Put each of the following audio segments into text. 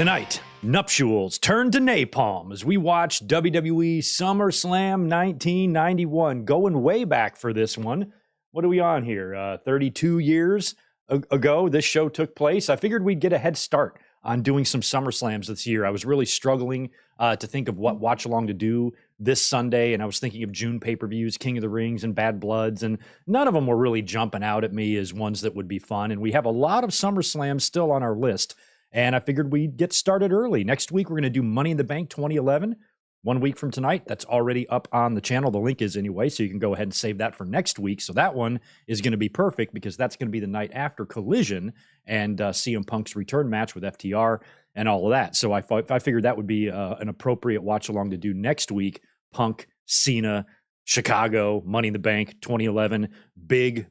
Tonight, nuptials turn to napalm as we watch WWE SummerSlam 1991. Going way back for this one. What are we on here? 32 years ago, this show took place. I figured we'd get a head start on doing some SummerSlams this year. I was really struggling to think of what watch along to do this Sunday, and I was thinking of June pay-per-views, King of the Rings and Bad Bloods, and none of them were really jumping out at me as ones that would be fun. And we have a lot of SummerSlams still on our list. And I figured we'd get started early. Next week, we're going to do Money in the Bank 2011. 1 week from tonight, that's already up on the channel. The link is anyway, so you can go ahead and save that for next week. So that one is going to be perfect because that's going to be the night after Collision and CM Punk's return match with FTR and all of that. So I figured that would be an appropriate watch along to do next week. Punk, Cena, Chicago, Money in the Bank 2011, big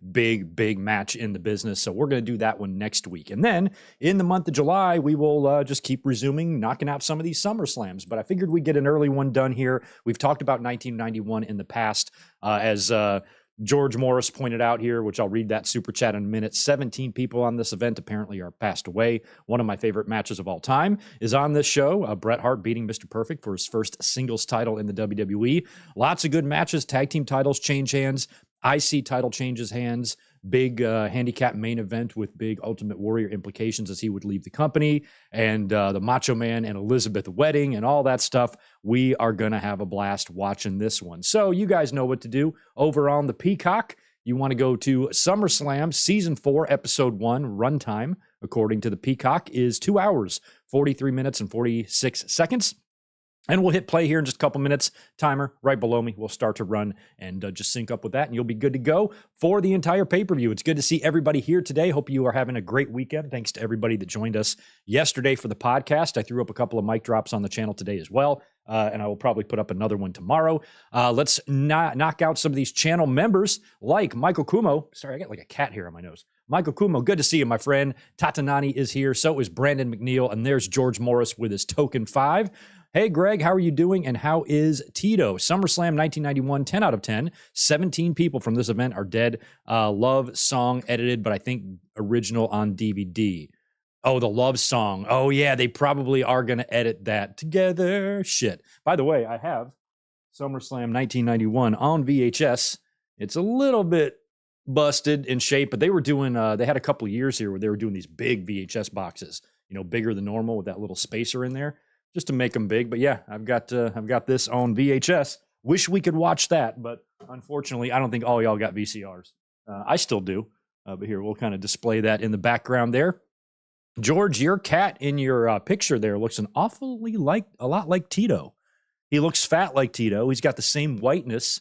match in the business. So we're going to do that one next week. And then in the month of July, we will just keep resuming knocking out some of these SummerSlams. But I figured we'd get an early one done here. We've talked about 1991 in the past as George Morris pointed out here, which I'll read that super chat in a minute. 17 people on this event apparently are passed away. One of my favorite matches of all time is on this show. Bret Hart beating Mr. Perfect for his first singles title in the WWE. Lots of good matches. Tag team titles change hands. IC title changes hands. Big handicap main event with big Ultimate Warrior implications as he would leave the company, and the Macho Man and Elizabeth wedding and all that stuff. We are going to have a blast watching this one. So you guys know what to do. Over on the Peacock, you want to go to SummerSlam Season 4, Episode 1. Runtime, according to the Peacock, is 2 hours, 43 minutes, and 46 seconds. And we'll hit play here in just a couple minutes. Timer right below me. We'll start to run and just sync up with that, and you'll be good to go for the entire pay-per-view. It's good to see everybody here today. Hope you are having a great weekend. Thanks to everybody that joined us yesterday for the podcast. I threw up a couple of mic drops on the channel today as well, and I will probably put up another one tomorrow. Let's knock out some of these channel members like Michael Kumo. Sorry, I got like a cat here on my nose. Michael Kumo, good to see you, my friend. Tatanani is here. So is Brandon McNeil, and there's George Morris with his token 5. Hey, Greg, how are you doing? And how is Tito? SummerSlam 1991, 10 out of 10. 17 people from this event are dead. Love song edited, but I think original on DVD. Oh, the love song. Oh, yeah, they probably are going to edit that together. Shit. By the way, I have SummerSlam 1991 on VHS. It's a little bit busted in shape, but they were doing, they had a couple of years here where they were doing these big VHS boxes, you know, bigger than normal with that little spacer in there, just to make them big. But yeah, I've got this on VHS. Wish we could watch that, but unfortunately, I don't think all y'all got VCRs. I still do, but here, we'll kind of display that in the background there. George, your cat in your picture there looks a lot like Tito. He looks fat like Tito. He's got the same whiteness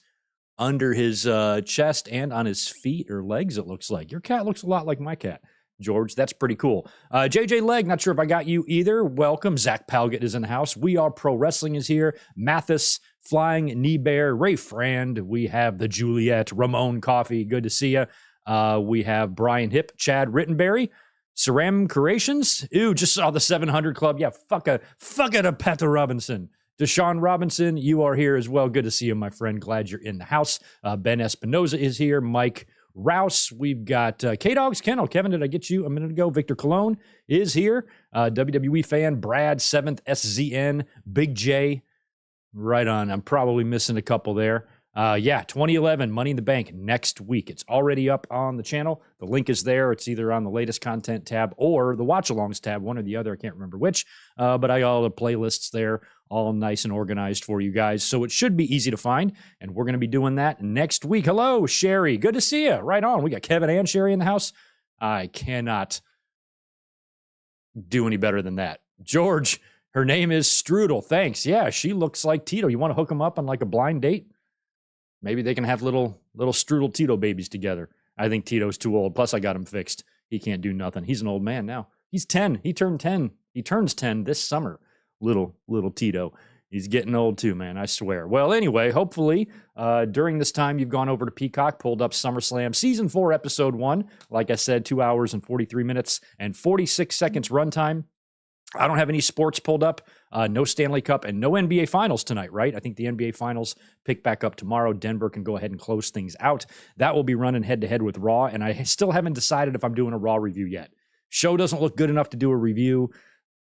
under his chest and on his feet or legs, it looks like. Your cat looks a lot like my cat, George. That's pretty cool. JJ Leg, not sure if I got you either. Welcome. Zach Palgett is in the house. We Are Pro Wrestling is here. Mathis, Flying Knee Bear, Ray Frand. We have the Juliet, Ramon Coffee. Good to see you. We have Brian Hip, Chad Rittenberry, Ceram Creations. Ooh, just saw the 700 Club. Yeah, fuck it a Peta Robinson. Deshaun Robinson, you are here as well. Good to see you, my friend. Glad you're in the house. Ben Espinoza is here. Mike Rouse. We've got K-Dogs Kennel. Kevin, did I get you a minute ago? Victor Cologne is here. WWE fan Brad, 7th SZN. Big J. Right on. I'm probably missing a couple there. 2011 Money in the Bank next week. It's already up on the channel. The link is there. It's either on the latest content tab or the watch alongs tab, one or the other. I can't remember which, but I got all the playlists there, all nice and organized for you guys. So it should be easy to find, and we're going to be doing that next week. Hello, Sherry. Good to see you. Right on. We got Kevin and Sherry in the house. I cannot do any better than that. George, her name is Strudel. Thanks. Yeah, she looks like Tito. You want to hook them up on like a blind date? Maybe they can have little Strudel Tito babies together. I think Tito's too old. Plus, I got him fixed. He can't do nothing. He's an old man now. He's 10. He turned 10. He turns 10 this summer. Little Tito. He's getting old too, man. I swear. Well, anyway, hopefully during this time you've gone over to Peacock, pulled up SummerSlam Season 4, Episode 1. Like I said, 2 hours and 43 minutes and 46 seconds runtime. I don't have any sports pulled up, no Stanley Cup, and no NBA Finals tonight, right? I think the NBA Finals pick back up tomorrow. Denver can go ahead and close things out. That will be running head-to-head with Raw, and I still haven't decided if I'm doing a Raw review yet. Show doesn't look good enough to do a review.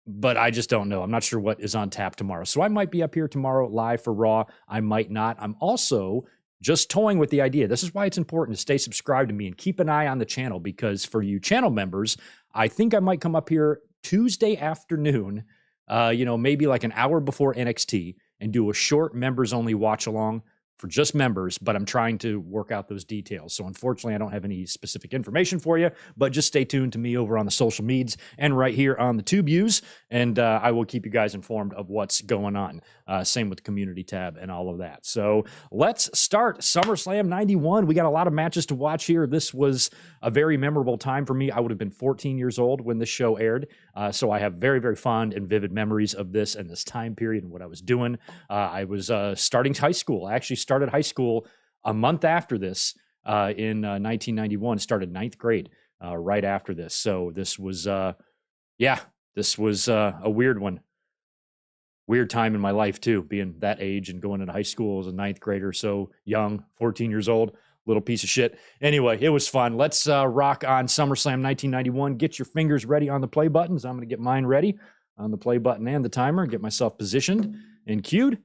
but I just don't know. I'm not sure what is on tap tomorrow. So I might be up here tomorrow live for Raw. I might not. I'm also just toying with the idea. This is why it's important to stay subscribed to me and keep an eye on the channel, because for you channel members, I think I might come up here Tuesday afternoon, maybe like an hour before NXT, and do a short members only watch along for just members, but I'm trying to work out those details. So unfortunately, I don't have any specific information for you, but just stay tuned to me over on the social medias and right here on the TubeViews, and I will keep you guys informed of what's going on. Same with the community tab and all of that. So let's start SummerSlam 91. We got a lot of matches to watch here. This was a very memorable time for me. I would have been 14 years old when this show aired, so I have very, very fond and vivid memories of this and this time period and what I was doing. I was starting high school. I actually started high school a month after this in 1991, started ninth grade right after this. So this was, this was a weird one. Weird time in my life too, being that age and going into high school as a ninth grader, so young, 14 years old, little piece of shit. Anyway, it was fun. Let's rock on SummerSlam 1991. Get your fingers ready on the play buttons. I'm going to get mine ready on the play button and the timer, get myself positioned and cued,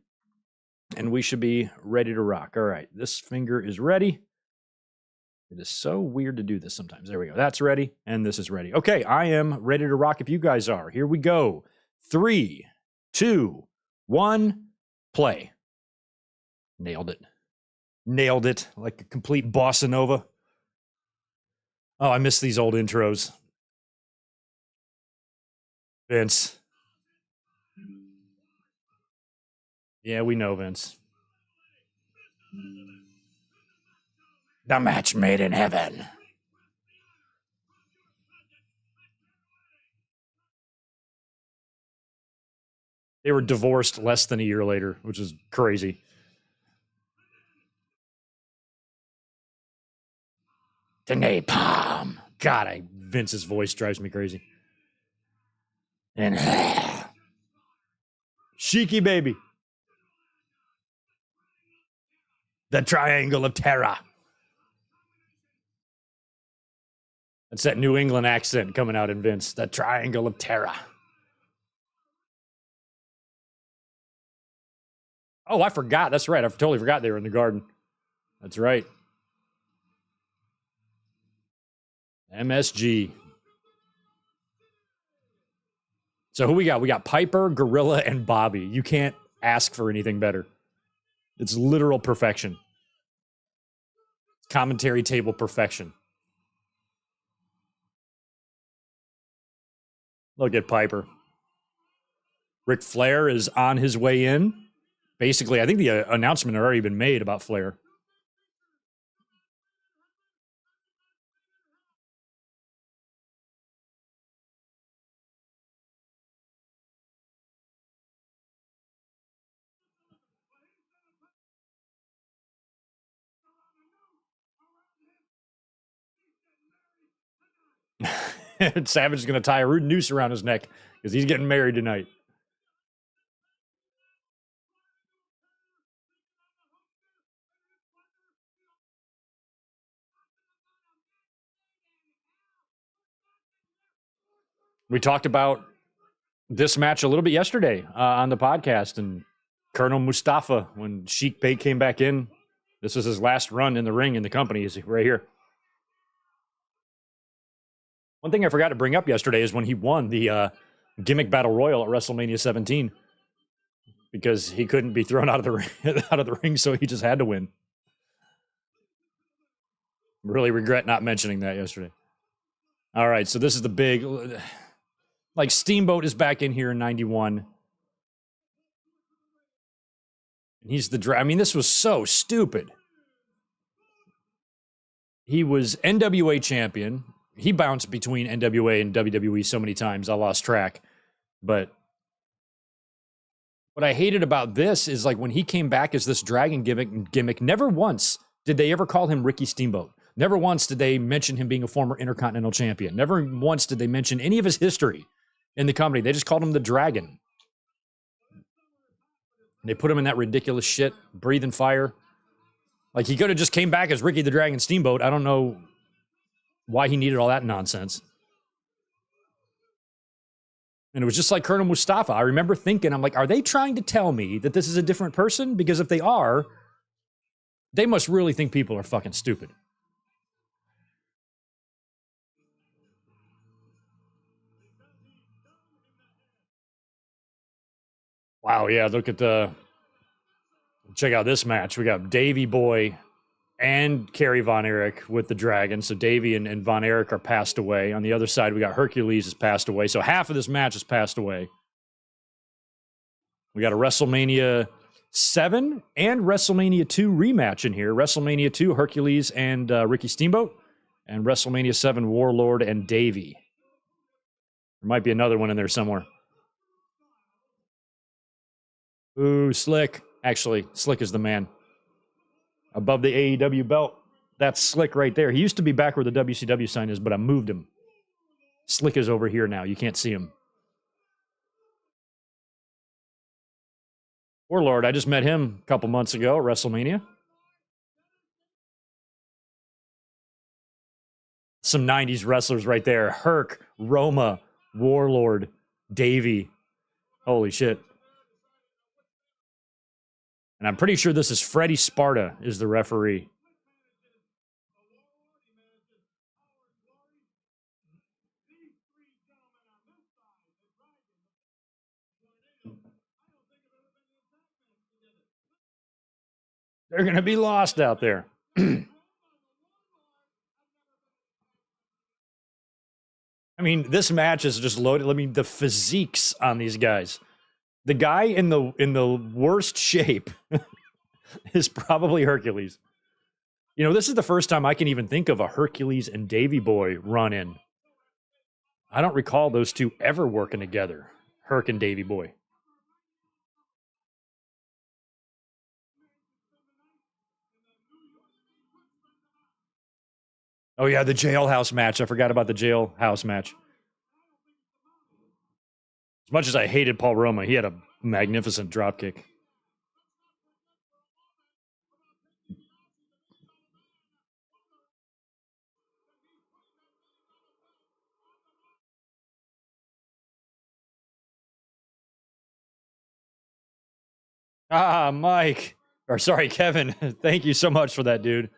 and we should be ready to rock. All right, this finger is ready. It is so weird to do this sometimes. There we go. That's ready, and this is ready. Okay, I am ready to rock if you guys are. Here we go. 3, 2, 1, play. Nailed it. Nailed it like a complete bossa nova. Oh, I miss these old intros. Vince. Yeah, we know Vince. The match made in heaven. They were divorced less than a year later, which is crazy. The napalm. God, Vince's voice drives me crazy. And Sheiky baby. The triangle of terror. That's that New England accent coming out in Vince. The triangle of terror. Oh, I forgot. That's right. I totally forgot they were in the garden. That's right. MSG. So who we got? We got Piper, Gorilla, and Bobby. You can't ask for anything better. It's literal perfection. Commentary table perfection. Look at Piper. Ric Flair is on his way in. Basically, I think the announcement had already been made about Flair. Savage is going to tie a rude noose around his neck because he's getting married tonight. We talked about this match a little bit yesterday on the podcast, and Colonel Mustafa, when Sheik Bey came back in, this was his last run in the ring in the company, is right here. One thing I forgot to bring up yesterday is when he won the gimmick battle royal at WrestleMania 17, because he couldn't be thrown out of the ring, so he just had to win. Really regret not mentioning that yesterday. All right, so this is the big, like, Steamboat is back in here in 91. He's I mean, this was so stupid. He was NWA champion. He bounced between NWA and WWE so many times, I lost track. But what I hated about this is, like, when he came back as this dragon gimmick, never once did they ever call him Ricky Steamboat. Never once did they mention him being a former Intercontinental Champion. Never once did they mention any of his history in the company. They just called him the Dragon. They put him in that ridiculous shit, breathing fire. Like, he could have just came back as Ricky the Dragon Steamboat. I don't know why he needed all that nonsense. And it was just like Colonel Mustafa. I remember thinking, I'm like, are they trying to tell me that this is a different person? Because if they are, they must really think people are fucking stupid. Wow, yeah, look at check out this match. We got Davey Boy and Kerry Von Erich with the Dragon. So Davey and Von Erich are passed away. On the other side, we got Hercules has passed away. So half of this match has passed away. We got a WrestleMania 7 and WrestleMania 2 rematch in here. WrestleMania 2, Hercules and Ricky Steamboat. And WrestleMania 7, Warlord and Davey. There might be another one in there somewhere. Ooh, Slick. Actually, Slick is the man. Above the AEW belt. That's Slick right there. He used to be back where the WCW sign is, but I moved him. Slick is over here now. You can't see him. Warlord, I just met him a couple months ago at WrestleMania. Some 90s wrestlers right there. Herc, Roma, Warlord, Davey. Holy shit. And I'm pretty sure this is Freddie Sparta is the referee. They're going to be lost out there. I mean, this match is just loaded. I mean, the physiques on these guys. The guy in the worst shape is probably Hercules. You know, this is the first time I can even think of a Hercules and Davey Boy run-in. I don't recall those two ever working together, Herc and Davey Boy. Oh, yeah, the jailhouse match. I forgot about the jailhouse match. As much as I hated Paul Roma, he had a magnificent dropkick. Ah, Mike. Or sorry, Kevin. Thank you so much for that, dude.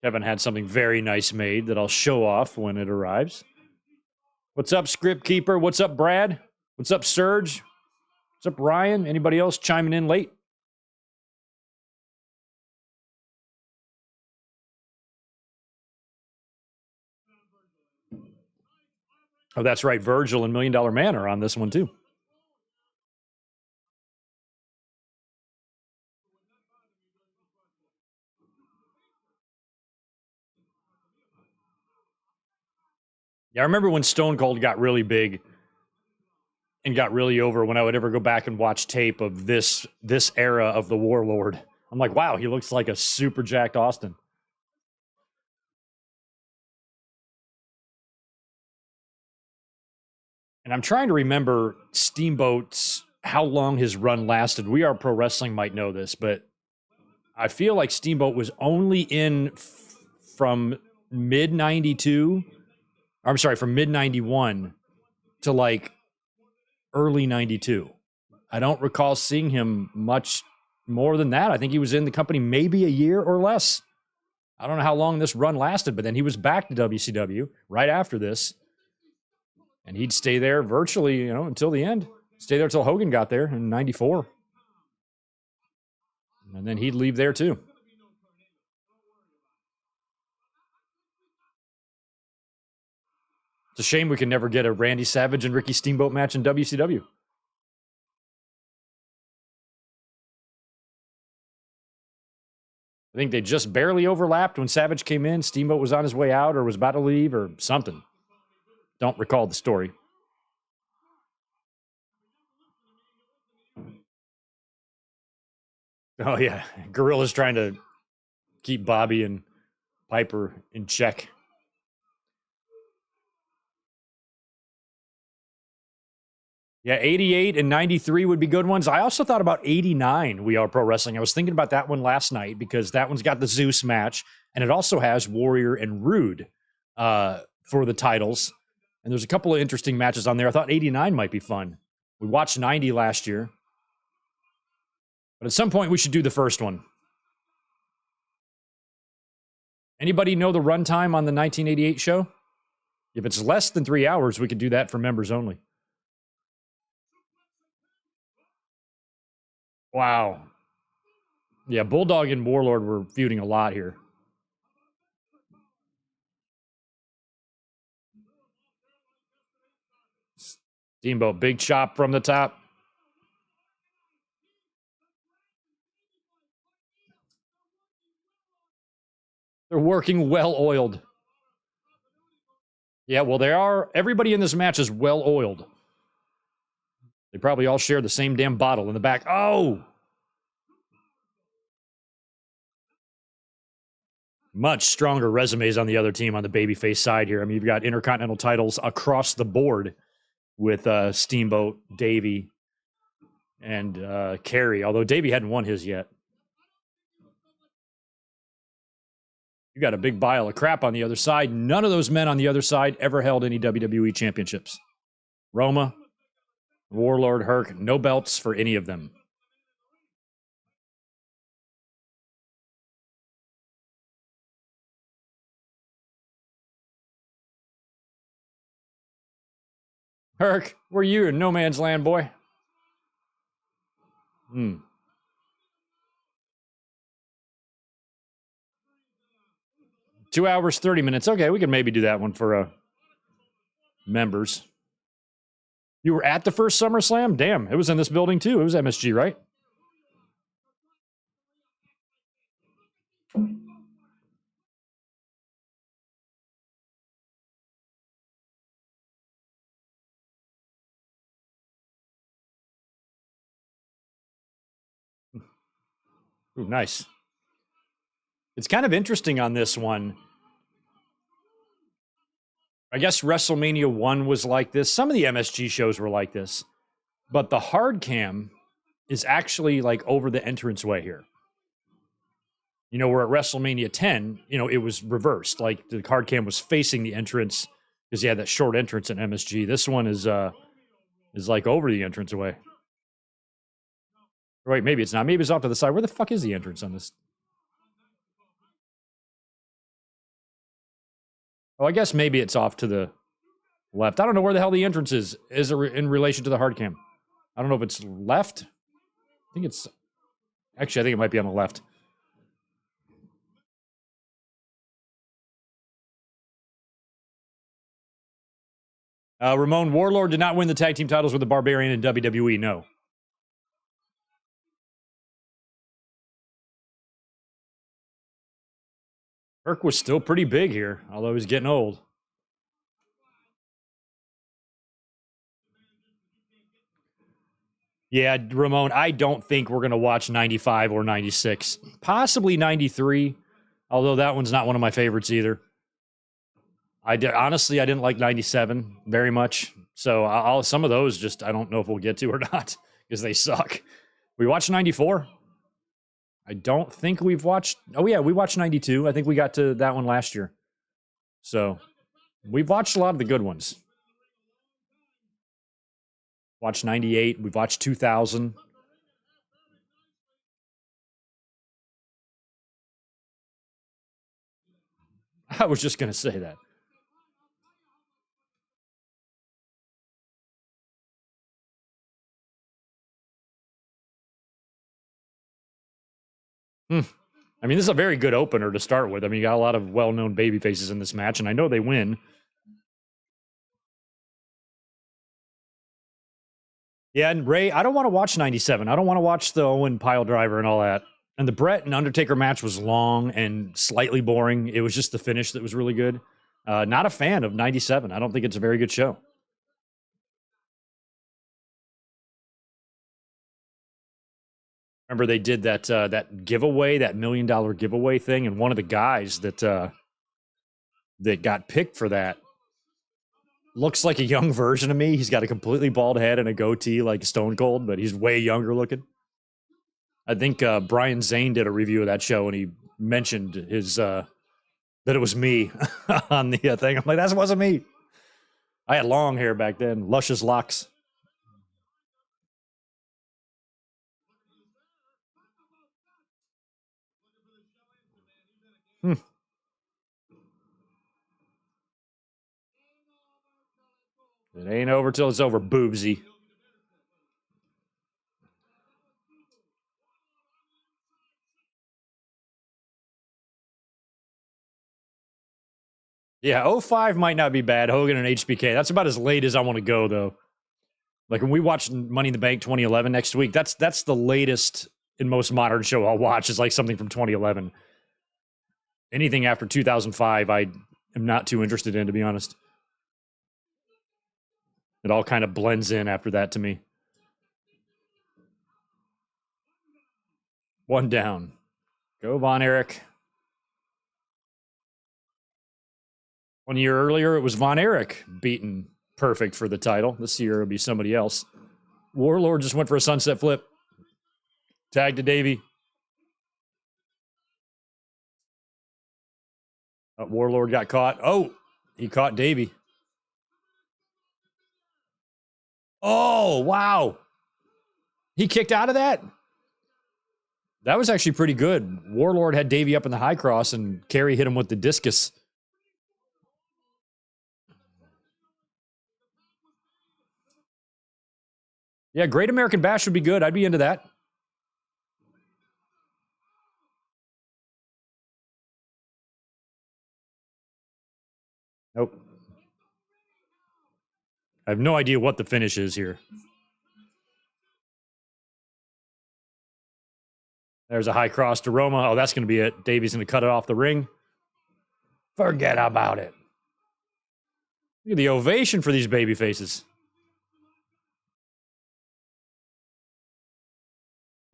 Kevin had something very nice made that I'll show off when it arrives. What's up, Script Keeper? What's up, Brad? What's up, Serge? What's up, Ryan? Anybody else chiming in late? Oh, that's right. Virgil and $1 Million Man are on this one, too. Yeah, I remember when Stone Cold got really big and got really over when I would ever go back and watch tape of this era of the Warlord. I'm like, wow, he looks like a super jacked Austin. And I'm trying to remember Steamboat's, how long his run lasted. We Are Pro Wrestling might know this, but I feel like Steamboat was only in from mid 92. I'm sorry, from mid 91 to like early 92. I don't recall seeing him much more than that. I think he was in the company maybe a year or less. I don't know how long this run lasted, but then he was back to WCW right after this. And he'd stay there virtually, until the end. Stay there until Hogan got there in 94. And then he'd leave there too. It's a shame we can never get a Randy Savage and Ricky Steamboat match in WCW. I think they just barely overlapped when Savage came in. Steamboat was on his way out or was about to leave or something. Don't recall the story. Oh, yeah. Gorilla's trying to keep Bobby and Piper in check. Yeah, 88 and 93 would be good ones. I also thought about 89, We Are Pro Wrestling. I was thinking about that one last night because that one's got the Zeus match, and it also has Warrior and Rude for the titles. And there's a couple of interesting matches on there. I thought 89 might be fun. We watched 90 last year. But at some point, we should do the first one. Anybody know the runtime on the 1988 show? If it's less than 3 hours, we could do that for members only. Wow. Yeah, Bulldog and Warlord were feuding a lot here. Steamboat, big chop from the top. They're working well-oiled. Yeah, well, they are. Everybody in this match is well-oiled. They probably all share the same damn bottle in the back. Oh! Much stronger resumes on the other team on the babyface side here. I mean, you've got Intercontinental titles across the board with Steamboat, Davey, and Kerry, although Davey hadn't won his yet. You got a big pile of crap on the other side. None of those men on the other side ever held any WWE championships. Roma, Warlord, Herc, no belts for any of them. Herc, where you in no man's land, boy? 2 hours, 30 minutes. Okay, we can maybe do that one for members. You were at the first SummerSlam? Damn, it was in this building too. It was MSG, right? Ooh, nice. It's kind of interesting on this one. I guess WrestleMania 1 was like this. Some of the MSG shows were like this. But the hard cam is actually like over the entranceway here. You know, we're at WrestleMania 10, you know, it was reversed. Like the hard cam was facing the entrance because you had that short entrance in MSG. This one is like over the entranceway. Wait, maybe it's not. Maybe it's off to the side. Where the fuck is the entrance on this? Oh, I guess maybe it's off to the left. I don't know where the hell the entrance is. Is it in relation to the hard cam? I don't know if it's left. I think it's... Actually, I think it might be on the left. Ramon, Warlord did not win the tag team titles with the Barbarian in WWE, no. Kirk was still pretty big here, although he's getting old. Yeah, Ramon, I don't think we're going to watch 95 or 96. Possibly 93, although that one's not one of my favorites either. Honestly, I didn't like 97 very much. So some of those just, I don't know if we'll get to or not, because they suck. We watched 94. I don't think we've watched... Oh, yeah, we watched 92. I think we got to that one last year. So, we've watched a lot of the good ones. Watched 98. We've watched 2000. I was just going to say that. I mean, this is a very good opener to start with. I mean, you got a lot of well-known baby faces in this match, and I know they win. Yeah, and Ray, I don't want to watch 97. I don't want to watch the Owen pile driver and all that. And the Brett and Undertaker match was long and slightly boring. It was just the finish that was really good. Not a fan of 97. I don't think it's a very good show. Remember they did that giveaway, that $1 million giveaway thing, and one of the guys that got picked for that looks like a young version of me. He's got a completely bald head and a goatee like Stone Cold, but he's way younger looking. I think Brian Zane did a review of that show, and he mentioned his that it was me on the thing. I'm like, that wasn't me. I had long hair back then, luscious locks. Hmm. It ain't over till it's over, boobsy. Yeah, '05 might not be bad. Hogan and HBK. That's about as late as I want to go, though. Like when we watch Money in the Bank 2011 next week, that's the latest and most modern show I'll watch is like something from 2011. Anything after 2005, I am not too interested in, to be honest. It all kind of blends in after that to me. One down. Go Von Erich. 1 year earlier, it was Von Erich beaten Perfect for the title. This year, it'll be somebody else. Warlord just went for a sunset flip. Tag to Davey. Warlord got caught. Oh, he caught Davey. Oh, wow. He kicked out of that? That was actually pretty good. Warlord had Davey up in the high cross, and Kerry hit him with the discus. Yeah, Great American Bash would be good. I'd be into that. Nope. I have no idea what the finish is here. There's a high cross to Roma. Oh, that's going to be it. Davey's going to cut it off the ring. Forget about it. Look at the ovation for these baby faces.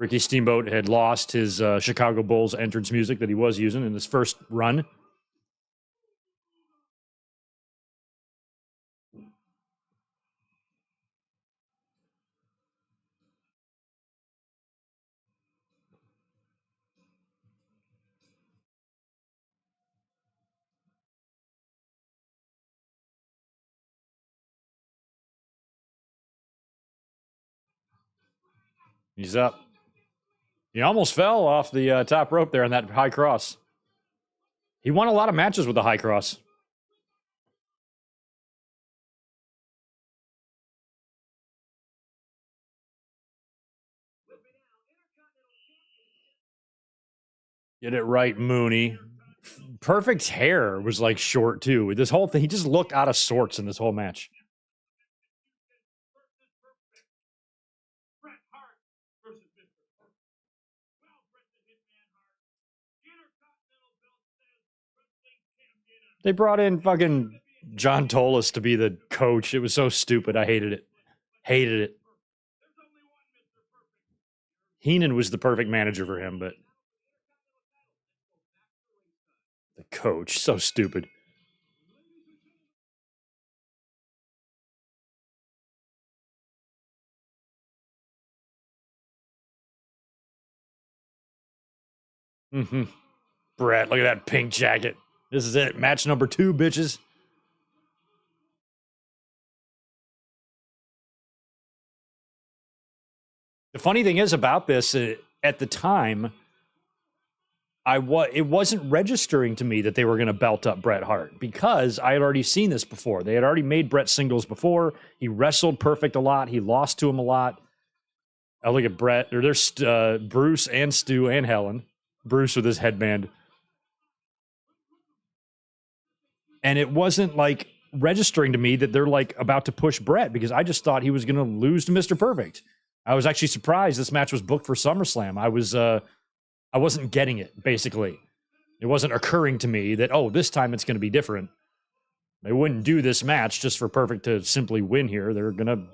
Ricky Steamboat had lost his Chicago Bulls entrance music that he was using in his first run. He's up. He almost fell off the top rope there on that high cross. He won a lot of matches with the high cross. Get it right, Mooney. Perfect's hair was like short too. This whole thing, he just looked out of sorts in this whole match. They brought in fucking John Tolis to be the coach. It was so stupid. I hated it. Hated it. Heenan was the perfect manager for him, but the coach, so stupid. Mm-hmm. Brett, look at that pink jacket. This is it. Match number 2, bitches. The funny thing is about this, at the time, it wasn't registering to me that they were going to belt up Bret Hart because I had already seen this before. They had already made Bret singles before. He wrestled Perfect a lot. He lost to him a lot. I look at Bret. There's Bruce and Stu and Helen. Bruce with his headband. And it wasn't like registering to me that they're like about to push Bret because I just thought he was going to lose to Mr. Perfect. I was actually surprised this match was booked for SummerSlam. I wasn't getting it, basically. It wasn't occurring to me that, oh, this time it's going to be different. They wouldn't do this match just for Perfect to simply win here. They're gonna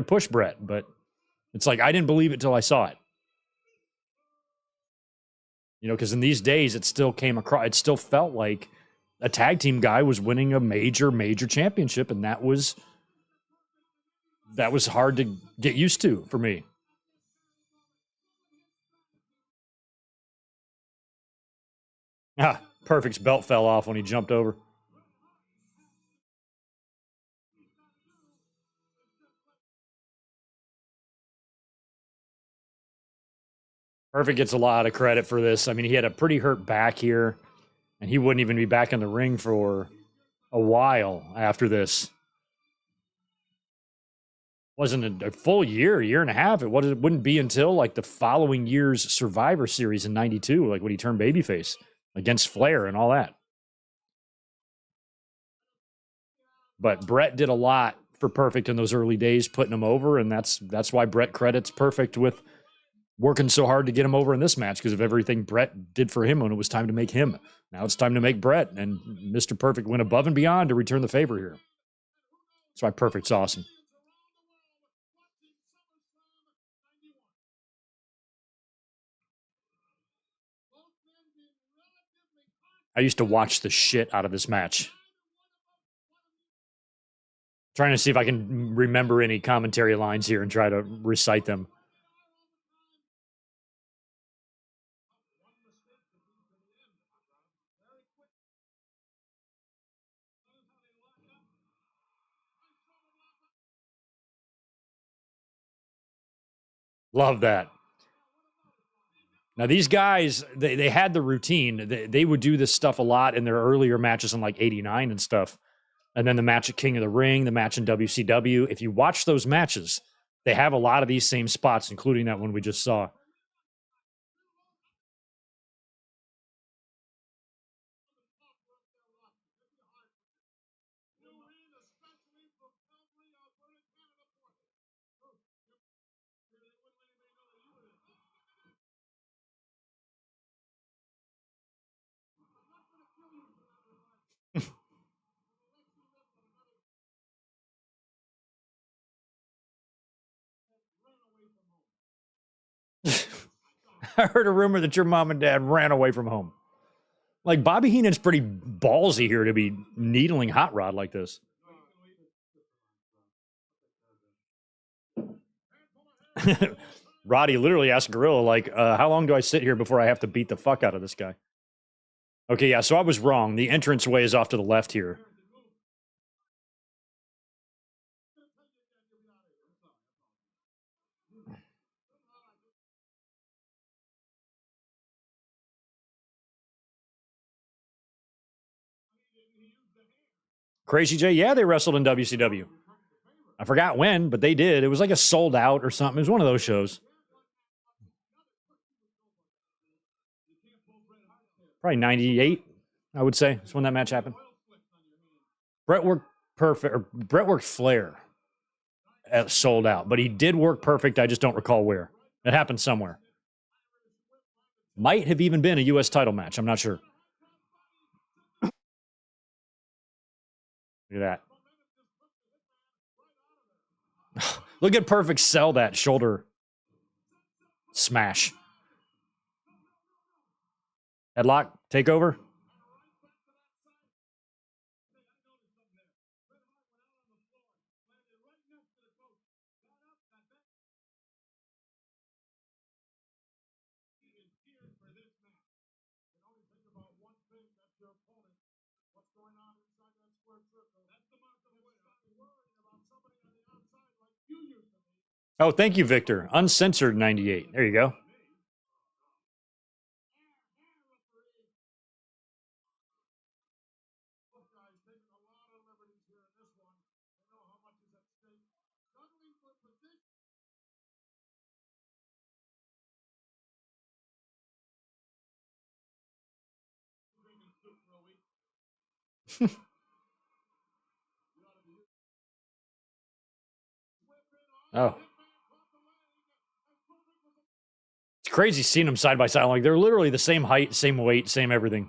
push Bret, but it's like I didn't believe it till I saw it. You know, because in these days it still came across. It still felt like a tag team guy was winning a major championship, and that was hard to get used to for me. Ah, Perfect's belt fell off when he jumped over. Perfect gets a lot of credit for this. I mean, he had a pretty hurt back here, and he wouldn't even be back in the ring for a while after this. Wasn't a full year and a half. It wouldn't be until like the following year's Survivor Series in '92, like when he turned babyface against Flair and all that. But Brett did a lot for Perfect in those early days, putting him over, and that's why Brett credits Perfect with working so hard to get him over in this match, because of everything Brett did for him when it was time to make him. Now it's time to make Brett, and Mr. Perfect went above and beyond to return the favor here. That's why Perfect's awesome. I used to watch the shit out of this match. Trying to see if I can remember any commentary lines here and try to recite them. Love that. Now, these guys, they had the routine. They would do this stuff a lot in their earlier matches in like 89 and stuff. And then the match at King of the Ring, the match in WCW. If you watch those matches, they have a lot of these same spots, including that one we just saw. I heard a rumor that your mom and dad ran away from home. Like, Bobby Heenan's pretty ballsy here to be needling Hot Rod like this. Roddy literally asked Gorilla, like, how long do I sit here before I have to beat the fuck out of this guy? Okay, yeah, so I was wrong. The entranceway is off to the left here. Crazy J, yeah, they wrestled in WCW. I forgot when, but they did. It was like a sold out or something. It was one of those shows. Probably 98, I would say. That's when that match happened. Brett worked perfect, or Brett worked Flair at sold out, but he did work perfect. I just don't recall where. It happened somewhere. Might have even been a U.S. title match. I'm not sure. Look at that. Look at Perfect sell that shoulder smash. Headlock, takeover. Oh, thank you, Victor. Uncensored 98. There you go. Oh. It's crazy seeing them side by side. Like, they're literally the same height, same weight, same everything.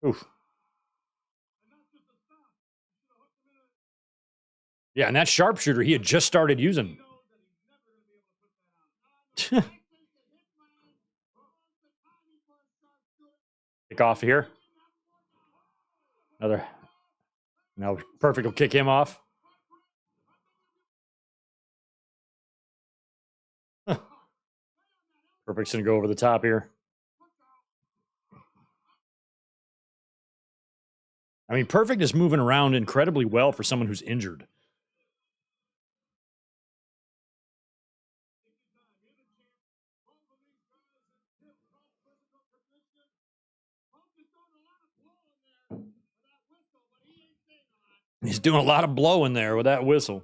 Oof. Yeah, and that sharpshooter he had just started using. Kick off here. Another. Now, Perfect will kick him off. Perfect's going to go over the top here. I mean, Perfect is moving around incredibly well for someone who's injured. He's doing a lot of blowing there with that whistle.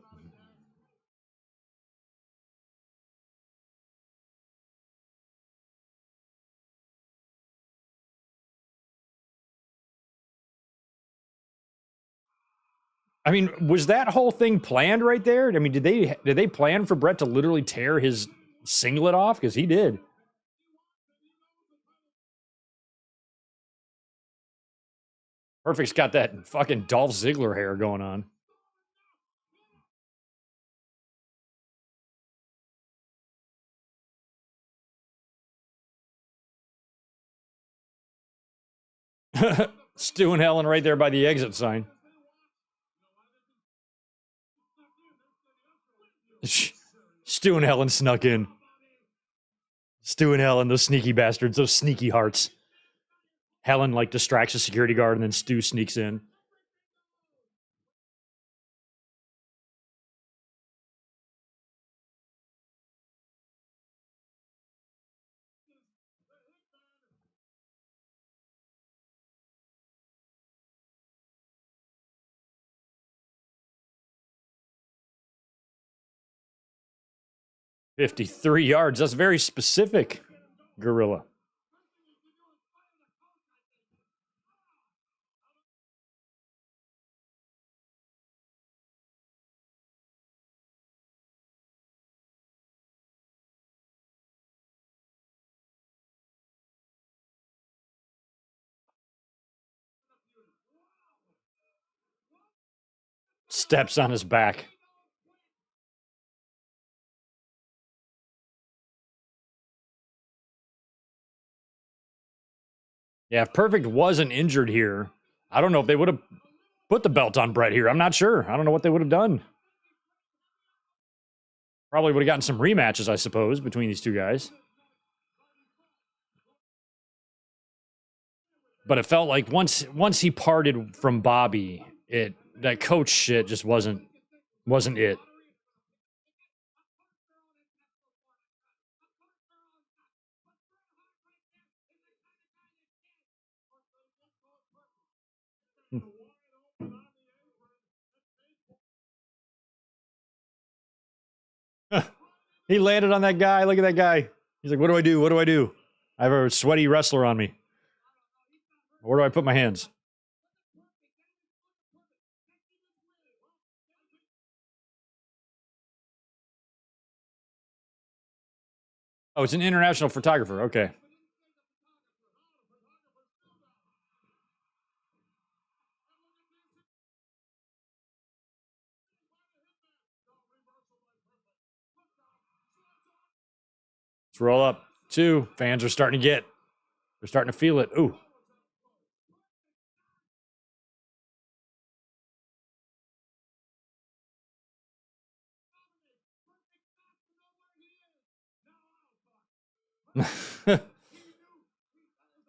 I mean, was that whole thing planned right there? I mean, did they plan for Brett to literally tear his singlet off? Because he did. Perfect's got that fucking Dolph Ziggler hair going on. Stu and Helen right there by the exit sign. Stu and Helen snuck in. Stu and Helen, those sneaky bastards, those sneaky hearts. Helen like distracts the security guard and then Stu sneaks in. "53 yards. That's very specific, Gorilla. Steps on his back. Yeah, if Perfect wasn't injured here, I don't know if they would have put the belt on Brett here. I'm not sure. I don't know what they would have done. Probably would have gotten some rematches, I suppose, between these two guys. But it felt like once he parted from Bobby, that coach shit just wasn't it. He landed on that guy. Look at that guy. He's like, what do I do? What do I do? I have a sweaty wrestler on me. Where do I put my hands? Oh, it's an international photographer. Okay. Let's roll up. 2. Fans are starting to get. They're starting to feel it. Ooh.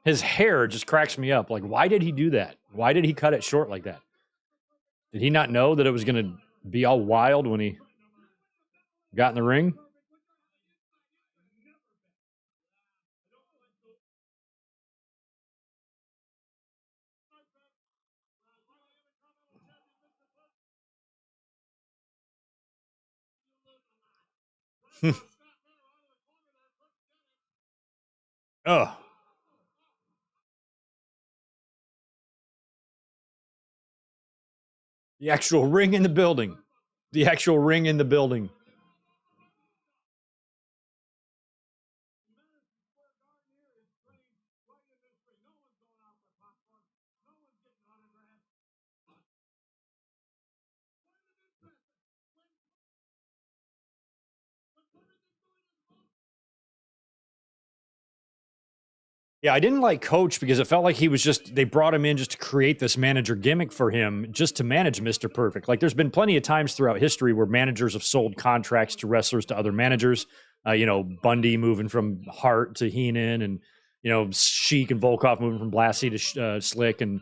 His hair just cracks me up. Like, why did he do that? Why did he cut it short like that? Did he not know that it was going to be all wild when he got in the ring? Oh. The actual ring in the building. The actual ring in the building. Yeah, I didn't like Coach because it felt like they brought him in just to create this manager gimmick for him, just to manage Mr. Perfect. Like, there's been plenty of times throughout history where managers have sold contracts to wrestlers to other managers. Bundy moving from Hart to Heenan, and, Sheik and Volkov moving from Blassie to Slick. And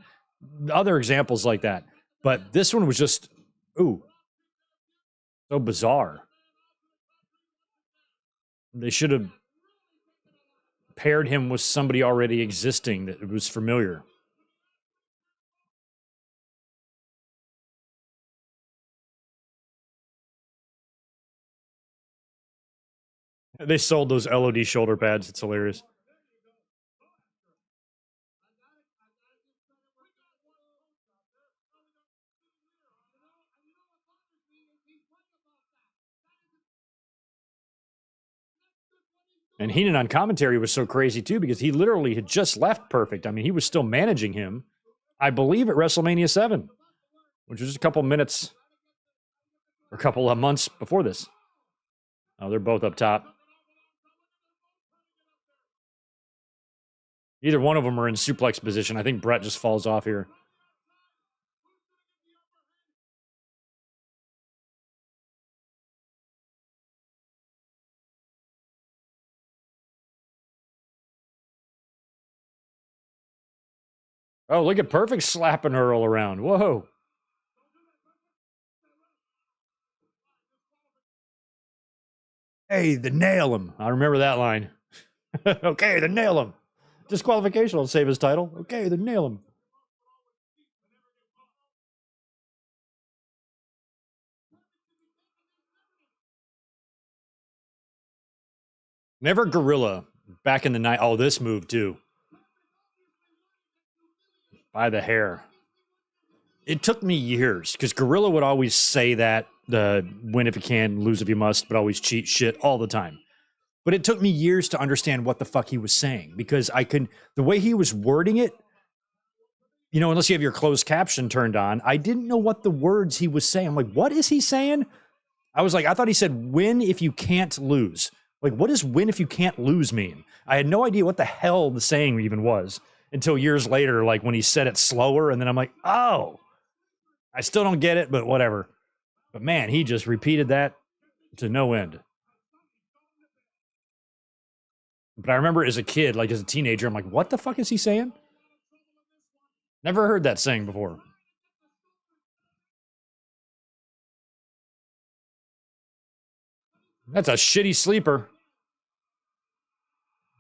Other examples like that. But this one was just, ooh, so bizarre. They should have paired him with somebody already existing that was familiar. They sold those LOD shoulder pads. It's hilarious. And Heenan on commentary was so crazy too because he literally had just left Perfect. I mean, he was still managing him, I believe, at WrestleMania 7, which was just a couple minutes or a couple of months before this. Oh, they're both up top. Either one of them are in suplex position. I think Brett just falls off here. Oh, look at Perfect slapping Earl around. Whoa. Hey, the nail him. I remember that line. Okay, the nail him. Disqualification will save his title. Okay, the nail him. Never Gorilla back in the night. Oh, this move too. By the hair. It took me years because Gorilla would always say that the win if you can, lose if you must, but always cheat shit all the time. But it took me years to understand what the fuck he was saying because the way he was wording it, you know, unless you have your closed caption turned on, I didn't know what the words he was saying. I'm like, what is he saying? I was like, I thought he said win if you can't lose. Like, what does win if you can't lose mean? I had no idea what the hell the saying even was until years later, like when he said it slower. And then I'm like, oh, I still don't get it, but whatever. But man, he just repeated that to no end. But I remember as a kid, like as a teenager, I'm like, what the fuck is he saying? Never heard that saying before. That's a shitty sleeper.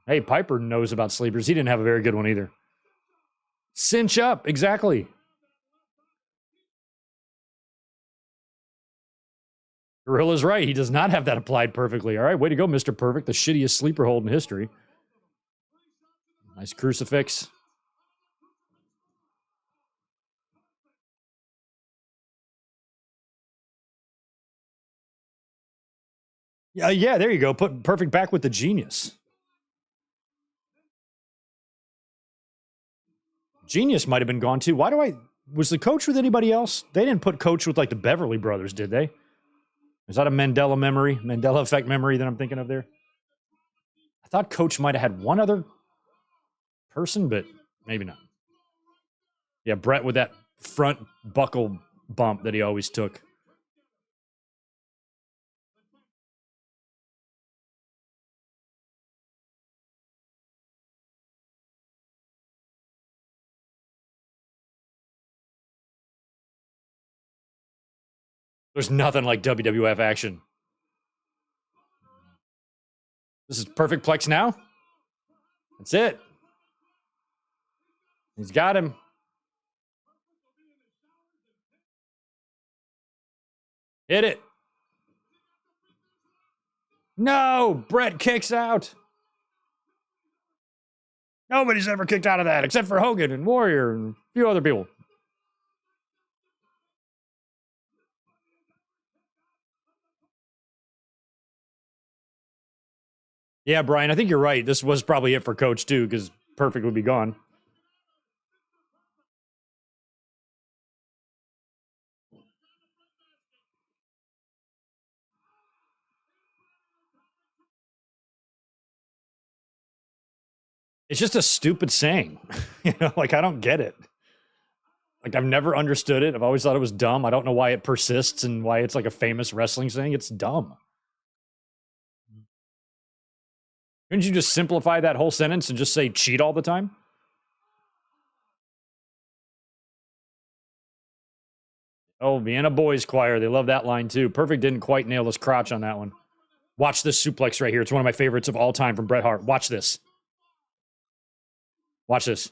Hey, Piper knows about sleepers. He didn't have a very good one either. Cinch up, exactly. Gorilla's right. He does not have that applied perfectly. All right, way to go, Mr. Perfect, the shittiest sleeper hold in history. Nice crucifix. Yeah, there you go. Put Perfect back with the genius. Genius might have been gone too. Was the coach with anybody else? They didn't put coach with like the Beverly Brothers, did they? Is that a Mandela effect memory that I'm thinking of there? I thought coach might have had one other person, but maybe not. Yeah, Brett with that front buckle bump that he always took. There's nothing like WWF action. This is perfect plex now. That's it. He's got him. Hit it. No, Brett kicks out. Nobody's ever kicked out of that except for Hogan and Warrior and a few other people. Yeah, Brian, I think you're right. This was probably it for Coach, too, because Perfect would be gone. It's just a stupid saying. Like, I don't get it. Like, I've never understood it. I've always thought it was dumb. I don't know why it persists and why it's like a famous wrestling saying. It's dumb. Couldn't you just simplify that whole sentence and just say cheat all the time? Oh, Vienna Boys Choir. They love that line too. Perfect didn't quite nail his crotch on that one. Watch this suplex right here. It's one of my favorites of all time from Bret Hart. Watch this. Watch this.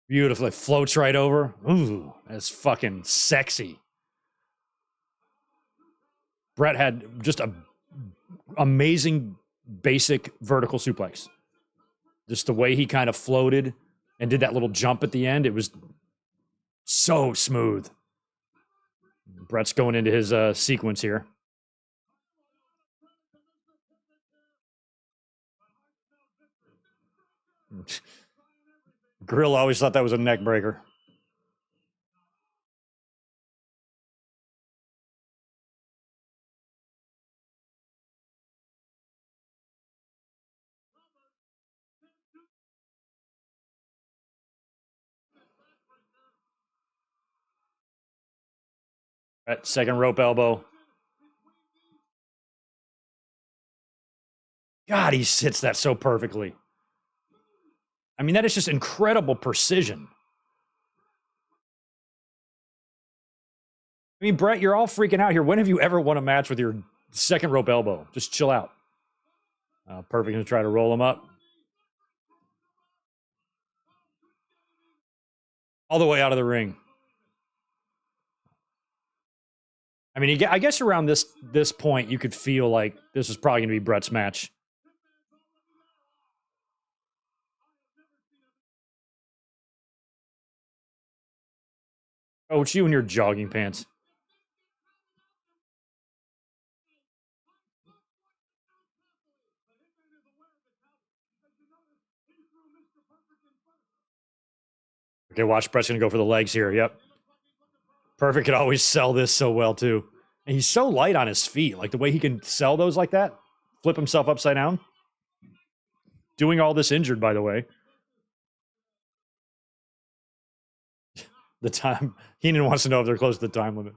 Beautifully. Floats right over. Ooh, that's fucking sexy. Bret had just a amazing basic vertical suplex. Just the way he kind of floated and did that little jump at the end. It was so smooth. Bret's going into his sequence here. Grill always thought that was a neck breaker. That second rope elbow. God, he hits that so perfectly. I mean, that is just incredible precision. I mean, Bret, you're all freaking out here. When have you ever won a match with your second rope elbow? Just chill out. Perfect to try to roll him up. All the way out of the ring. I mean, I guess around this point, you could feel like this is probably going to be Bret's match. Oh, it's you in your jogging pants. Okay, watch. Bret's going to go for the legs here. Yep. Perfect could always sell this so well, too. And he's so light on his feet. Like, the way he can sell those like that. Flip himself upside down. Doing all this injured, by the way. The time. Heenan wants to know if they're close to the time limit.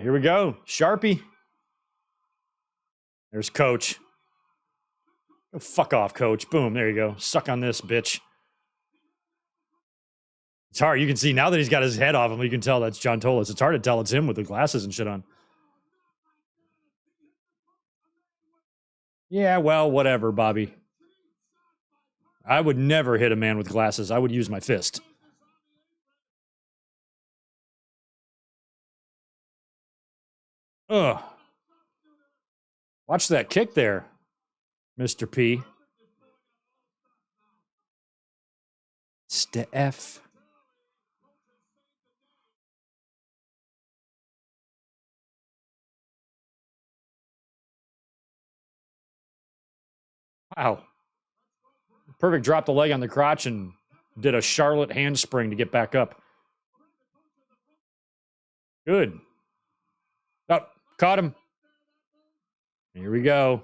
Here we go. Sharpie. There's Coach. Oh, fuck off, Coach. Boom. There you go. Suck on this, bitch. It's hard. You can see now that he's got his head off him, you can tell that's John Tolos. It's hard to tell it's him with the glasses and shit on. Yeah, well, whatever, Bobby. I would never hit a man with glasses. I would use my fist. Ugh. Watch that kick there, Mr. P. Steph. Wow. Perfect dropped the leg on the crotch and did a Charlotte handspring to get back up. Good. Oh, caught him. Here we go.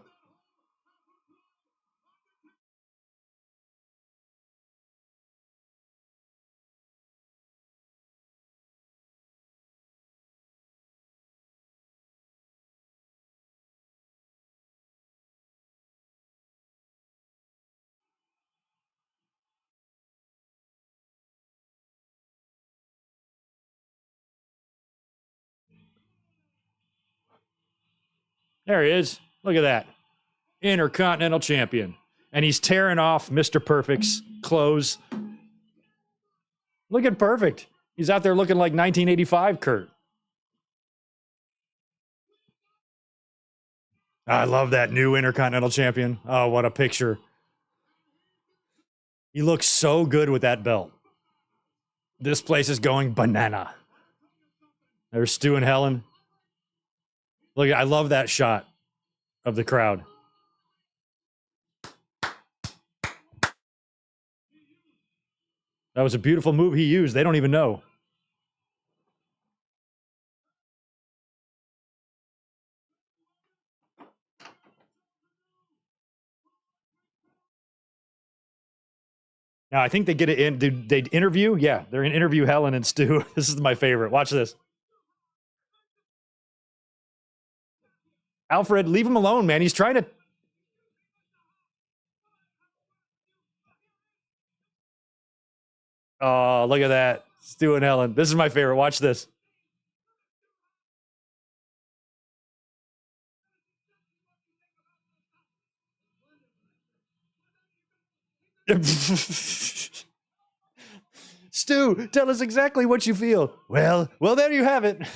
There he is. Look at that. Intercontinental champion. And he's tearing off Mr. Perfect's clothes. Look at Perfect. He's out there looking like 1985 Kurt. I love that new Intercontinental champion. Oh, what a picture. He looks so good with that belt. This place is going banana. There's Stu and Helen. Look, I love that shot of the crowd. That was a beautiful move he used. They don't even know. Now, I think they get it in. They interview? Yeah, they're in interview Helen and Stu. This is my favorite. Watch this. Alfred, leave him alone, man. He's trying to... Oh, look at that. Stu and Helen. This is my favorite. Watch this. Stu, tell us exactly what you feel. Well, there you have it.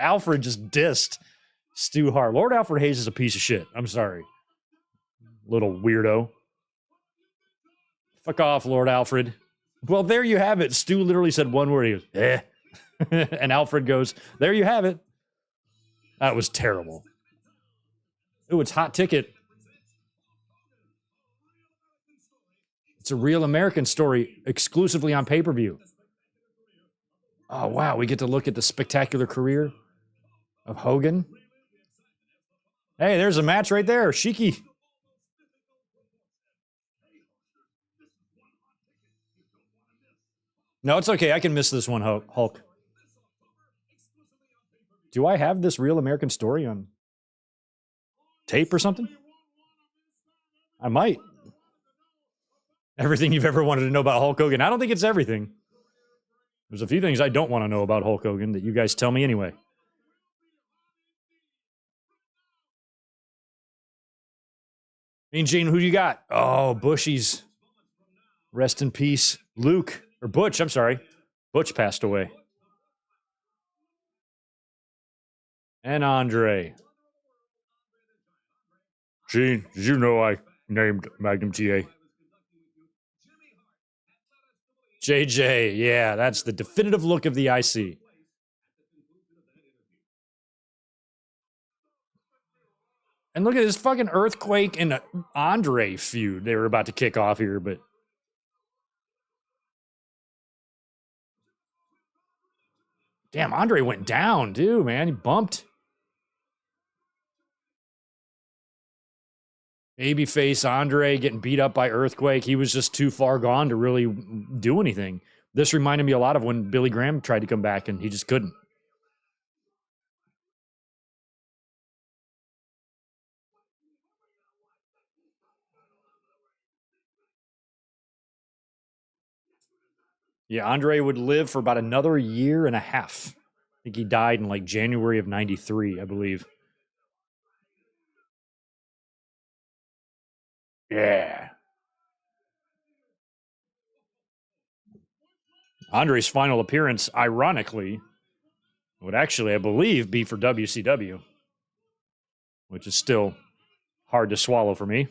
Alfred just dissed Stu Hart. Lord Alfred Hayes is a piece of shit. I'm sorry. Little weirdo. Fuck off, Lord Alfred. Well, there you have it. Stu literally said one word. He goes, eh. And Alfred goes, there you have it. That was terrible. Ooh, it's Hot Ticket. It's a real American story exclusively on pay-per-view. Oh, wow. We get to look at the spectacular career of Hogan. Hey, there's a match right there. Shiki. No, it's okay. I can miss this one, Hulk. Do I have this real American story on tape or something? I might. Everything you've ever wanted to know about Hulk Hogan. I don't think it's everything. There's a few things I don't want to know about Hulk Hogan that you guys tell me anyway. Mean Gene, who do you got? Oh, Bushy's. Rest in peace. Luke. Or Butch, I'm sorry. Butch passed away. And Andre. Gene, did you know I named Magnum TA? JJ, yeah, that's the definitive look of the IC. And look at this fucking Earthquake and Andre feud they were about to kick off here, but damn, Andre went down, too, man. He bumped. Babyface Andre getting beat up by Earthquake. He was just too far gone to really do anything. This reminded me a lot of when Billy Graham tried to come back and he just couldn't. Yeah, Andre would live for about another year and a half. I think he died in like January of 93, I believe. Yeah. Andre's final appearance, ironically, would actually, I believe, be for WCW, which is still hard to swallow for me.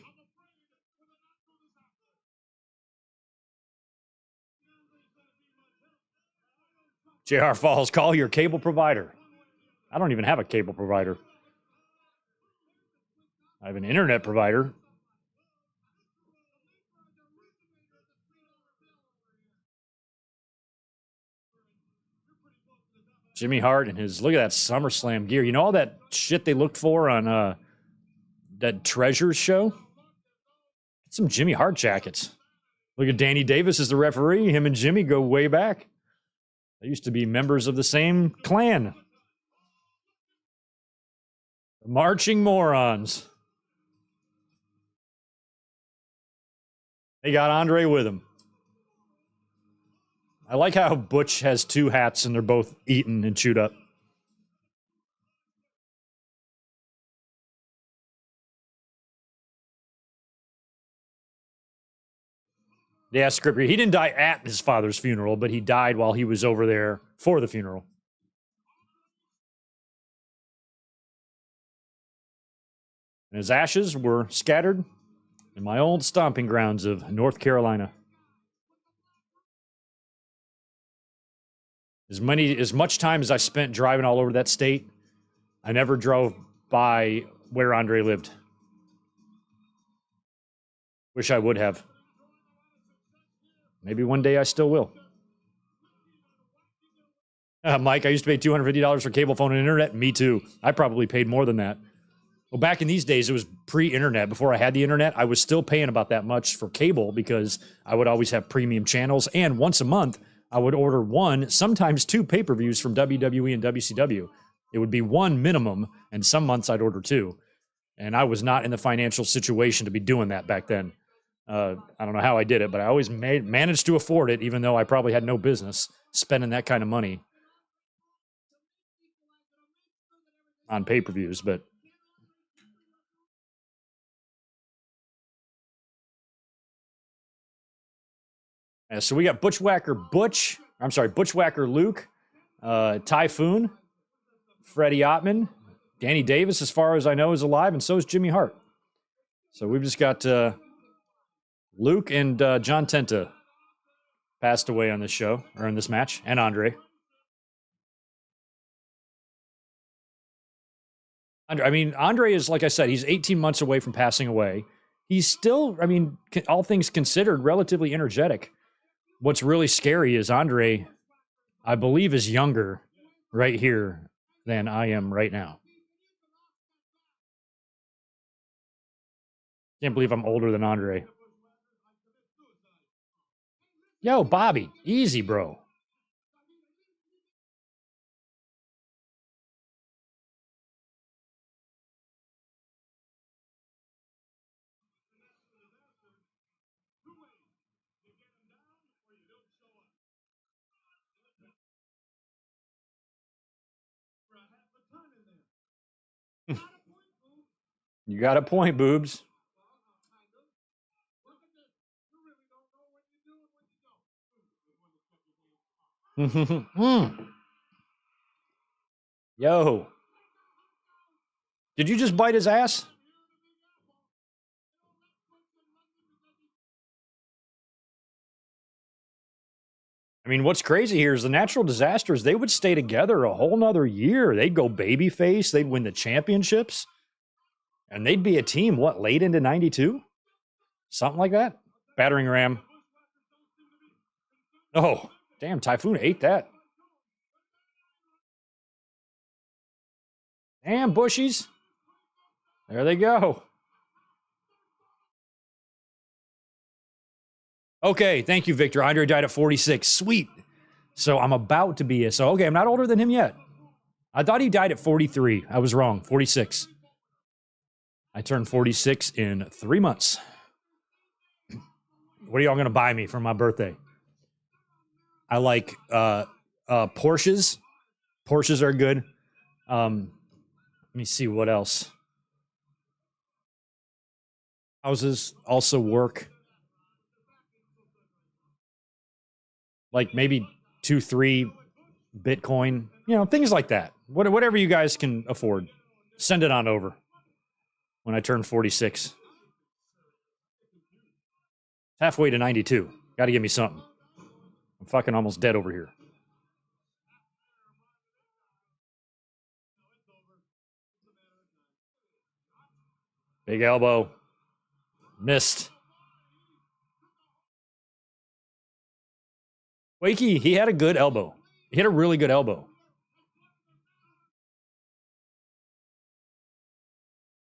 JR Falls, call your cable provider. I don't even have a cable provider. I have an internet provider. Jimmy Hart and his, look at that SummerSlam gear. You know all that shit they looked for on that Treasures show? Some Jimmy Hart jackets. Look at Danny Davis as the referee. Him and Jimmy go way back. They used to be members of the same clan. The Marching Morons. They got Andre with him. I like how Butch has two hats and they're both eaten and chewed up. Yeah, Scripper. He didn't die at his father's funeral, but he died while he was over there for the funeral. And his ashes were scattered in my old stomping grounds of North Carolina. As much time as I spent driving all over that state, I never drove by where Andre lived. Wish I would have. Maybe one day I still will. Mike, I used to pay $250 for cable phone and internet. Me too. I probably paid more than that. Well, back in these days, it was pre-internet. Before I had the internet, I was still paying about that much for cable because I would always have premium channels. And once a month, I would order one, sometimes two pay-per-views from WWE and WCW. It would be one minimum, and some months I'd order two. And I was not in the financial situation to be doing that back then. I don't know how I did it, but I always managed to afford it, even though I probably had no business spending that kind of money on pay-per-views. But so we got Bushwhacker Luke, Typhoon, Freddie Ottman, Danny Davis, as far as I know, is alive, and so is Jimmy Hart. So we've just got Luke and John Tenta passed away on this show, or in this match, and Andre. Andre is, like I said, he's 18 months away from passing away. He's still, all things considered, relatively energetic. What's really scary is Andre, I believe, is younger right here than I am right now. Can't believe I'm older than Andre. Yo, Bobby, easy, bro. You got a point, boobs. Yo. Did you just bite his ass? What's crazy here is the Natural Disasters, they would stay together a whole nother year. They'd go babyface. They'd win the championships. And they'd be a team, late into 92? Something like that? Battering Ram. Oh, damn, Typhoon ate that. Damn, Bushies. There they go. Okay, thank you, Victor. Andre died at 46. Sweet. So I'm about to be I'm not older than him yet. I thought he died at 43. I was wrong. 46. I turned 46 in 3 months. What are y'all going to buy me for my birthday? I like Porsches. Porsches are good. Let me see what else. Houses also work. Like maybe 2-3 Bitcoin, things like that. Whatever you guys can afford, send it on over when I turn 46. Halfway to 92. Got to give me something. I'm fucking almost dead over here. Big elbow. Missed. Wakey, he had a good elbow. He had a really good elbow.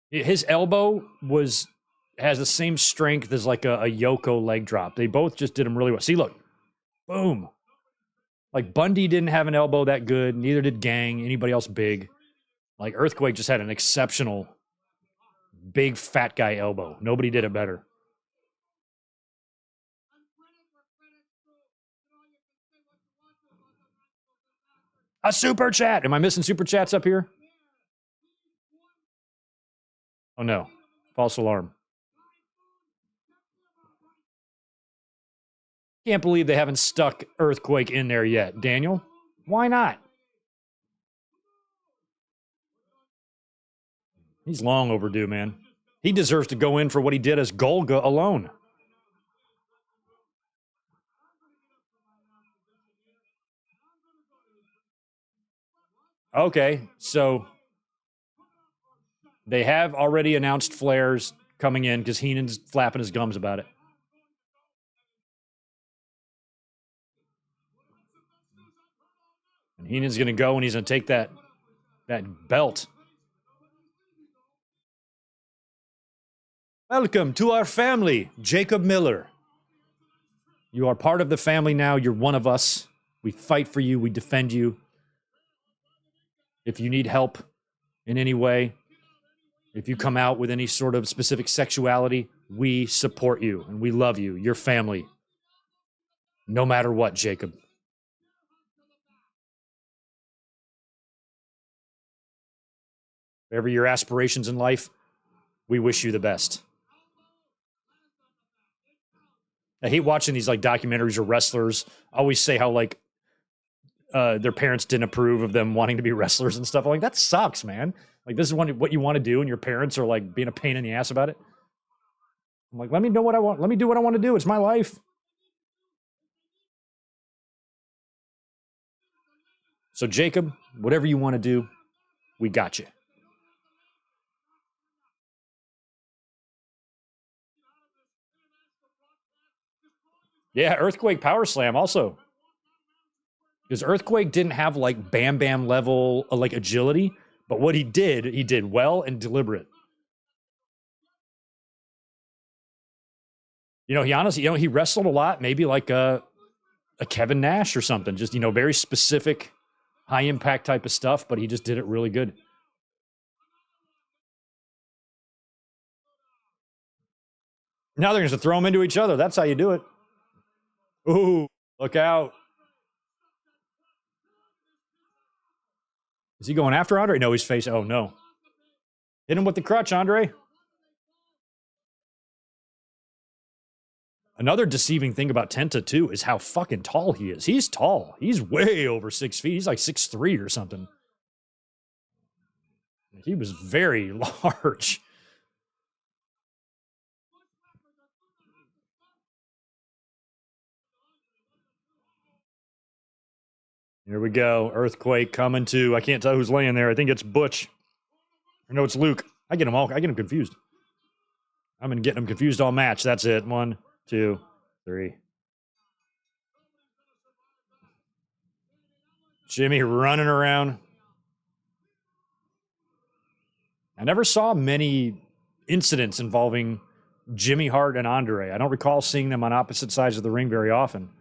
His elbow has the same strength as like a Yoko leg drop. They both just did him really well. See, look. Boom. Like Bundy didn't have an elbow that good. Neither did Gang. Anybody else big. Like Earthquake just had an exceptional big fat guy elbow. Nobody did it better. A super chat. Am I missing super chats up here? Oh no. False alarm. Can't believe they haven't stuck Earthquake in there yet. Daniel, why not? He's long overdue, man. He deserves to go in for what he did as Golga alone. Okay, so they have already announced Flair's coming in because Heenan's flapping his gums about it. And Heenan's going to go and he's going to take that belt. Welcome to our family, Jacob Miller. You are part of the family now. You're one of us. We fight for you. We defend you. If you need help in any way, If you come out with any sort of specific sexuality, we support you and we love you, your family. No matter what, Jacob. Whatever your aspirations in life, we wish you the best. I hate watching these like documentaries or wrestlers always say how like their parents didn't approve of them wanting to be wrestlers and stuff. I'm like, that sucks, man. Like, this is what you want to do, and your parents are like being a pain in the ass about it. I'm like, let me know what I want. Let me do what I want to do. It's my life. So, Jacob, whatever you want to do, we got you. Yeah, Earthquake Power Slam also. Because Earthquake didn't have like Bam Bam level like agility, but what he did well and deliberate. You know, he honestly, he wrestled a lot, maybe like a Kevin Nash or something, just, very specific, high impact type of stuff, but he just did it really good. Now they're going to throw them into each other. That's how you do it. Ooh, look out. Is he going after Andre? No, he's facing. Oh, no. Hit him with the crutch, Andre. Another deceiving thing about Tenta, too, is how fucking tall he is. He's tall. He's way over 6 feet. He's like 6'3" or something. He was very large. Here we go. Earthquake coming to. I can't tell who's laying there. I think it's Butch. Or no, it's Luke. I get them confused. I've been getting them confused all match. That's it. 1, 2, 3. Jimmy running around. I never saw many incidents involving Jimmy Hart and Andre. I don't recall seeing them on opposite sides of the ring very often.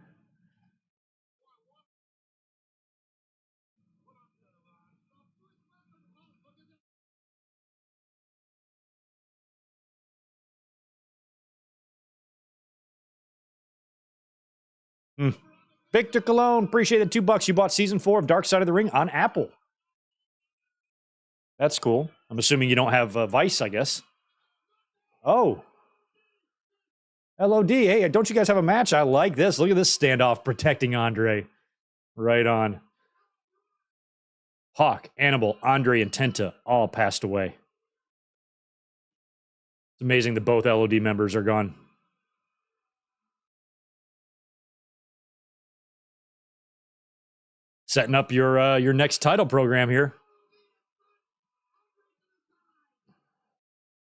Victor Cologne, appreciate the $2 you bought season 4 of Dark Side of the Ring on Apple. That's cool. I'm assuming you don't have Vice, I guess. Oh. LOD, hey, don't you guys have a match? I like this. Look at this standoff protecting Andre. Right on. Hawk, Annibal, Andre, and Tenta all passed away. It's amazing that both LOD members are gone. Setting up your next title program here.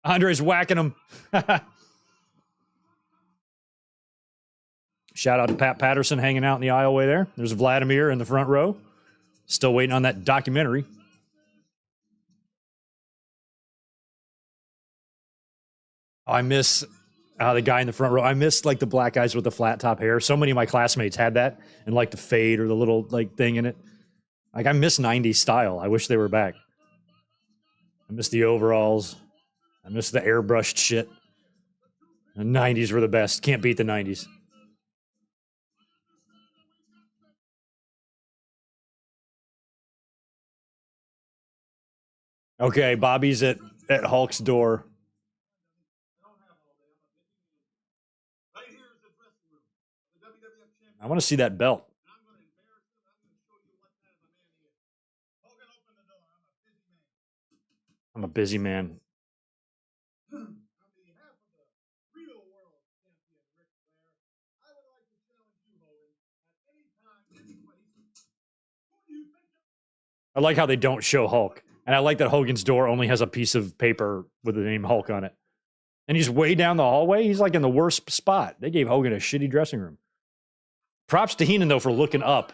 Andre's whacking him. Shout out to Pat Patterson hanging out in the aisleway there. There's Vladimir in the front row. Still waiting on that documentary. Oh, I miss the guy in the front row. I miss like the black guys with the flat top hair. So many of my classmates had that and like the fade or the little like thing in it. Like I miss 90s style. I wish they were back. I miss the overalls. I miss the airbrushed shit. The 90s were the best. Can't beat the 90s. Okay, Bobby's at Hulk's door. I want to see that belt. I'm a busy man. I like how they don't show Hulk. And I like that Hogan's door only has a piece of paper with the name Hulk on it. And he's way down the hallway. He's like in the worst spot. They gave Hogan a shitty dressing room. Props to Heenan, though, for looking up,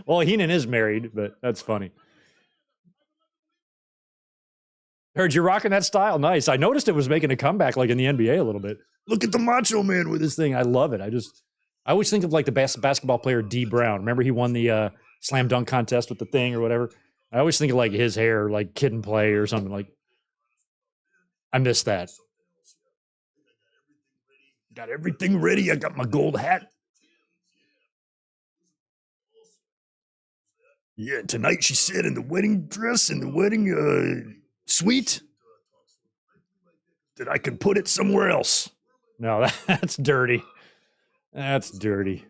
Well, Heenan is married, but that's funny. Heard you rocking that style. Nice. I noticed it was making a comeback like in the NBA a little bit. Look at the Macho Man with this thing. I love it. I always think of like the best basketball player, D. Brown. Remember he won the slam dunk contest with the thing or whatever. I always think of like his hair, like Kid and Play or something. Like I miss that. Got everything ready. I got my gold hat. Yeah, tonight she said in the wedding dress, in the wedding suite, that I could put it somewhere else. No, that's dirty. That's dirty.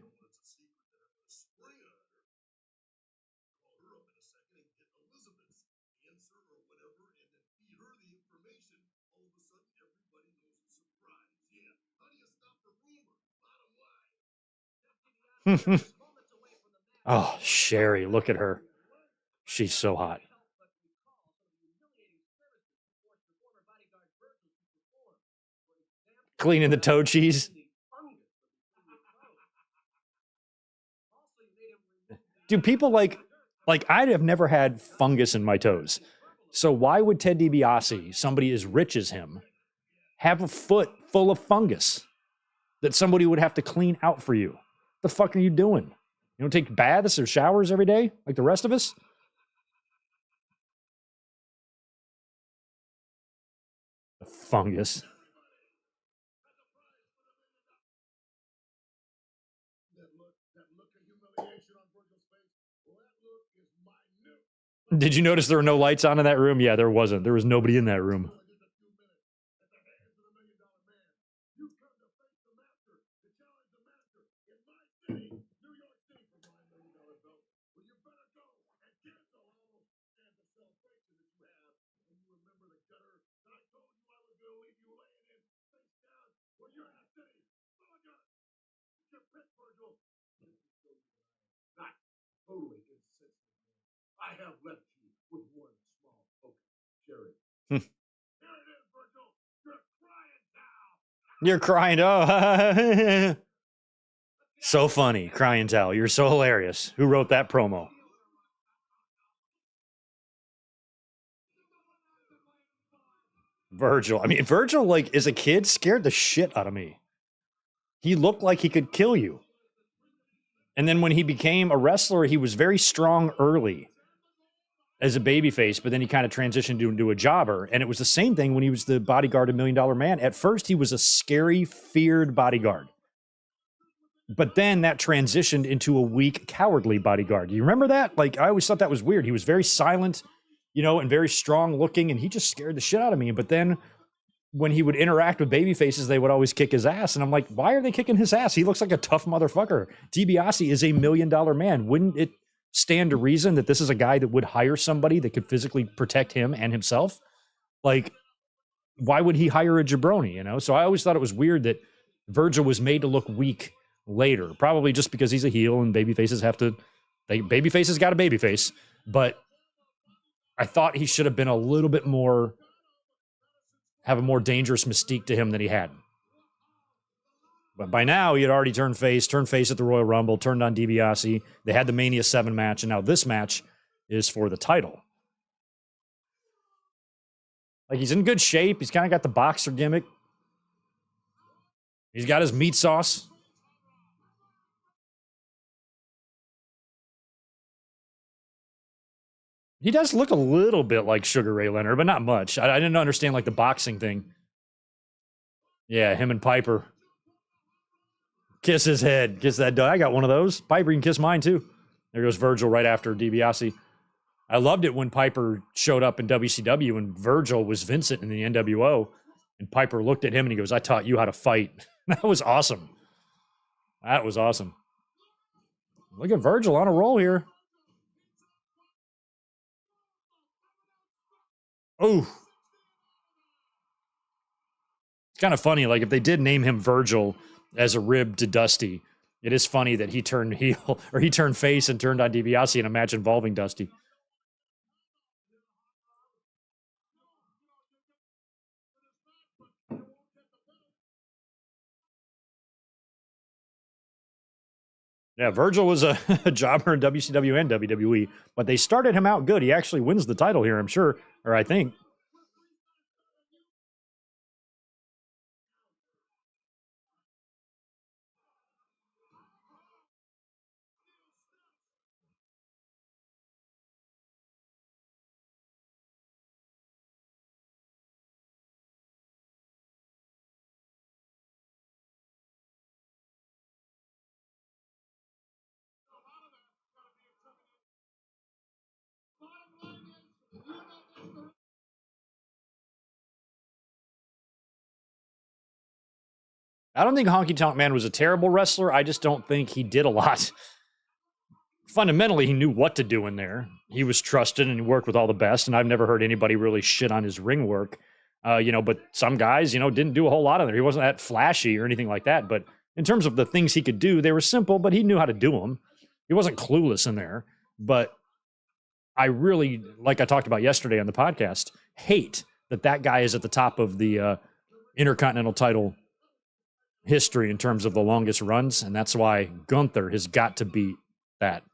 Oh, Sherry, look at her. She's so hot. Cleaning the toe cheese. Do people like I have never had fungus in my toes. So why would Ted DiBiase, somebody as rich as him, have a foot full of fungus that somebody would have to clean out for you? The fuck are you doing? You don't take baths or showers every day like the rest of us? The fungus. Did you notice there were no lights on in that room? Yeah, there wasn't. There was nobody in that room. You're crying. Oh, so funny. Crying towel. You're so hilarious. Who wrote that promo? Virgil. I mean, Virgil, like, as a kid, scared the shit out of me. He looked like he could kill you. And then when he became a wrestler, he was very strong early as a babyface, but then he kind of transitioned into a jobber. And it was the same thing when he was the bodyguard of $1 Million Man. At first, he was a scary, feared bodyguard. But then that transitioned into a weak, cowardly bodyguard. You remember that? Like, I always thought that was weird. He was very silent, and very strong looking, and he just scared the shit out of me. But then when he would interact with baby faces, they would always kick his ass. And I'm like, why are they kicking his ass? He looks like a tough motherfucker. DiBiase is a $1 Million Man. Wouldn't it stand to reason that this is a guy that would hire somebody that could physically protect him and himself? Like, why would he hire a jabroni, So I always thought it was weird that Virgil was made to look weak later, probably just because he's a heel and baby faces baby faces got a baby face. But I thought he should have been a little bit more, have a more dangerous mystique to him than he had. But by now, he had already turned face at the Royal Rumble, turned on DiBiase. They had the Mania 7 match, and now this match is for the title. Like, he's in good shape. He's kind of got the boxer gimmick. He's got his meat sauce. He does look a little bit like Sugar Ray Leonard, but not much. I didn't understand, like, the boxing thing. Yeah, him and Piper. Kiss his head. Kiss that dog. I got one of those. Piper can kiss mine, too. There goes Virgil right after DiBiase. I loved it when Piper showed up in WCW and Virgil was Vincent in the NWO. And Piper looked at him and he goes, I taught you how to fight. That was awesome. That was awesome. Look at Virgil on a roll here. Oh. It's kind of funny. Like, if they did name him Virgil as a rib to Dusty, it is funny that he turned heel or he turned face and turned on DiBiase in a match involving Dusty. Yeah, Virgil was a jobber in WCW and WWE, but they started him out good. He actually wins the title here, I'm sure, or I think. I don't think Honky Tonk Man was a terrible wrestler. I just don't think he did a lot. Fundamentally, he knew what to do in there. He was trusted and he worked with all the best. And I've never heard anybody really shit on his ring work. But some guys, didn't do a whole lot on there. He wasn't that flashy or anything like that. But in terms of the things he could do, they were simple, but he knew how to do them. He wasn't clueless in there. But I really, like I talked about yesterday on the podcast, hate that guy is at the top of the Intercontinental title history in terms of the longest runs. And that's why Gunther has got to beat that.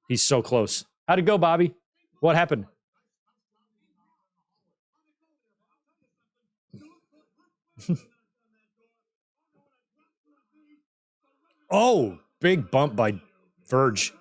He's so close. How'd it go, Bobby? What happened? Oh, big bump by Virgil.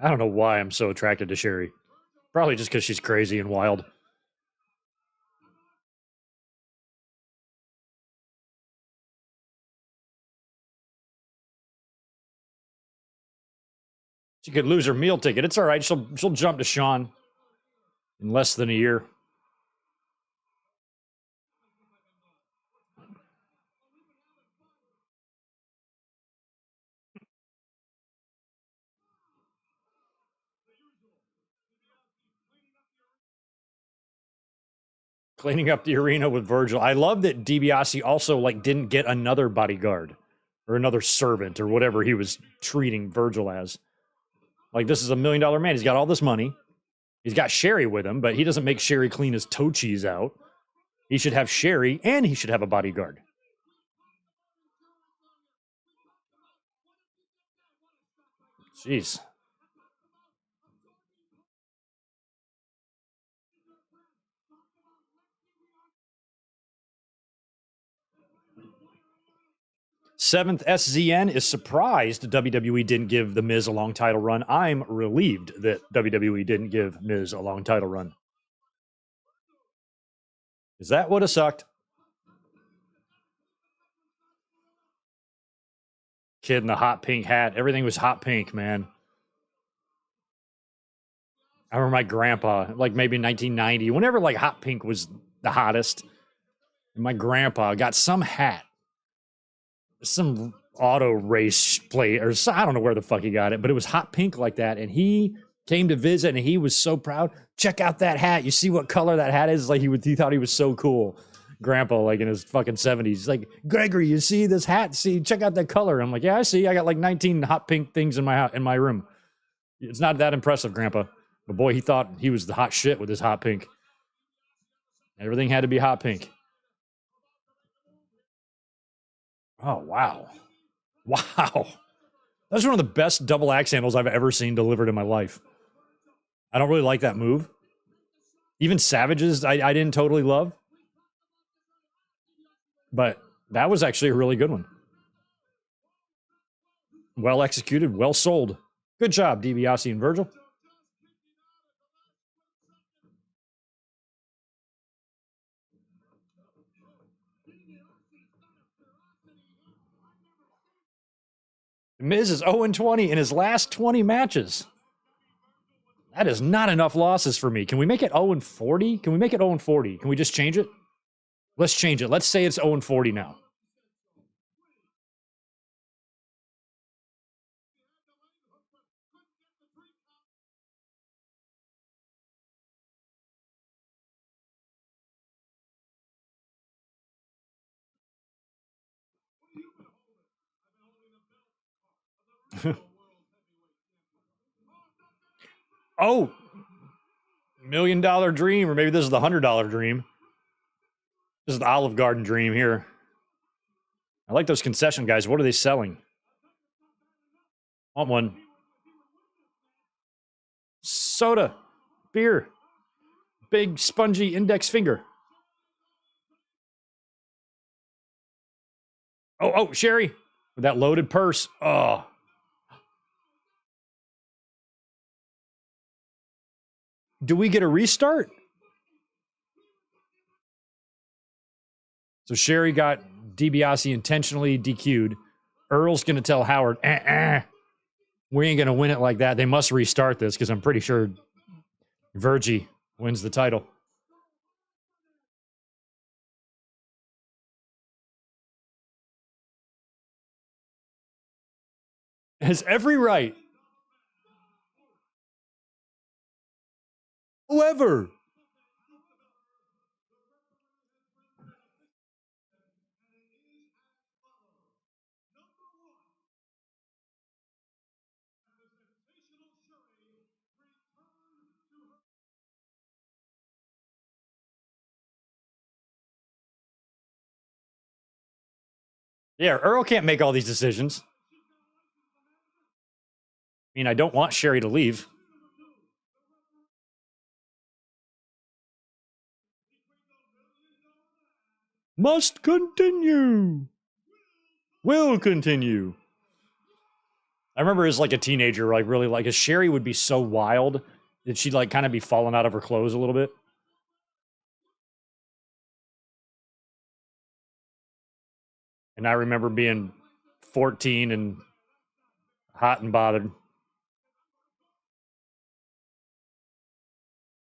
I don't know why I'm so attracted to Sherry. Probably just because she's crazy and wild. She could lose her meal ticket. It's all right. She'll jump to Shawn in less than a year. Cleaning up the arena with Virgil. I love that DiBiase also didn't get another bodyguard or another servant or whatever he was treating Virgil as. This is $1 million man. He's got all this money. He's got Sherry with him, but he doesn't make Sherry clean his toe cheese out. He should have Sherry and he should have a bodyguard. Jeez. Seventh SZN is surprised WWE didn't give The Miz a long title run. I'm relieved that WWE didn't give Miz a long title run. Because that would have sucked. Kid in the hot pink hat. Everything was hot pink, man. I remember my grandpa, maybe 1990, whenever hot pink was the hottest. And my grandpa got some hat, some auto race plate, or I don't know where the fuck he got it, but it was hot pink like that. And he came to visit and he was so proud. Check out that hat. You see what color that hat is? He thought he was so cool. Grandpa, in his fucking 70s. He's like, Gregory, you see this hat? See, check out that color. I'm like, yeah, I see. I got 19 hot pink things in my room. It's not that impressive, Grandpa. But boy, he thought he was the hot shit with his hot pink. Everything had to be hot pink. Oh, wow. Wow. That's one of the best double axe handles I've ever seen delivered in my life. I don't really like that move. Even Savage's, I didn't totally love. But that was actually a really good one. Well executed, well sold. Good job, DiBiase and Virgil. Miz is 0-20 in his last 20 matches. That is not enough losses for me. Can we make it 0-40? Can we make it 0-40? Can we just change it? Let's change it. Let's say it's 0-40 now. Oh, $1 million dream, or maybe this is the $100 dream. This is the Olive Garden dream here. I like those concession guys. What are they selling? Want one? Soda, beer, big spongy index finger. Oh, Sherry, with that loaded purse. Oh. Do we get a restart? So Sherry got DiBiase intentionally DQ'd. Earl's going to tell Howard, we ain't going to win it like that. They must restart this because I'm pretty sure Virgil wins the title. Has every right. Whoever. Yeah, Earl can't make all these decisions. I mean, I don't want Sherry to leave. Must continue. Will continue. I remember as like a teenager, like really like, as Sherry would be so wild that she'd like kind of be falling out of her clothes a little bit. And I remember being 14 and hot and bothered.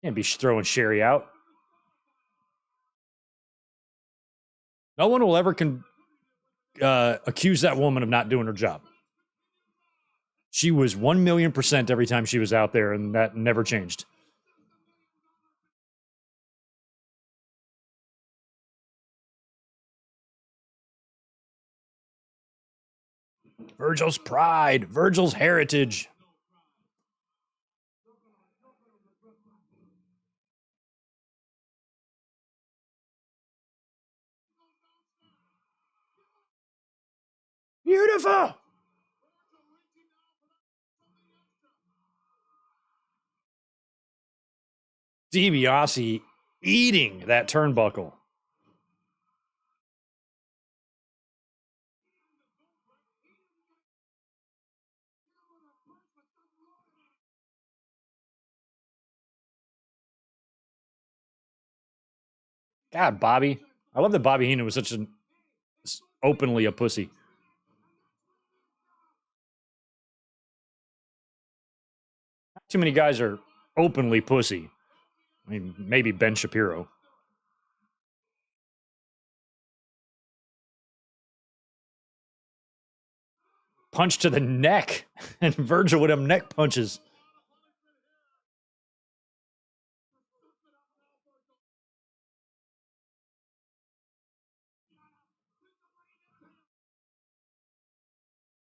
Can't be throwing Sherry out. No one will ever accuse that woman of not doing her job. She was 1,000,000% every time she was out there, and that never changed. Virgil's pride, Virgil's heritage. Beautiful. DiBiase eating that turnbuckle. God, Bobby. I love that Bobby Heenan was such an openly a pussy. Not too many guys are openly pussy. I mean, maybe Ben Shapiro. Punch to the neck, and Virgil with them neck punches.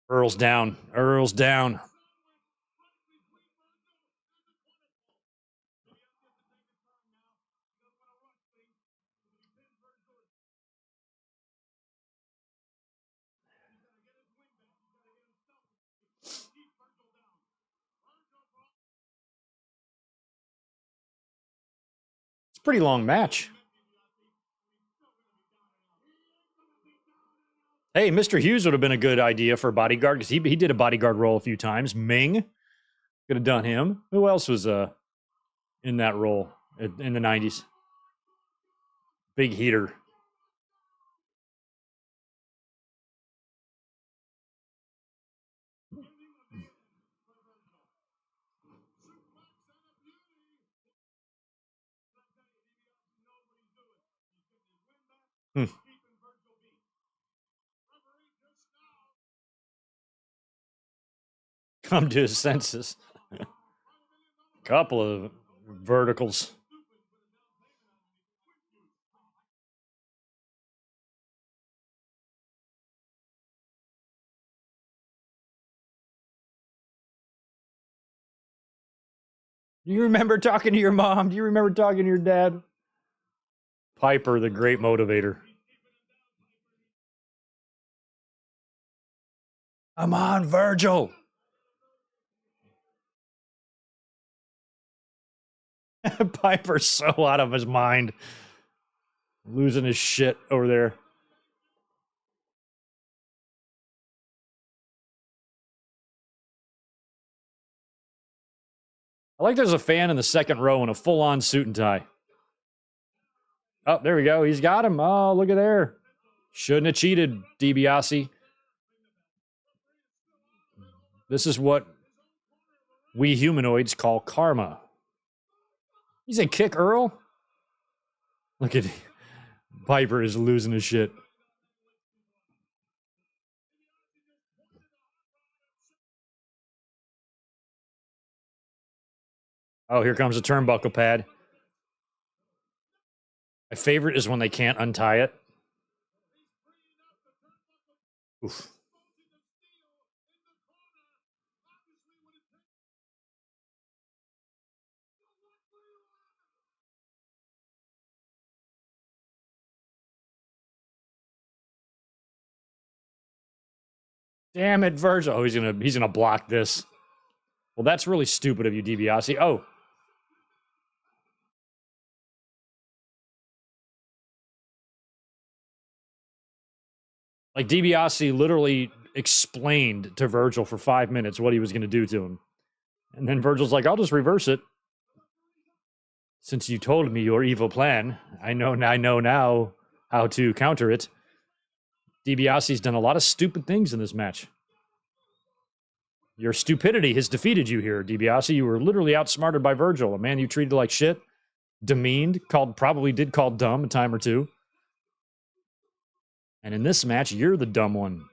Earl's down. Earl's down. It's a pretty long match. Hey, Mr. Hughes would have been a good idea for a bodyguard because he did a bodyguard role a few times. Ming could have done him. Who else was in that role in the 90s? Big heater. Hmm. Come to his senses. Couple of verticals. Do you remember talking to your mom? Do you remember talking to your dad? Piper, the great motivator. I'm on, Virgil. Piper's so out of his mind. Losing his shit over there. I like there's a fan in the second row in a full-on suit and tie. Oh, there we go. He's got him. Oh, look at there. Shouldn't have cheated, DiBiase. This is what we humanoids call karma. He's a kick Earl. Look at Piper is losing his shit. Oh, here comes a turnbuckle pad. My favorite is when they can't untie it. Oof. Damn it, Virgil. Oh, he's gonna block this. Well, that's really stupid of you, DiBiase. Oh. Like, DiBiase literally explained to Virgil for 5 minutes what he was going to do to him. And then Virgil's like, I'll just reverse it. Since you told me your evil plan, I know now how to counter it. DiBiase's done a lot of stupid things in this match. Your stupidity has defeated you here, DiBiase. You were literally outsmarted by Virgil, a man you treated like shit, demeaned, probably did call dumb a time or two. And in this match, you're the dumb one.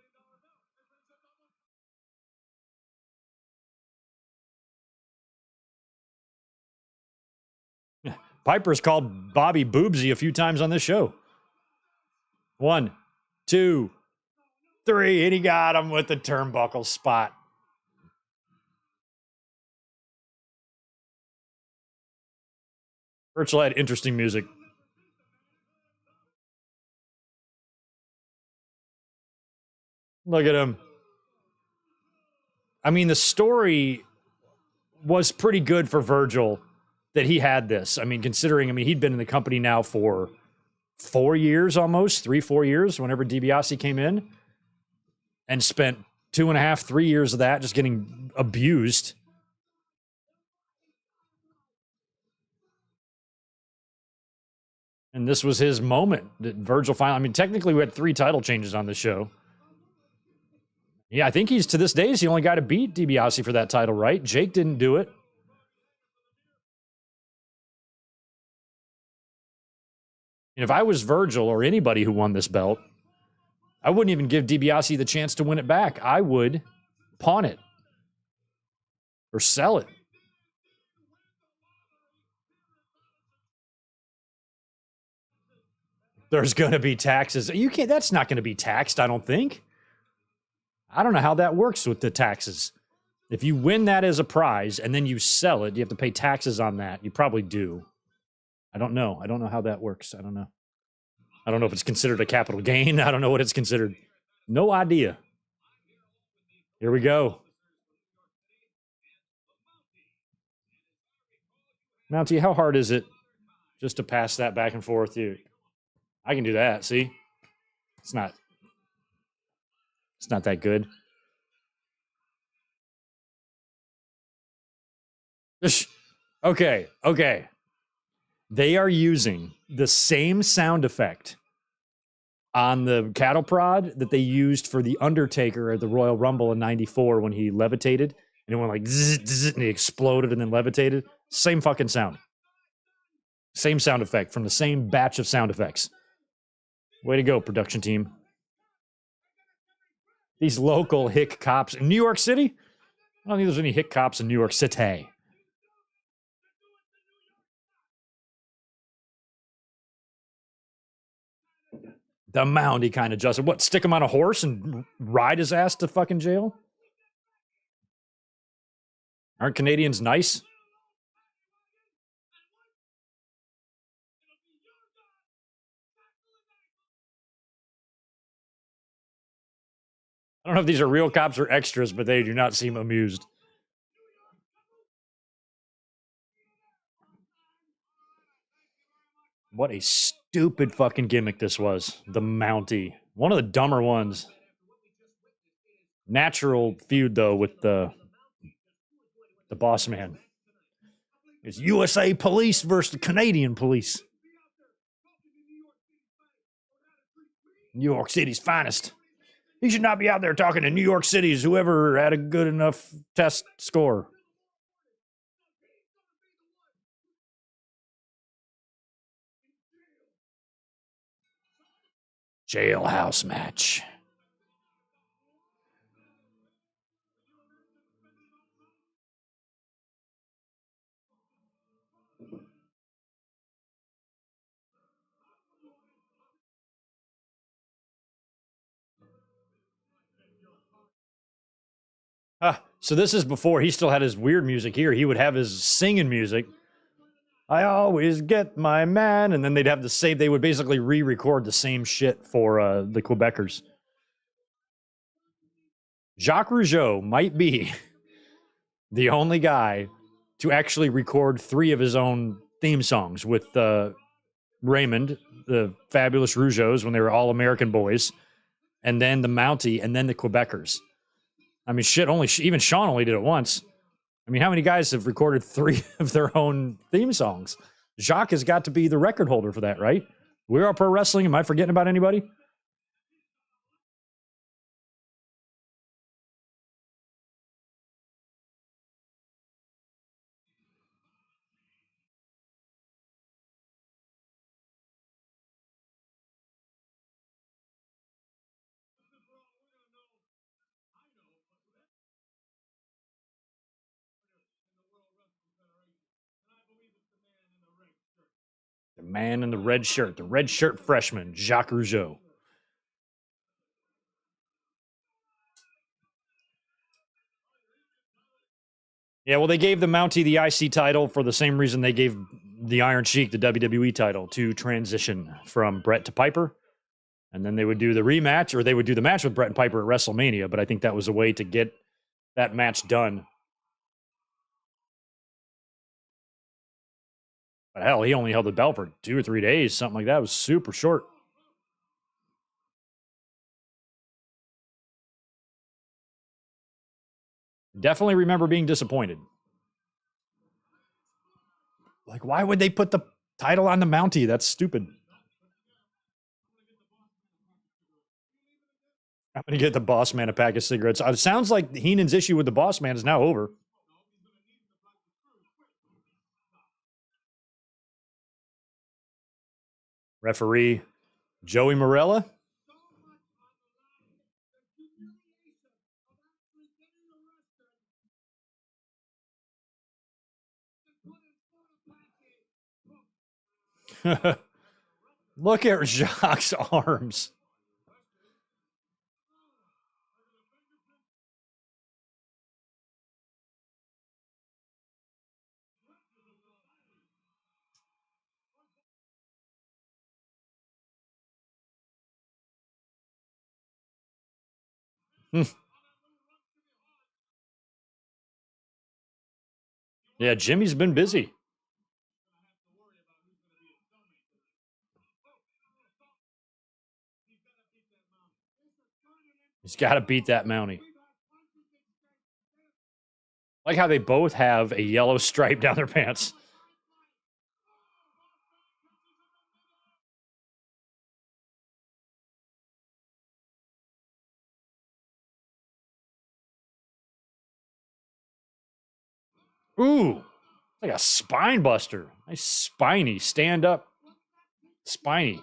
Piper's called Bobby Boobsy a few times on this show. 1, 2, 3, and he got him with the turnbuckle spot. Virgil had interesting music. Look at him. I mean, the story was pretty good for Virgil that he had this. I mean, considering, he'd been in the company now for 4 years almost, 3-4 years, whenever DiBiase came in, and spent 2.5, 3 years of that just getting abused. And this was his moment that Virgil finally, technically we had 3 title changes on this show. Yeah, I think he's, to this day, he's the only guy to beat DiBiase for that title, right? Jake didn't do it. And if I was Virgil or anybody who won this belt, I wouldn't even give DiBiase the chance to win it back. I would pawn it or sell it. There's going to be taxes. That's not going to be taxed, I don't think. I don't know how that works with the taxes. If you win that as a prize and then you sell it, you have to pay taxes on that. You probably do. I don't know. I don't know how that works. I don't know. I don't know if it's considered a capital gain. I don't know what it's considered. No idea. Here we go. Mountie, how hard is it just to pass that back and forth? I can do that. See? It's not that good. Okay. They are using the same sound effect on the cattle prod that they used for The Undertaker at the Royal Rumble in 94 when he levitated. And it went like zzz, zzz, and he exploded and then levitated. Same fucking sound. Same sound effect from the same batch of sound effects. Way to go, production team. These local hick cops in New York City? I don't think there's any hick cops in New York City. The Mound, he kind of adjusted. What, stick him on a horse and ride his ass to fucking jail? Aren't Canadians nice? I don't know if these are real cops or extras, but they do not seem amused. What a stupid fucking gimmick this was. The Mountie. One of the dumber ones. Natural feud, though, with the boss man. It's USA police versus the Canadian police. New York City's finest. He should not be out there talking to New York City's whoever had a good enough test score. Jailhouse match. So this is before he still had his weird music here. He would have his singing music. I always get my man. And then they'd have the same, they would basically re-record the same shit for the Quebecers. Jacques Rougeau might be the only guy to actually record 3 of his own theme songs with Raymond, the fabulous Rougeaus when they were all American boys, and then the Mountie, and then the Quebecers. I mean, shit, even Sean only did it once. I mean, how many guys have recorded 3 of their own theme songs? Jacques has got to be the record holder for that, right? We're All Pro Wrestling. Am I forgetting about anybody? The man in the red shirt freshman, Jacques Rougeau. Yeah, well, they gave the Mountie the IC title for the same reason they gave the Iron Sheik the WWE title, to transition from Brett to Piper. And then they would do the rematch, or they would do the match with Brett and Piper at WrestleMania. But I think that was a way to get that match done. But hell, he only held the belt for 2 or 3 days, something like that. It was super short. Definitely remember being disappointed. Like, why would they put the title on the Mountie? That's stupid. I'm going to get the boss man a pack of cigarettes. It sounds like Heenan's issue with the boss man is now over. Referee Joey Morella. Look at Jacques' arms. Yeah, Jimmy's been busy. He's got to beat that Mountie. Like how they both have a yellow stripe down their pants. Ooh, like a spine buster. Nice spiny, stand up, spiny.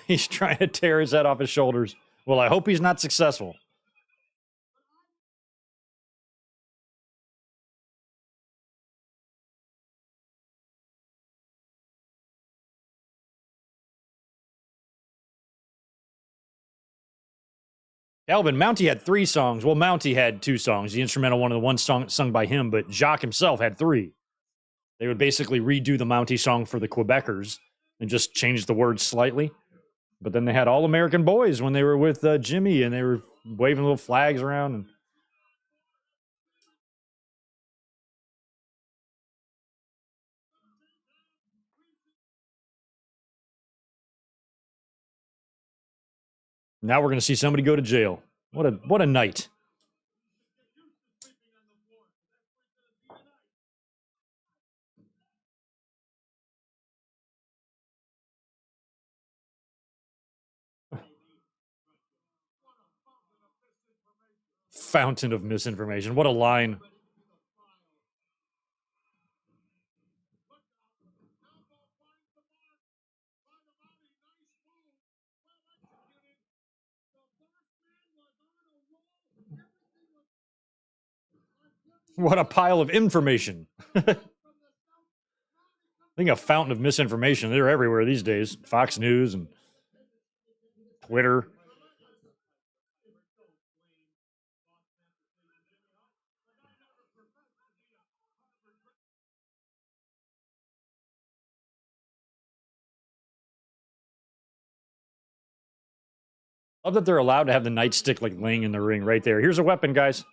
He's trying to tear his head off his shoulders. Well, I hope he's not successful. Alvin, Mountie had 3 songs. Well, Mountie had 2 songs. The instrumental one and the one song sung by him, but Jacques himself had 3. They would basically redo the Mountie song for the Quebecers and just change the words slightly. But then they had All American Boys when they were with Jimmy, and they were waving little flags around. And Now we're going to see somebody go to jail. What a night. Fountain of misinformation. What a line. What a pile of information. I think a fountain of misinformation. They're everywhere these days. Fox News and Twitter. Love that they're allowed to have the nightstick like laying in the ring right there. Here's a weapon, guys.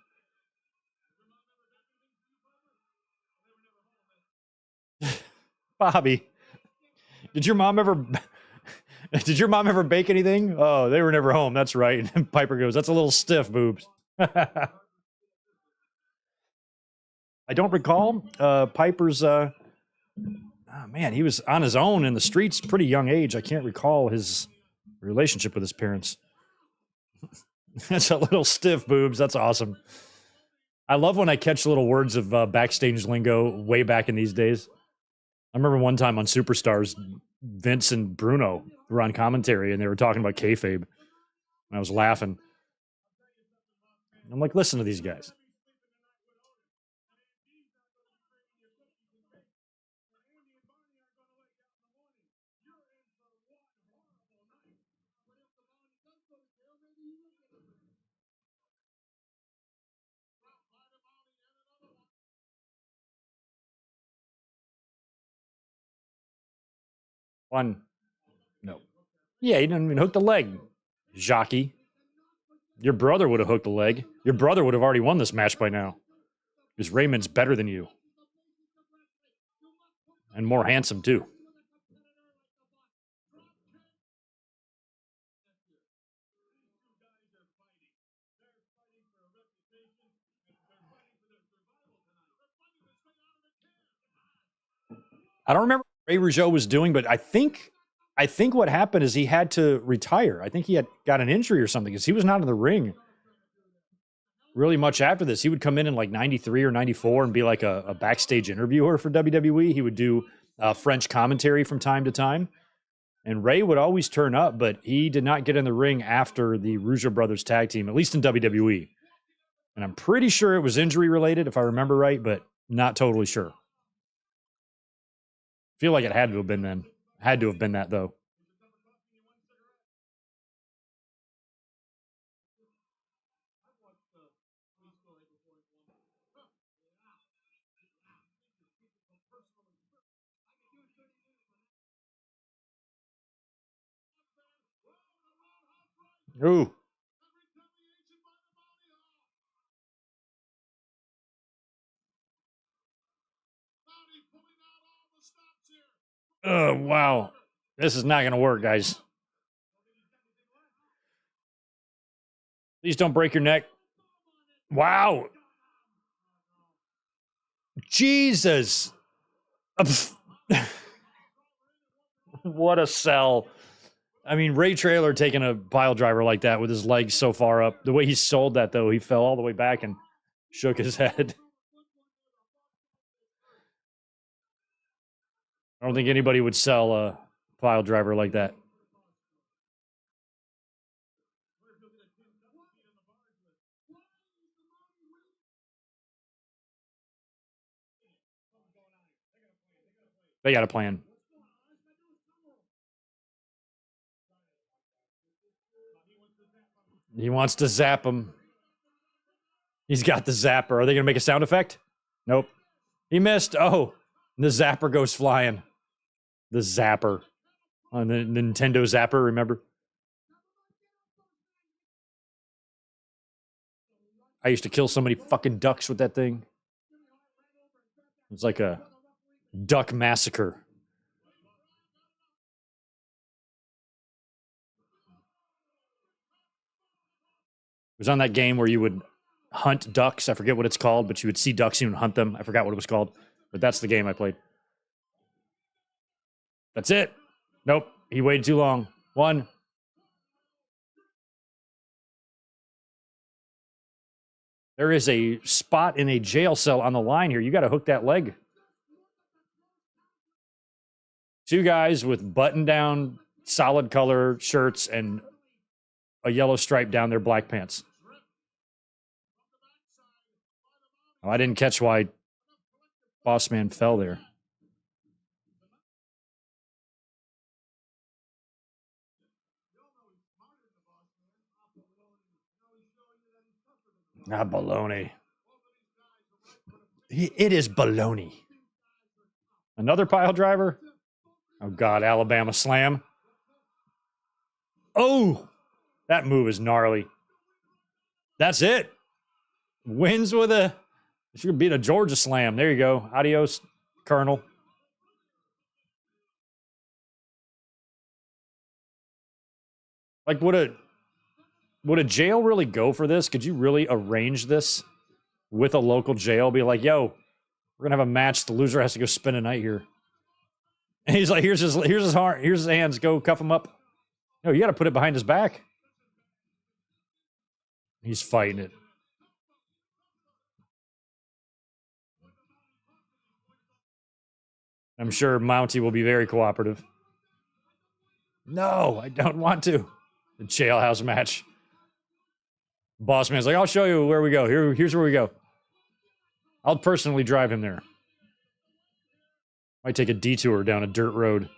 Bobby, did your mom ever bake anything? Oh, they were never home. That's right. And Piper goes, "That's a little stiff, boobs." I don't recall Piper's oh man, he was on his own in the streets pretty young age. I can't recall his relationship with his parents. That's a little stiff, boobs. That's awesome. I love when I catch little words of backstage lingo way back in these days. I remember one time on Superstars, Vince and Bruno were on commentary and they were talking about kayfabe. And I was laughing. I'm like, listen to these guys. One. No. Yeah, he didn't even hook the leg. Jockey. Your brother would have hooked the leg. Your brother would have already won this match by now. Because Raymond's better than you. And more handsome, too. I don't remember what Ray Rougeau was doing, but I think what happened is he had to retire. I think he had got an injury or something because he was not in the ring really much after this. He would come in like 93 or 94 and be like a backstage interviewer for WWE. He would do French commentary from time to time. And Ray would always turn up, but he did not get in the ring after the Rougeau brothers tag team, at least in WWE. And I'm pretty sure it was injury related, if I remember right, but not totally sure. Feel like it had to have been then. Had to have been that, though. Ooh. Oh, wow. This is not going to work, guys. Please don't break your neck. Wow. Jesus. What a sell. I mean, Ray Traylor taking a pile driver like that with his legs so far up. The way he sold that, though, he fell all the way back and shook his head. I don't think anybody would sell a pile driver like that. They got a plan. He wants to zap him. He's got the zapper. Are they going to make a sound effect? Nope. He missed. Oh, the zapper goes flying. The zapper. On the Nintendo zapper, remember? I used to kill so many fucking ducks with that thing. It's like a duck massacre. was on that game where you would hunt ducks. I forget what it's called, but you would see ducks and you would hunt them. I forgot what it was called, but that's the game I played. That's it. Nope. He waited too long. 1. There is a spot in a jail cell on the line here. You got to hook that leg. 2 guys with button-down, solid color shirts and a yellow stripe down their black pants. Oh, I didn't catch why Boss Man fell there. Ah, baloney. It is baloney. Another pile driver? Oh, God, Alabama slam. Oh, that move is gnarly. That's it. Wins with a... Should beat a Georgia slam. There you go. Adios, Colonel. Like, would a jail really go for this? Could you really arrange this with a local jail? Be like, yo, we're gonna have a match. The loser has to go spend a night here. And he's like, here's his heart, here's his hands. Go cuff him up. No, you got to put it behind his back. He's fighting it. I'm sure Mountie will be very cooperative. No, I don't want to. The jailhouse match. Boss Man's like, I'll show you where we go. Here's where we go. I'll personally drive him there. Might take a detour down a dirt road.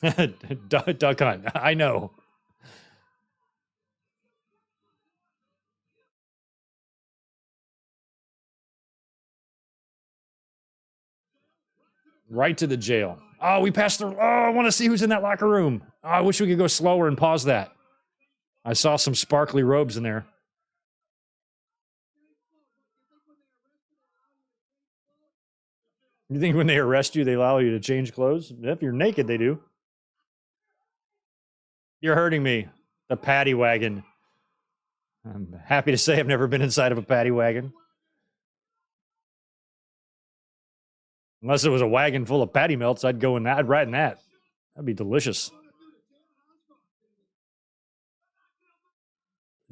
Duck hunt. I know. Right to the jail. Oh, we passed through. Oh, I want to see who's in that locker room. Oh, I wish we could go slower and pause that. I saw some sparkly robes in there. You think when they arrest you, they allow you to change clothes? If you're naked, they do. You're hurting me. The paddy wagon. I'm happy to say I've never been inside of a paddy wagon. Unless it was a wagon full of patty melts, I'd go in that. I'd ride in that. That'd be delicious.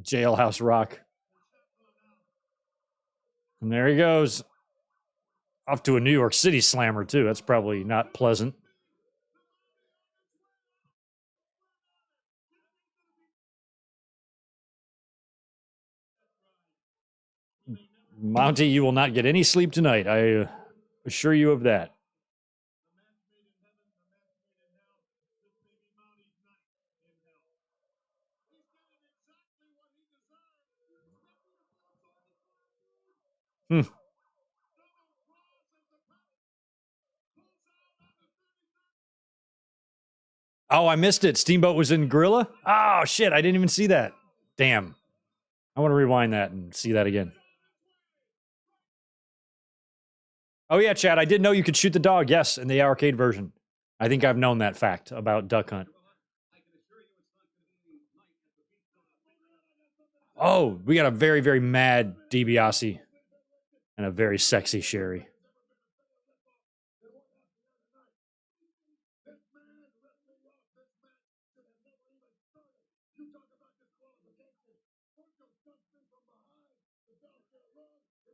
Jailhouse rock. And there he goes. Off to a New York City slammer, too. That's probably not pleasant. Monty, you will not get any sleep tonight. I assure you of that. Oh, I missed it. Steamboat was in Gorilla? Oh, shit. I didn't even see that. Damn. I want to rewind that and see that again. Oh, yeah, Chad. I did know you could shoot the dog. Yes, in the arcade version. I think I've known that fact about Duck Hunt. Oh, we got a very, very mad DiBiase and a very sexy Sherry.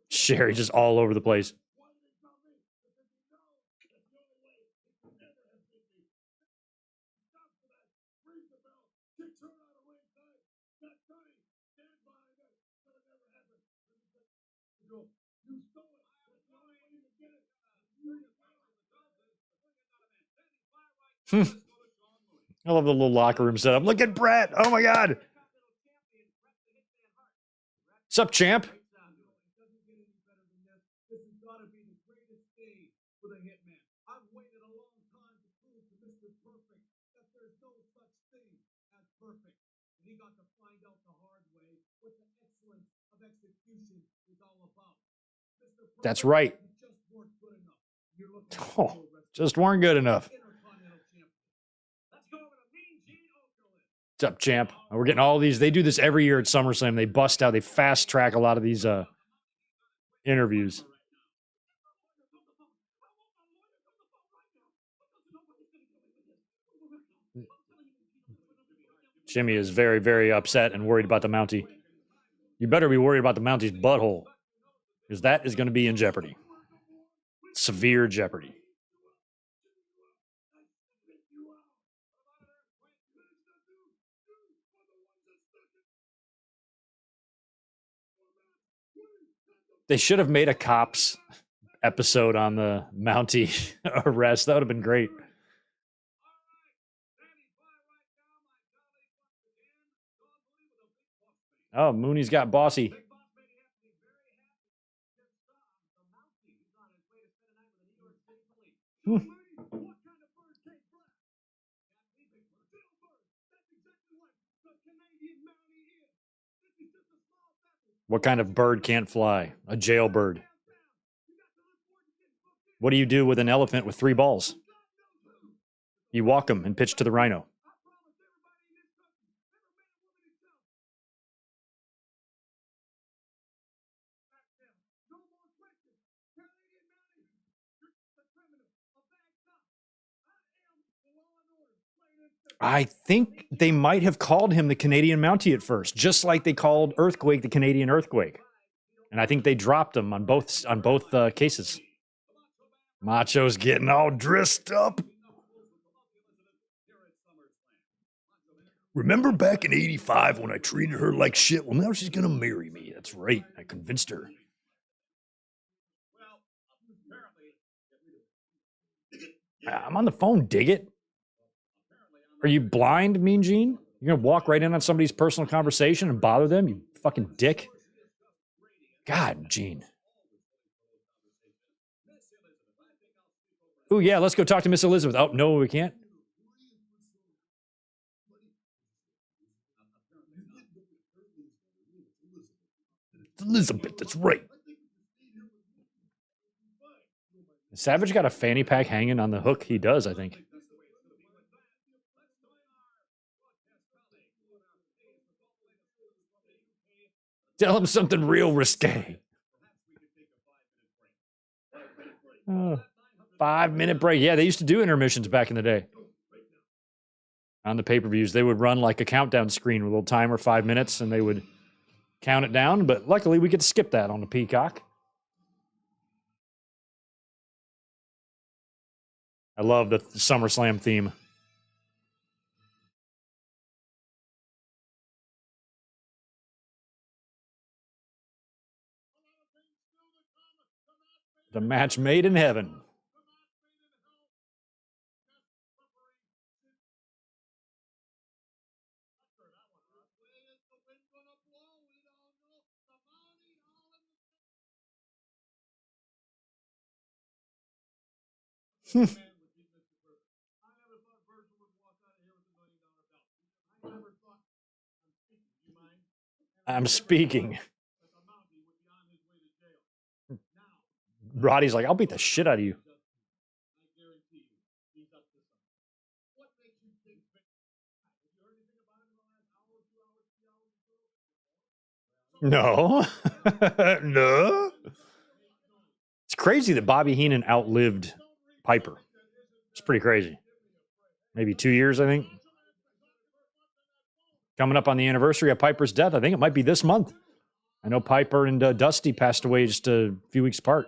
Sherry just all over the place. I love the little locker room setup. Look at Brett. Oh my God. What's up, champ? That's right. Oh, just weren't good enough. What's up, champ? We're getting all these. They do this every year at SummerSlam. They bust out. They fast track a lot of these interviews. Jimmy is very, very upset and worried about the Mountie. You better be worried about the Mountie's butthole, because that is going to be in jeopardy. Severe jeopardy. They should have made a cops episode on the Mountie arrest. That would have been great. Oh, Mooney's got bossy. What kind of bird can't fly? A jailbird. What do you do with an elephant with 3 balls? You walk him and pitch to the rhino. I think they might have called him the Canadian Mountie at first, just like they called Earthquake the Canadian Earthquake. And I think they dropped him on both cases. Macho's getting all dressed up. Remember back in '85 when I treated her like shit? Well, now she's going to marry me. That's right. I convinced her. I'm on the phone, dig it. Are you blind, Mean Gene? You're going to walk right in on somebody's personal conversation and bother them, you fucking dick? God, Gene. Oh, yeah, let's go talk to Miss Elizabeth. Oh, no, we can't. Elizabeth, that's right. Savage got a fanny pack hanging on the hook. He does, I think. Tell him something real risque. 5-minute break. Yeah, they used to do intermissions back in the day. On the pay-per-views, they would run like a countdown screen with a little timer, 5 minutes, and they would count it down. But luckily, we get to skip that on the Peacock. I love the SummerSlam theme. The match made in heaven. I'm speaking. Roddy's like, I'll beat the shit out of you. No. No. It's crazy that Bobby Heenan outlived Piper. It's pretty crazy. Maybe 2 years, I think. Coming up on the anniversary of Piper's death. I think it might be this month. I know Piper and Dusty passed away just a few weeks apart.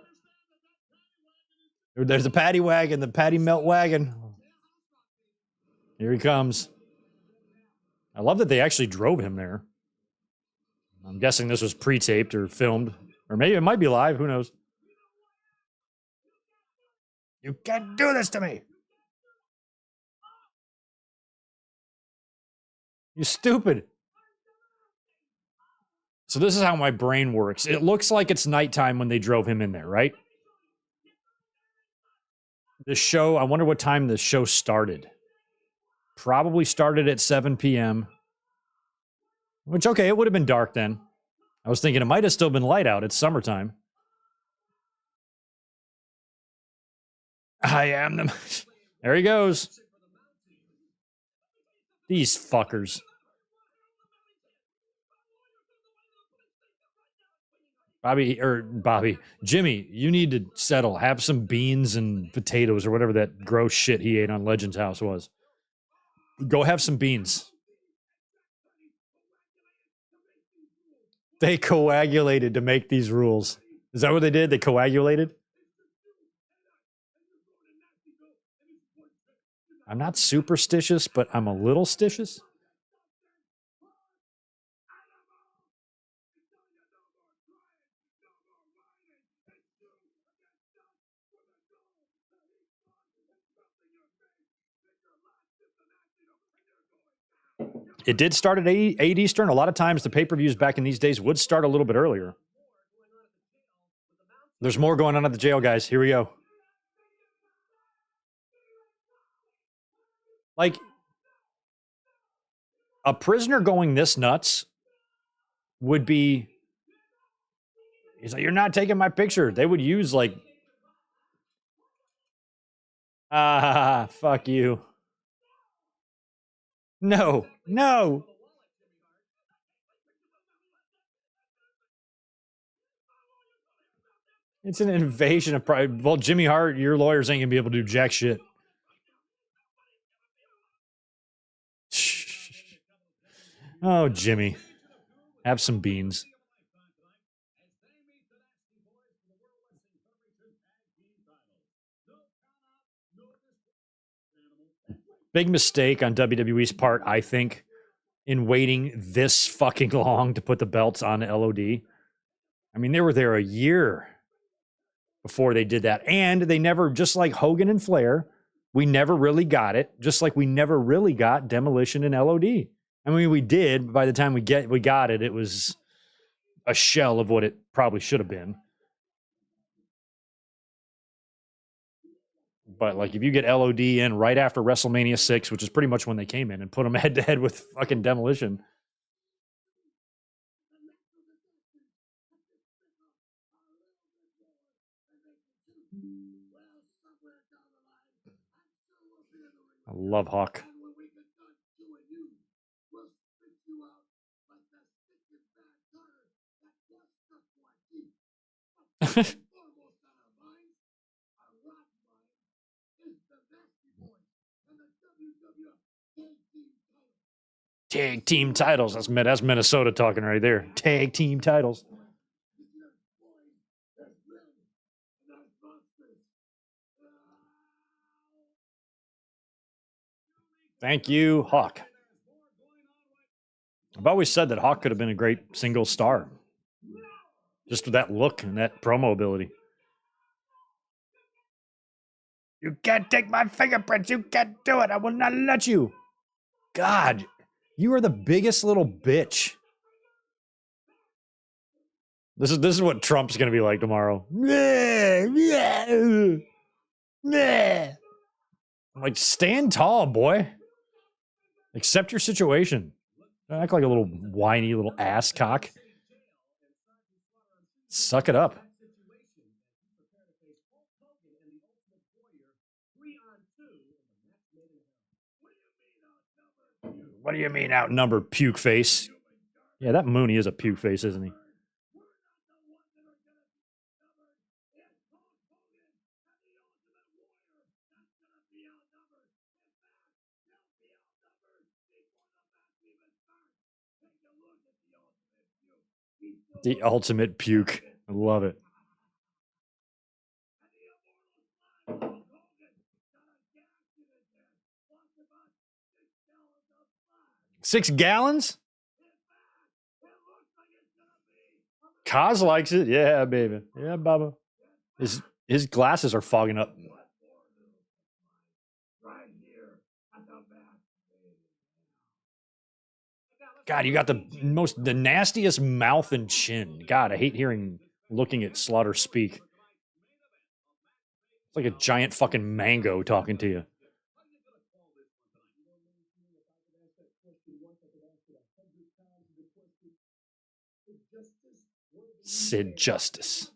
There's the Patty wagon, the Patty Melt wagon. Here he comes. I love that they actually drove him there. I'm guessing this was pre-taped or filmed. Or maybe it might be live. Who knows? You can't do this to me. You stupid. So this is how my brain works. It looks like it's nighttime when they drove him in there, right? The show, I wonder what time the show started. Probably started at 7 p.m. Which, okay, it would have been dark then. I was thinking it might have still been light out. It's summertime. I am the... There he goes. These fuckers. Jimmy, you need to settle. Have some beans and potatoes or whatever that gross shit he ate on Legends House was. Go have some beans. They coagulated to make these rules. Is that what they did? They coagulated? I'm not superstitious, but I'm a little stitious. It did start at 8 Eastern. A lot of times the pay-per-views back in these days would start a little bit earlier. There's more going on at the jail, guys. Here we go. Like, a prisoner going this nuts would be... He's like, you're not taking my picture. They would use, like... fuck you. No. It's an invasion of pride. Well, Jimmy Hart, your lawyers ain't gonna be able to do jack shit. Oh, Jimmy. Have some beans. Big mistake on WWE's part, I think, in waiting this fucking long to put the belts on LOD. I mean, they were there a year before they did that. And they never, just like Hogan and Flair, we never really got it. Just like we never really got Demolition and LOD. I mean, we did, but by the time we got it, it was a shell of what it probably should have been. But like, if you get LOD in right after WrestleMania 6, which is pretty much when they came in, and put them head to head with fucking Demolition. I love Hawk. Tag team titles. That's Minnesota talking right there. Tag team titles. Thank you, Hawk. I've always said that Hawk could have been a great single star. Just with that look and that promo ability. You can't take my fingerprints. You can't do it. I will not let you. God, you are the biggest little bitch. This is what Trump's going to be like tomorrow. I'm like, stand tall, boy. Accept your situation. Don't act like a little whiny little ass cock. Suck it up. What do you mean outnumbered, puke face? Yeah, that Mooney is a puke face, isn't he? The ultimate puke. I love it. $6 gallons? Kaz likes it. Yeah, baby. Yeah, Baba. His glasses are fogging up. God, you got the nastiest mouth and chin. God, I hate looking at Slaughter speak. It's like a giant fucking mango talking to you. Sid Justice.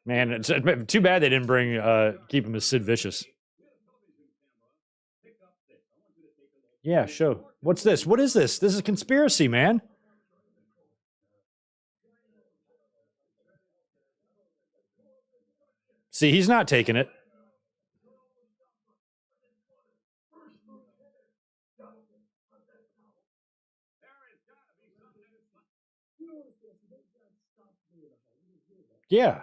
Man, it's too bad they didn't keep him as Sid Vicious. Yeah, show. What's this? What is this? This is a conspiracy, man. See, he's not taking it. Yeah.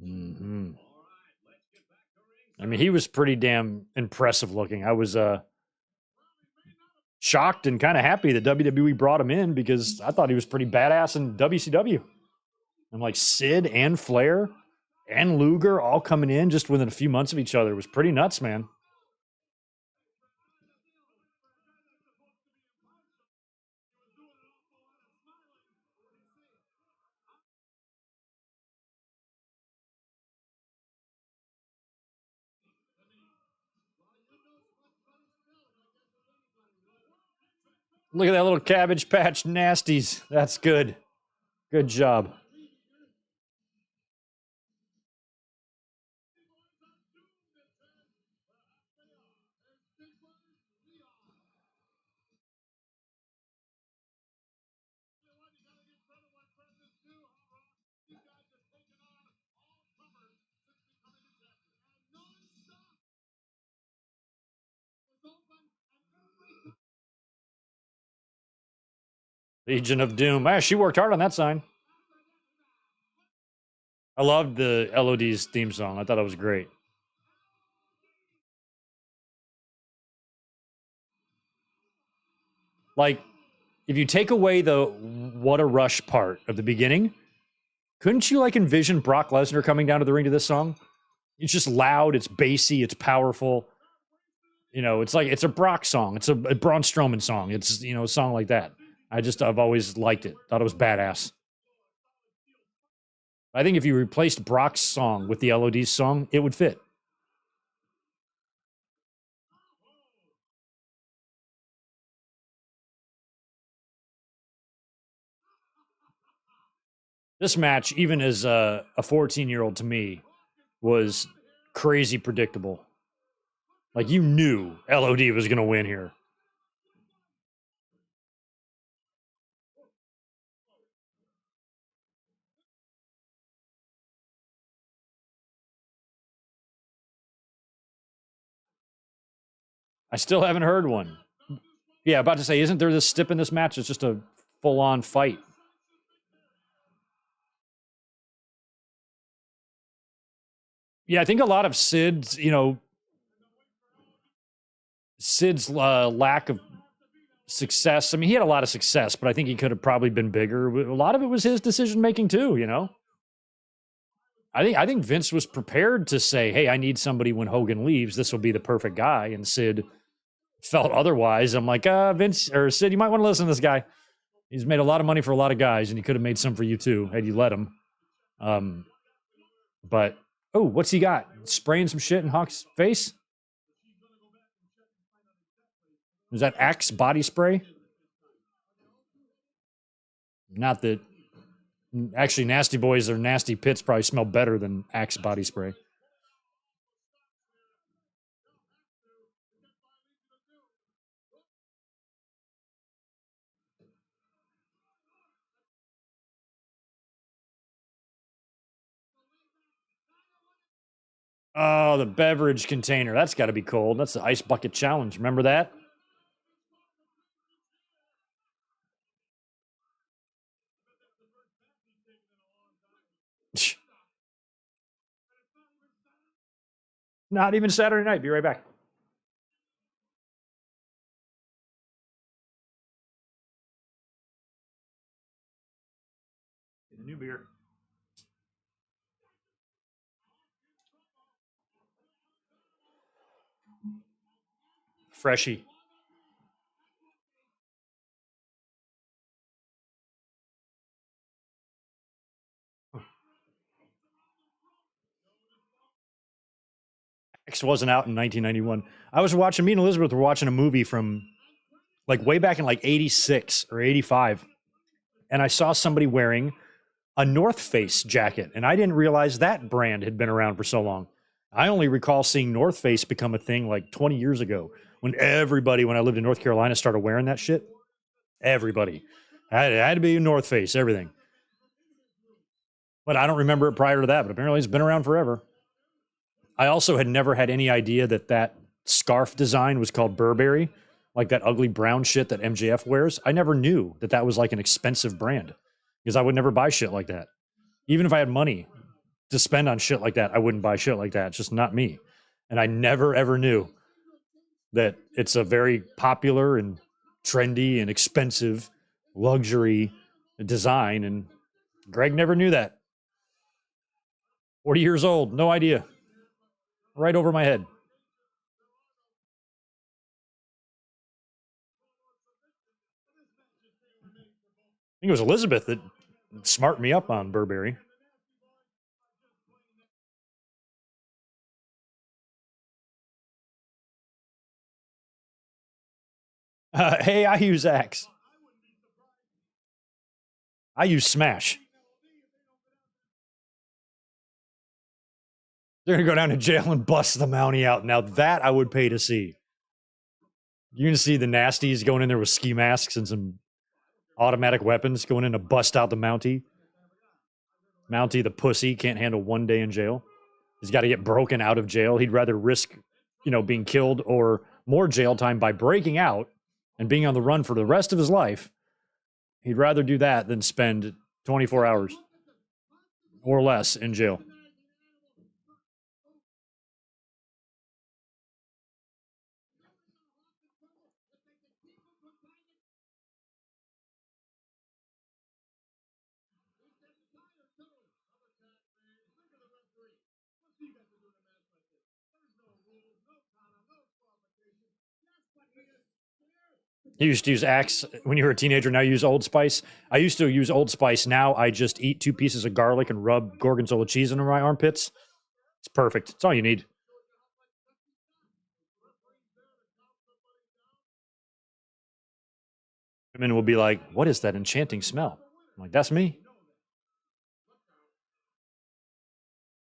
Mm-hmm. I mean, he was pretty damn impressive looking. I was shocked and kind of happy that WWE brought him in because I thought he was pretty badass in WCW. And like Sid and Flair and Luger all coming in just within a few months of each other. It was pretty nuts, man. Look at that little Cabbage Patch nasties. That's good. Good job. Legion of Doom. Ah, she worked hard on that sign. I loved the LOD's theme song. I thought it was great. Like, if you take away the what a rush part of the beginning, couldn't you like envision Brock Lesnar coming down to the ring to this song? It's just loud, it's bassy, it's powerful. You know, it's like it's a Brock song, it's a Braun Strowman song. It's a song like that. I've always liked it. Thought it was badass. I think if you replaced Brock's song with the LOD's song, it would fit. This match, even as a 14-year-old to me, was crazy predictable. Like you knew LOD was going to win here. I still haven't heard one. Yeah, about to say, isn't there this stip in this match? It's just a full-on fight. Yeah, I think a lot of Sid's lack of success. I mean, he had a lot of success, but I think he could have probably been bigger. A lot of it was his decision making too. I think Vince was prepared to say, "Hey, I need somebody when Hogan leaves. This will be the perfect guy." And Sid felt otherwise. I'm like, Vince or Sid, you might want to listen to this guy. He's made a lot of money for a lot of guys, and he could have made some for you too had you let him. But what's he got? Spraying some shit in Hawk's face? Is that Axe body spray? Not that. Actually, Nasty Boys or Nasty Pits probably smell better than Axe body spray. Oh, the beverage container. That's got to be cold. That's the ice bucket challenge. Remember that? Not even Saturday night. Be right back. Get a new beer. Freshie. X wasn't out in 1991. I was watching, me and Elizabeth were watching a movie from like way back in like 86 or 85. And I saw somebody wearing a North Face jacket, and I didn't realize that brand had been around for so long. I only recall seeing North Face become a thing like 20 years ago when everybody, when I lived in North Carolina, started wearing that shit. Everybody. It had to be North Face, everything. But I don't remember it prior to that, but apparently it's been around forever. I also had never had any idea that that scarf design was called Burberry, like that ugly brown shit that MJF wears. I never knew that that was like an expensive brand because I would never buy shit like that. Even if I had money to spend on shit like that, I wouldn't buy shit like that. It's just not me. And I never ever knew that it's a very popular and trendy and expensive luxury design. And Greg never knew that. 40 years old, no idea. Right over my head. I think it was Elizabeth that smarted me up on Burberry. Hey, I use Axe. I use Smash. They're going to go down to jail and bust the Mountie out. Now that I would pay to see. You're going to see the nasties going in there with ski masks and some automatic weapons going in to bust out the Mountie. Mountie, the pussy, can't handle 1 day in jail. He's got to get broken out of jail. He'd rather risk, being killed or more jail time by breaking out and being on the run for the rest of his life. He'd rather do that than spend 24 hours or less in jail. You used to use Axe when you were a teenager. Now you use Old Spice. I used to use Old Spice. Now I just eat 2 pieces of garlic and rub Gorgonzola cheese into my armpits. It's perfect. It's all you need. Women will be like, "What is that enchanting smell?" I'm like, "That's me."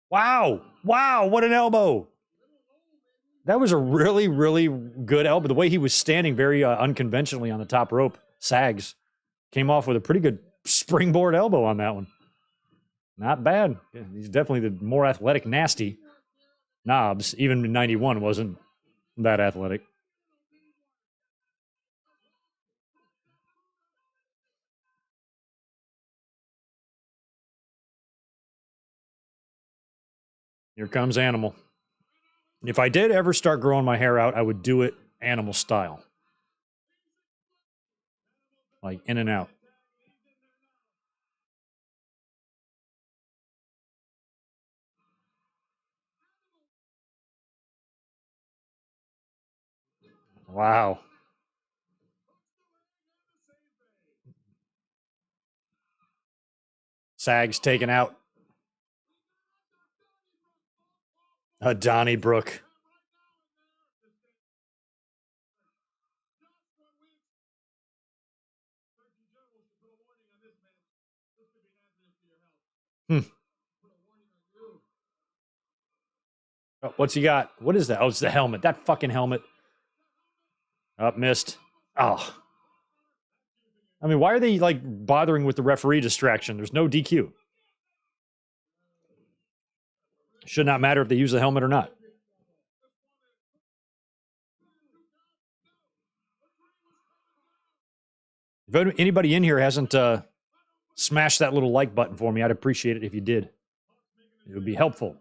Wow. Wow. What an elbow. That was a really, really good elbow. The way he was standing very unconventionally on the top rope, Sags came off with a pretty good springboard elbow on that one. Not bad. Yeah, he's definitely the more athletic, nasty. Knobs, even in 91, wasn't that athletic. Here comes Animal. If I did ever start growing my hair out, I would do it Animal style. Like in and out. Wow. Sags taken out. Donnybrook. Hmm. Oh, what's he got? What is that? Oh, it's the helmet. That fucking helmet. Up, missed. Oh. I mean, why are they like bothering with the referee distraction? There's no DQ. Should not matter if they use the helmet or not. If anybody in here hasn't smashed that little like button for me, I'd appreciate it if you did. It would be helpful.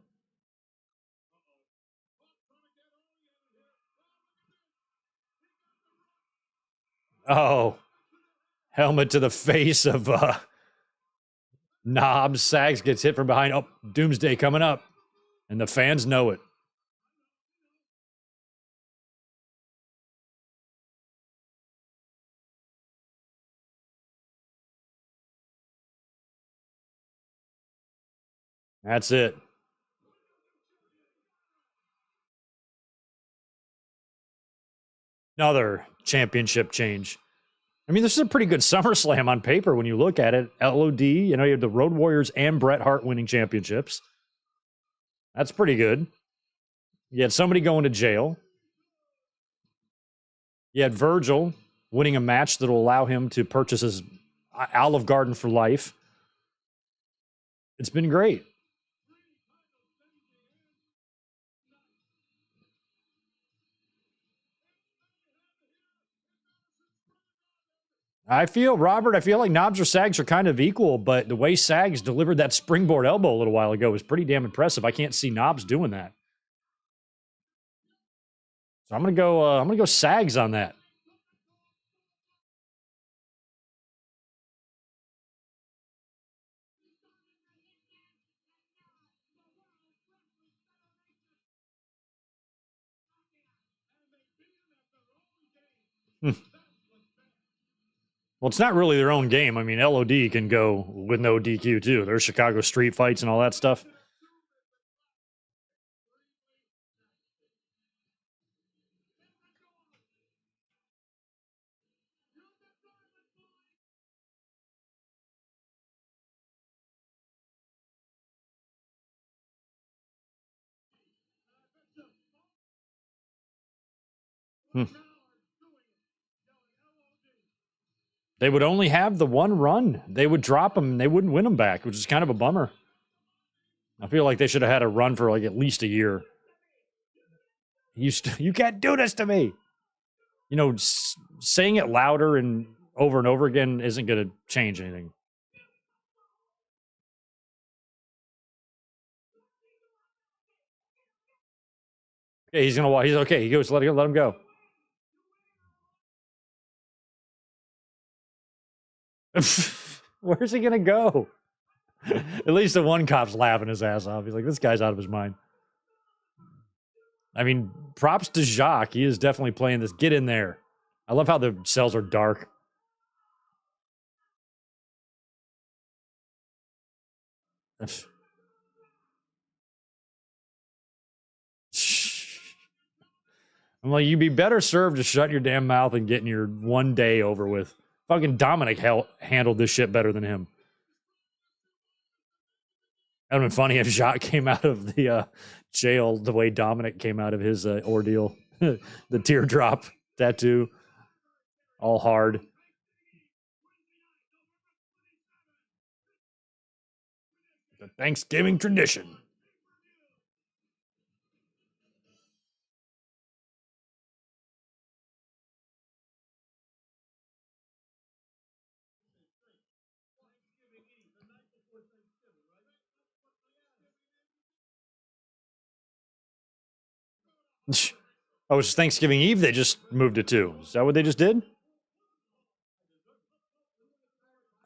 Oh, helmet to the face of Knobs. Sags gets hit from behind. Oh, Doomsday coming up. And the fans know it. That's it. Another championship change. I mean, this is a pretty good SummerSlam on paper when you look at it. LOD, you know, you have the Road Warriors and Bret Hart winning championships. That's pretty good. You had somebody going to jail. You had Virgil winning a match that will allow him to purchase his Olive Garden for life. It's been great. I feel like Knobs or Sags are kind of equal, but the way Sags delivered that springboard elbow a little while ago was pretty damn impressive. I can't see Knobs doing that. So I'm gonna go Sags on that. Well, it's not really their own game. I mean, LOD can go with no DQ too. There's Chicago street fights and all that stuff. Hmm. They would only have the one run. They would drop them and they wouldn't win them back, which is kind of a bummer. I feel like they should have had a run for like at least a year. You can't do this to me. You know, saying it louder and over again isn't going to change anything. Okay, he's gonna walk. He's okay. He goes. Let him go. Where's he gonna go? At least the one cop's laughing his ass off. He's like, this guy's out of his mind. I mean, props to Jacques. He is definitely playing this. Get in there. I love how the cells are dark. I'm like, you'd be better served to shut your damn mouth and getting your one day over with. Fucking Dominic handled this shit better than him. That'd been funny if Jacques came out of the jail the way Dominic came out of his ordeal. The teardrop tattoo, all hard. The Thanksgiving tradition. Oh, it's Thanksgiving Eve. They just moved it to. Is that what they just did?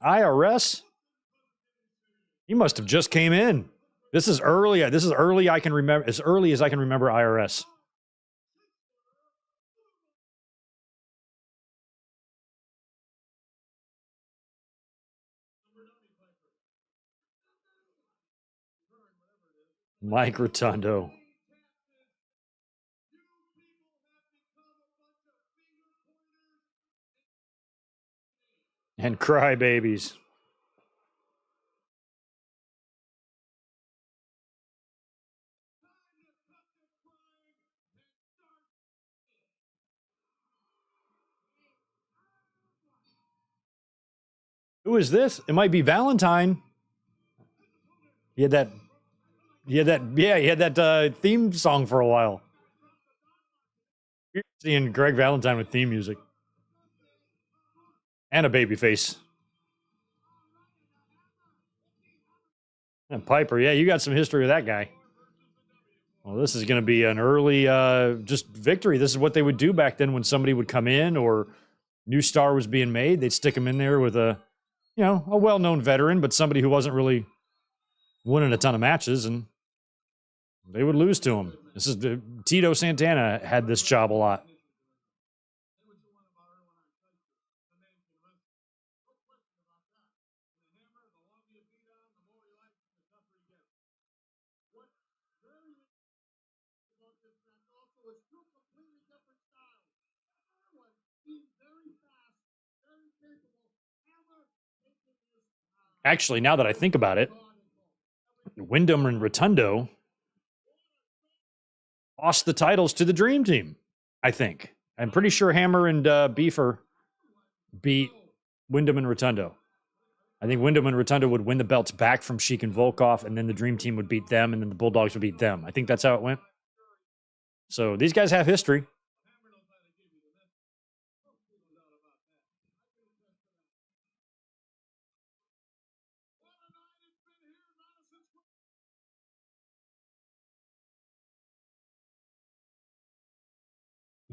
IRS. He must have just came in. This is early. This is early. I can remember as early as I can remember IRS. Mike Rotundo. And crybabies. Who is this? It might be Valentine. He had that. He had that. Yeah, he had that theme song for a while. Seeing Greg Valentine with theme music and a baby face. And Piper, yeah, you got some history with that guy. Well, this is going to be an early just victory. This is what they would do back then when somebody would come in or new star was being made. They'd stick him in there with a well-known veteran, but somebody who wasn't really winning a ton of matches, and they would lose to him. This is Tito Santana had this job a lot. Actually, now that I think about it, Wyndham and Rotundo lost the titles to the Dream Team, I think. I'm pretty sure Hammer and Beefer beat Wyndham and Rotundo. I think Wyndham and Rotundo would win the belts back from Sheik and Volkov, and then the Dream Team would beat them, and then the Bulldogs would beat them. I think that's how it went. So these guys have history.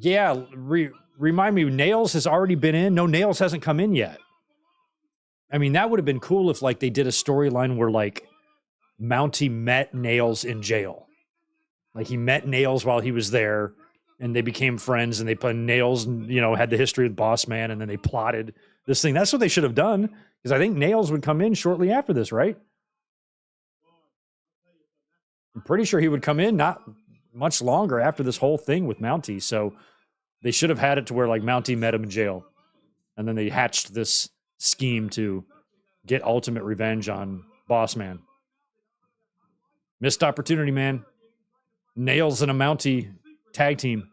Yeah, remind me, Nails has already been in. No, Nails hasn't come in yet. I mean, that would have been cool if like they did a storyline where like Mountie met Nails in jail. Like he met Nails while he was there, and they became friends, and they put Nails, had the history of Boss Man, and then they plotted this thing. That's what they should have done, because I think Nails would come in shortly after this, right? I'm pretty sure he would come in not much longer after this whole thing with Mountie. So they should have had it to where like Mountie met him in jail, and then they hatched this scheme to get ultimate revenge on Boss Man. Missed opportunity, man. Nails and a Mountie tag team.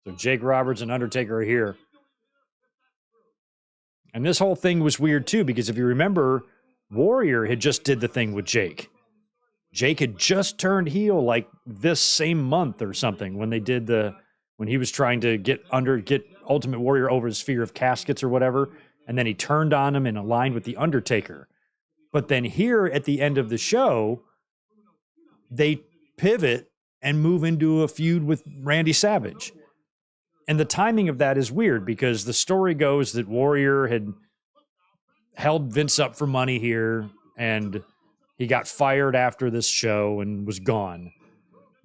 So Jake Roberts and Undertaker are here. And this whole thing was weird too, because if you remember, Warrior had just did the thing with Jake. Jake had just turned heel like this same month or something when he was trying to get Ultimate Warrior over his fear of caskets or whatever, and then he turned on him and aligned with the Undertaker. But then here at the end of the show, they pivot and move into a feud with Randy Savage. And the timing of that is weird because the story goes that Warrior had held Vince up for money here, and he got fired after this show and was gone.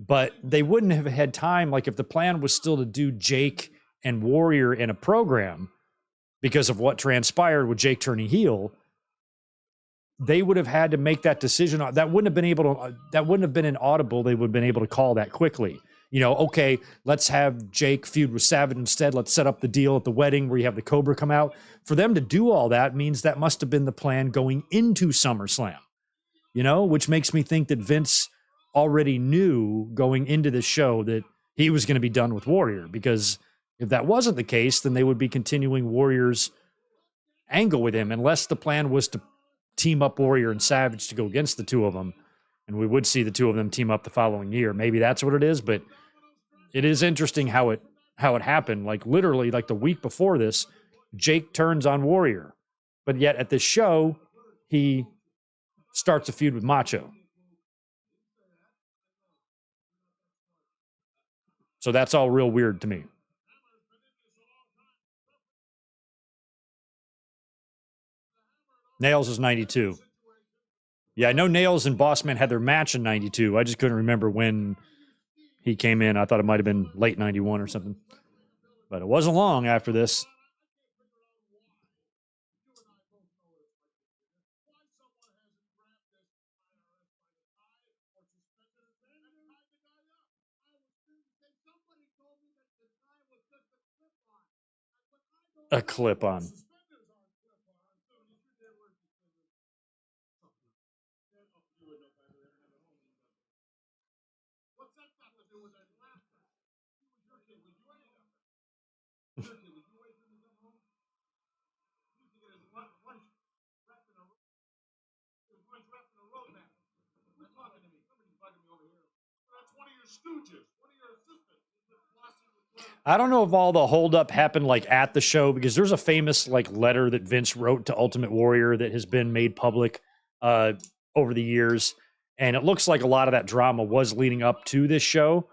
But they wouldn't have had time, like if the plan was still to do Jake and Warrior in a program because of what transpired with Jake turning heel, they would have had to make that decision. That wouldn't have been an audible. They would have been able to call that quickly. Okay, let's have Jake feud with Savage instead. Let's set up the deal at the wedding where you have the Cobra come out. For them to do all that means that must have been the plan going into SummerSlam, which makes me think that Vince already knew going into the show that he was going to be done with Warrior, because if that wasn't the case, then they would be continuing Warrior's angle with him, unless the plan was to team up Warrior and Savage to go against the two of them. And we would see the two of them team up the following year. Maybe that's what it is, but it is interesting how it happened. Like literally, like the week before this, Jake turns on Warrior, but yet at this show, he starts a feud with Macho. So that's all real weird to me. Nails is 92. Yeah, I know Nails and Bossman had their match in 92. I just couldn't remember when he came in. I thought it might have been late 91 or something. But it wasn't long after this. A clip on. I don't know if all the holdup happened like at the show, because there's a famous like letter that Vince wrote to Ultimate Warrior that has been made public over the years, and it looks like a lot of that drama was leading up to this show.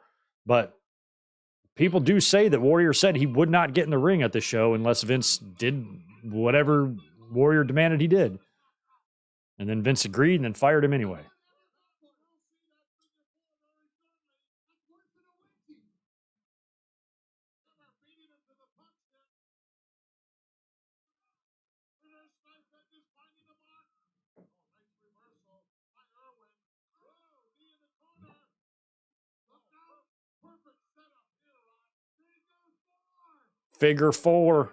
But people do say that Warrior said he would not get in the ring at the show unless Vince did whatever Warrior demanded he did, and then Vince agreed and then fired him anyway. Figure four.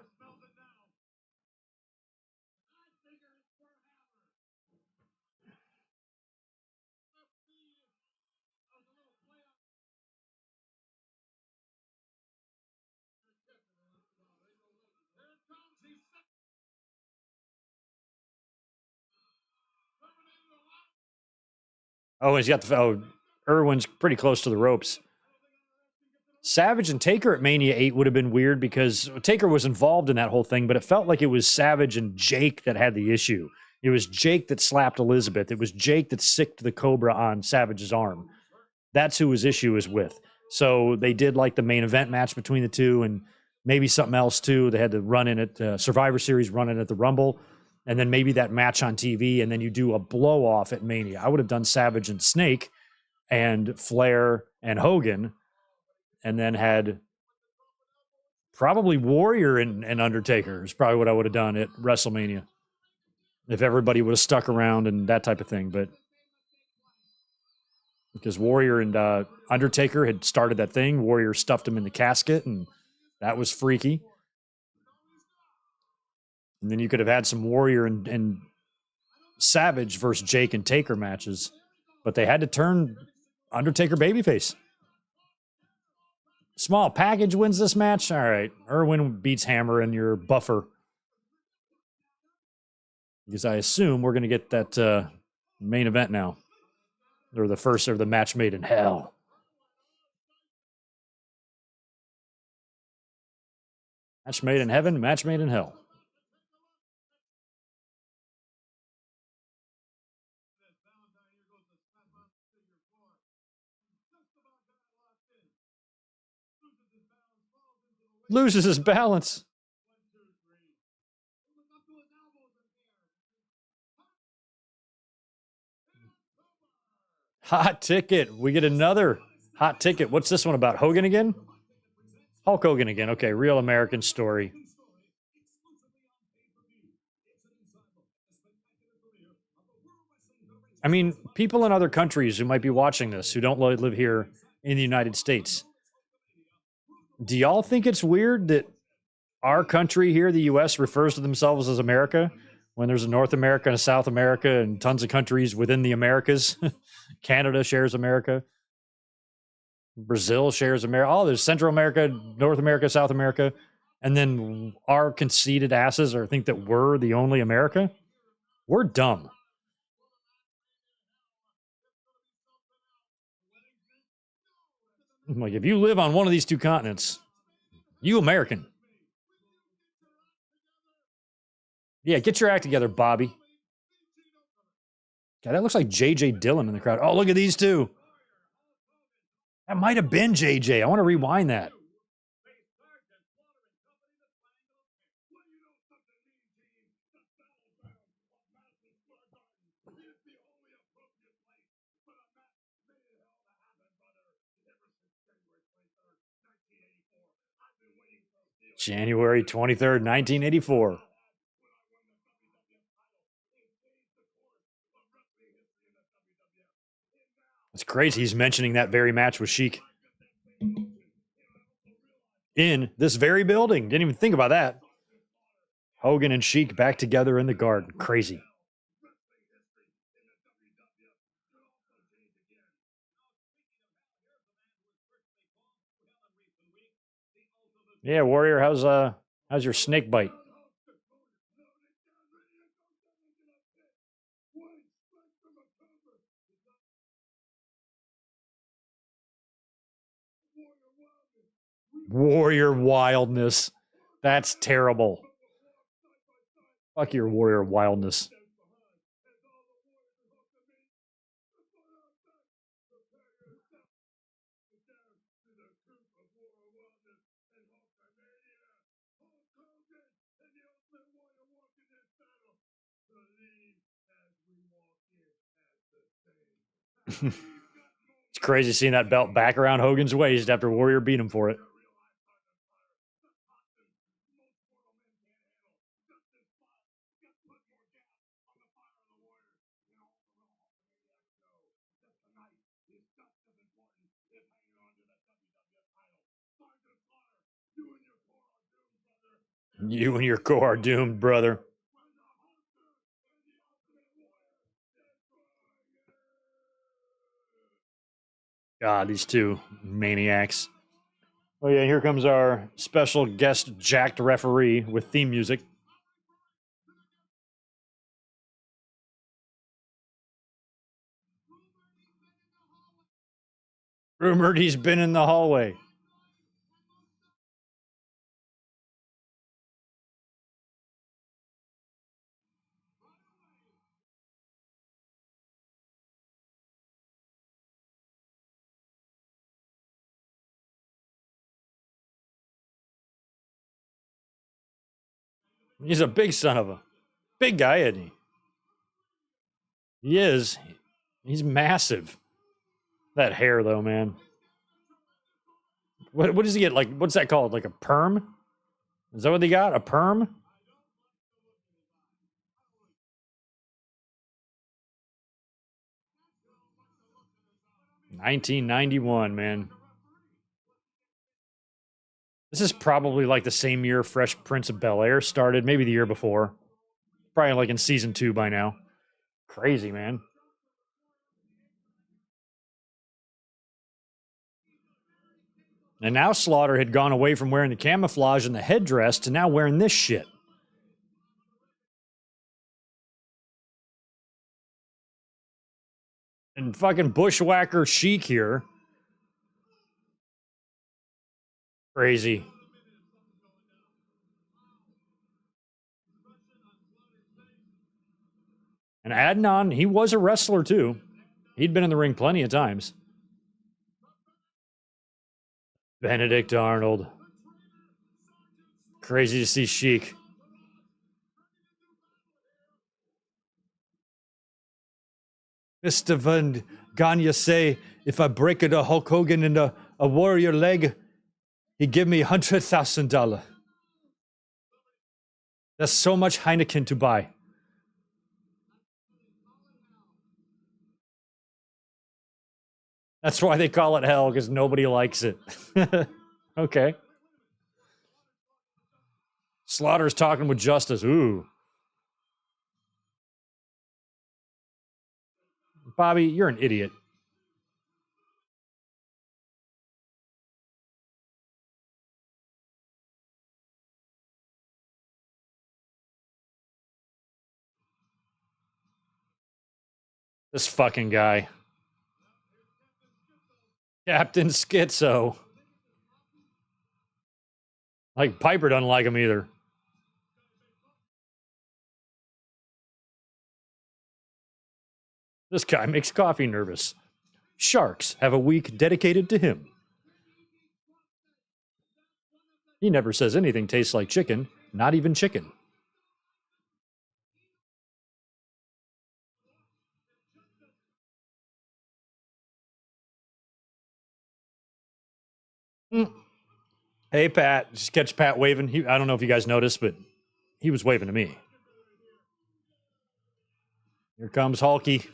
Oh, he's got the. Oh, Irwin's pretty close to the ropes. Savage and Taker at Mania 8 would have been weird because Taker was involved in that whole thing, but it felt like it was Savage and Jake that had the issue. It was Jake that slapped Elizabeth. It was Jake that sicked the Cobra on Savage's arm. That's who his issue is with. So they did like the main event match between the two and maybe something else too. They had to run in at Survivor Series, run in at the Rumble, and then maybe that match on TV, and then you do a blow off at Mania. I would have done Savage and Snake and Flair and Hogan, and then had probably Warrior and Undertaker is probably what I would have done at WrestleMania if everybody would have stuck around and that type of thing. But because Warrior and Undertaker had started that thing, Warrior stuffed him in the casket, and that was freaky. And then you could have had some Warrior and Savage versus Jake and Taker matches, but they had to turn Undertaker babyface. Small package wins this match. All right. Irwin beats Hammer and your buffer. Because I assume we're going to get that main event now. Or the first of the match made in hell. Match made in heaven, match made in hell. Loses his balance. Hot ticket. We get another hot ticket. What's this one about? Hogan again? Hulk Hogan again. Okay, real American story. I mean, people in other countries who might be watching this who don't live here in the United States, do y'all think it's weird that our country here, the U.S., refers to themselves as America when there's a North America and a South America and tons of countries within the Americas? Canada shares America. Brazil shares America. Oh, there's Central America, North America, South America. And then our conceited asses are think that we're the only America. We're dumb. Like, if you live on one of these two continents, you American. Yeah, get your act together, Bobby. God, that looks like J.J. Dillon in the crowd. Oh, look at these two. That might have been J.J. I want to rewind that. January 23rd, 1984. It's crazy he's mentioning that very match with Sheik in this very building. Didn't even think about that. Hogan and Sheik back together in the garden. Crazy. Yeah, Warrior, how's your snake bite? Warrior wildness. That's terrible. Fuck your warrior wildness. It's crazy seeing that belt back around Hogan's waist after Warrior beat him for it. You and your co are doomed, brother. God, these two maniacs. Oh, yeah, here comes our special guest jacked referee with theme music. Rumored he's been in the hallway. He's a big son of a big guy, isn't he? He is. He's massive. That hair, though, man. What does he get? Like, what's that called? Like a perm? Is that what they got? A perm? $1991, man. This is probably like the same year Fresh Prince of Bel-Air started, maybe the year before. Probably like in season 2 by now. Crazy, man. And now Slaughter had gone away from wearing the camouflage and the headdress to now wearing this shit. And fucking bushwhacker chic here. Crazy. And Adnan, he was a wrestler too. He'd been in the ring plenty of times. Benedict Arnold. Crazy to see Sheik. Mr. Van Gagne say, if I break a Hulk Hogan in a warrior leg, he give me $100,000. That's so much Heineken to buy. That's why they call it hell, because nobody likes it. Okay. Slaughter's talking with Justice. Ooh. Bobby, you're an idiot. This fucking guy. Captain Schizo. Like, Piper doesn't like him either. This guy makes Coffee nervous. Sharks have a week dedicated to him. He never says anything tastes like chicken, not even chicken. Mm. Hey, Pat. Just catch Pat waving. I don't know if you guys noticed, but he was waving to me. Here comes Hulky.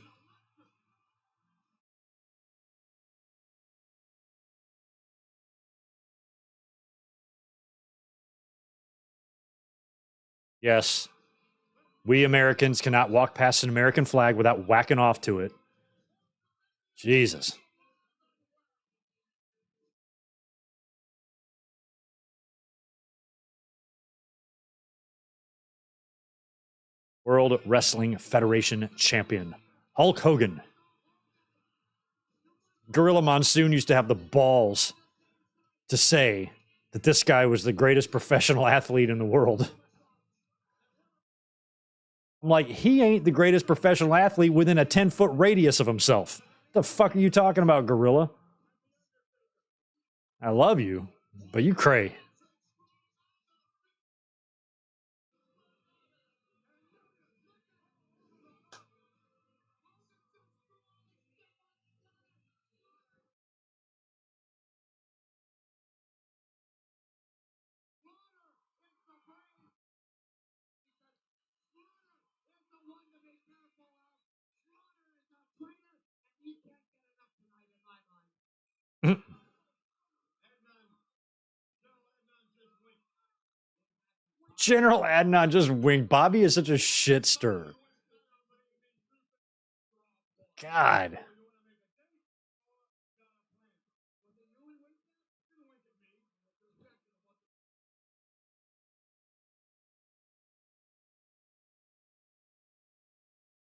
Yes. We Americans cannot walk past an American flag without whacking off to it. Jesus. World Wrestling Federation champion, Hulk Hogan. Gorilla Monsoon used to have the balls to say that this guy was the greatest professional athlete in the world. I'm like, he ain't the greatest professional athlete within a 10-foot radius of himself. The fuck are you talking about, Gorilla? I love you, but you cray. General Adnan just winked. Bobby is such a shit stirrer. God.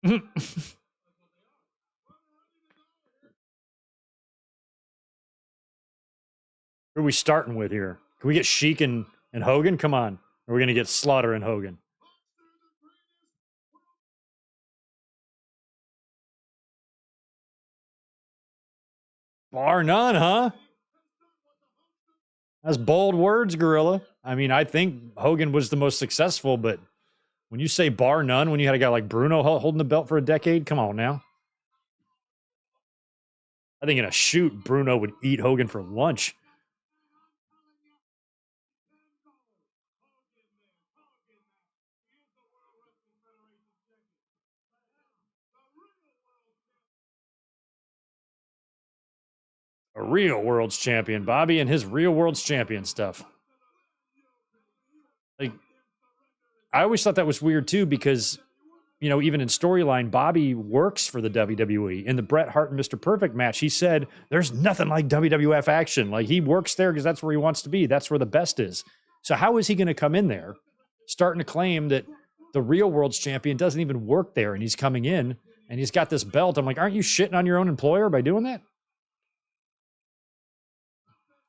Who are we starting with here? Can we get Sheik and Hogan? Come on. Or we're going to get Slaughter and Hogan. Bar none, huh? That's bold words, Gorilla. I mean, I think Hogan was the most successful, but when you say bar none, when you had a guy like Bruno holding the belt for a decade, come on now. I think in a shoot, Bruno would eat Hogan for lunch. A real world's champion, Bobby, and his real world's champion stuff. Like, I always thought that was weird too, because even in storyline, Bobby works for the WWE. In the Bret Hart and Mr. Perfect match, he said there's nothing like WWF action. Like, he works there because that's where he wants to be. That's where the best is. So how is he going to come in there, starting to claim that the real world's champion doesn't even work there, and he's coming in and he's got this belt? I'm like, aren't you shitting on your own employer by doing that?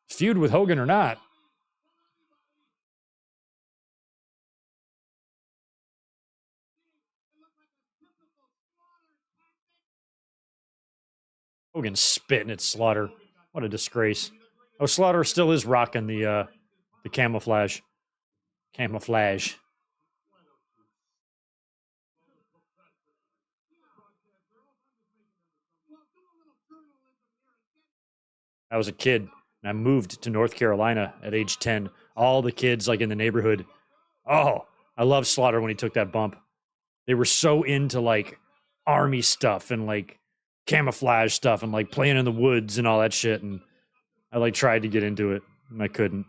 Feud with Hogan or not. Hogan spitting at Slaughter. What a disgrace. Oh, Slaughter still is rocking the camouflage. Camouflage. I was a kid and I moved to North Carolina at age 10. All the kids like in the neighborhood. Oh, I love Slaughter when he took that bump. They were so into like army stuff and like camouflage stuff and like playing in the woods and all that shit. And I like tried to get into it and I couldn't.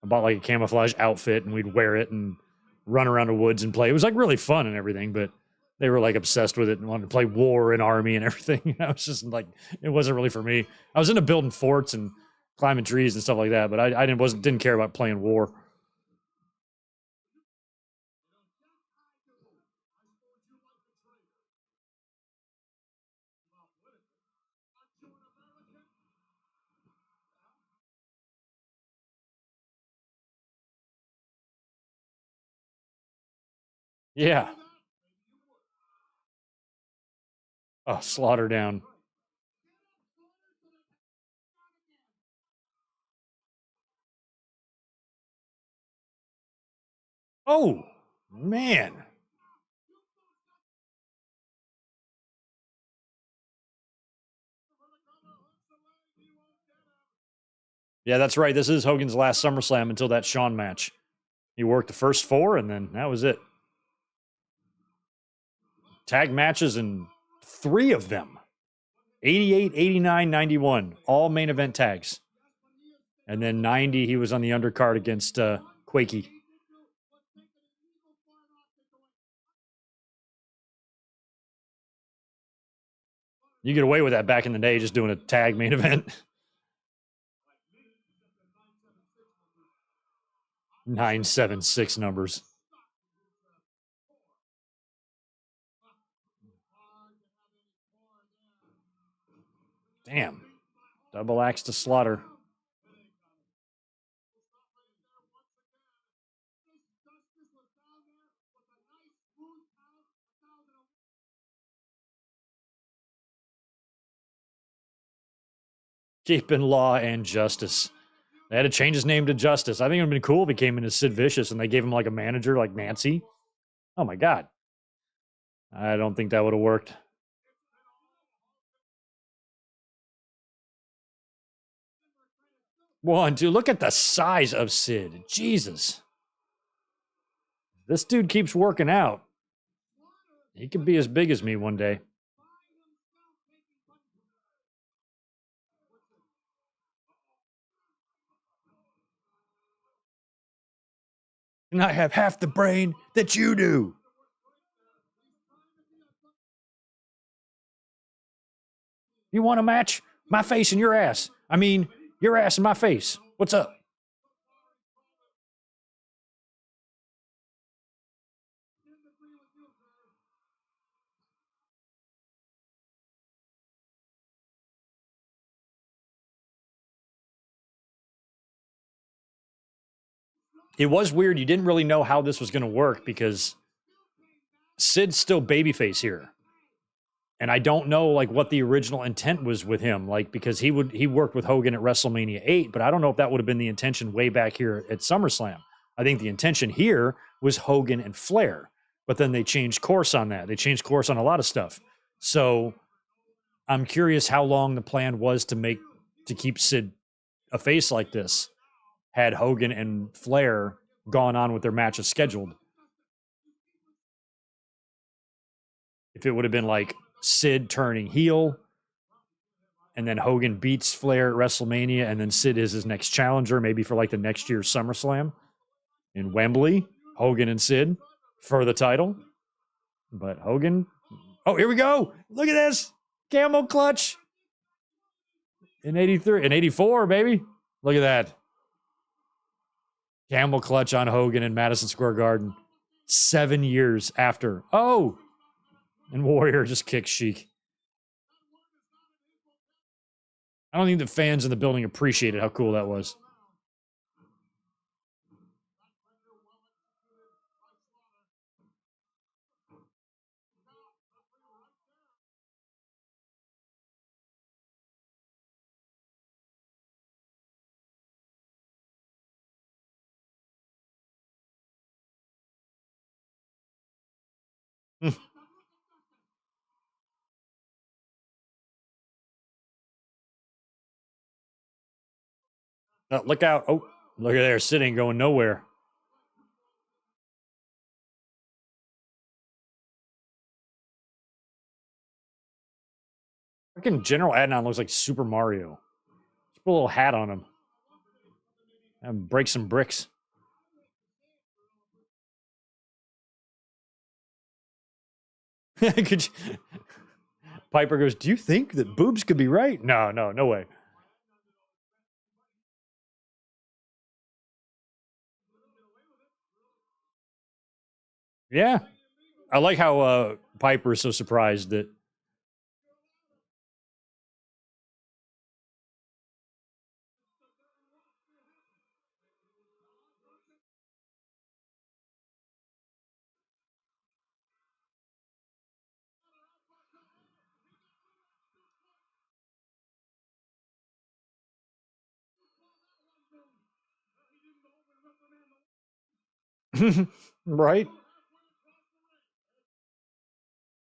I bought like a camouflage outfit and we'd wear it and run around the woods and play. It was like really fun and everything, but they were like obsessed with it and wanted to play war and army and everything. I was just like, it wasn't really for me. I was into building forts and climbing trees and stuff like that, but I didn't care about playing war. Yeah. Oh, Slaughter down. Oh, man. Yeah, that's right. This is Hogan's last SummerSlam until that Shawn match. He worked the first four, and then that was it. Tag matches in three of them: 88, 89, 91, all main event tags. And then 90, he was on the undercard against Quakey. You get away with that back in the day, just doing a tag main event. 976 numbers. Damn. Double axe to Slaughter. Keeping law and justice. They had to change his name to Justice. I think it would have been cool if he came in as Sid Vicious and they gave him like a manager like Nancy. Oh my God. I don't think that would have worked. One, two. Look at the size of Sid. Jesus. This dude keeps working out. He could be as big as me one day. And I have half the brain that you do. You want a match? My face and your ass. I mean, your ass and my face. What's up? It was weird. You didn't really know how this was going to work because Sid's still babyface here. And I don't know like what the original intent was with him, like because he worked with Hogan at WrestleMania 8, but I don't know if that would have been the intention way back here at SummerSlam. I think the intention here was Hogan and Flair, but then they changed course on that. They changed course on a lot of stuff. So I'm curious how long the plan was to keep Sid a face like this had Hogan and Flair gone on with their matches scheduled. If it would have been like Sid turning heel and then Hogan beats Flair at WrestleMania and then Sid is his next challenger, maybe for like the next year's SummerSlam in Wembley, Hogan and Sid for the title. But Hogan, oh, here we go. Look at this. Camel clutch in 83, in 84, baby. Look at that. Camel clutch on Hogan in Madison Square Garden 7 years after. Oh, and Warrior just kicks Sheik. I don't think the fans in the building appreciated how cool that was. Oh, look out. Oh, look at there. Sid ain't going nowhere. Fucking General Adnan looks like Super Mario. Just put a little hat on him. And break some bricks. Could you... Piper goes, do you think that boobs could be right? No, no way. Yeah. I like how Piper is so surprised that right?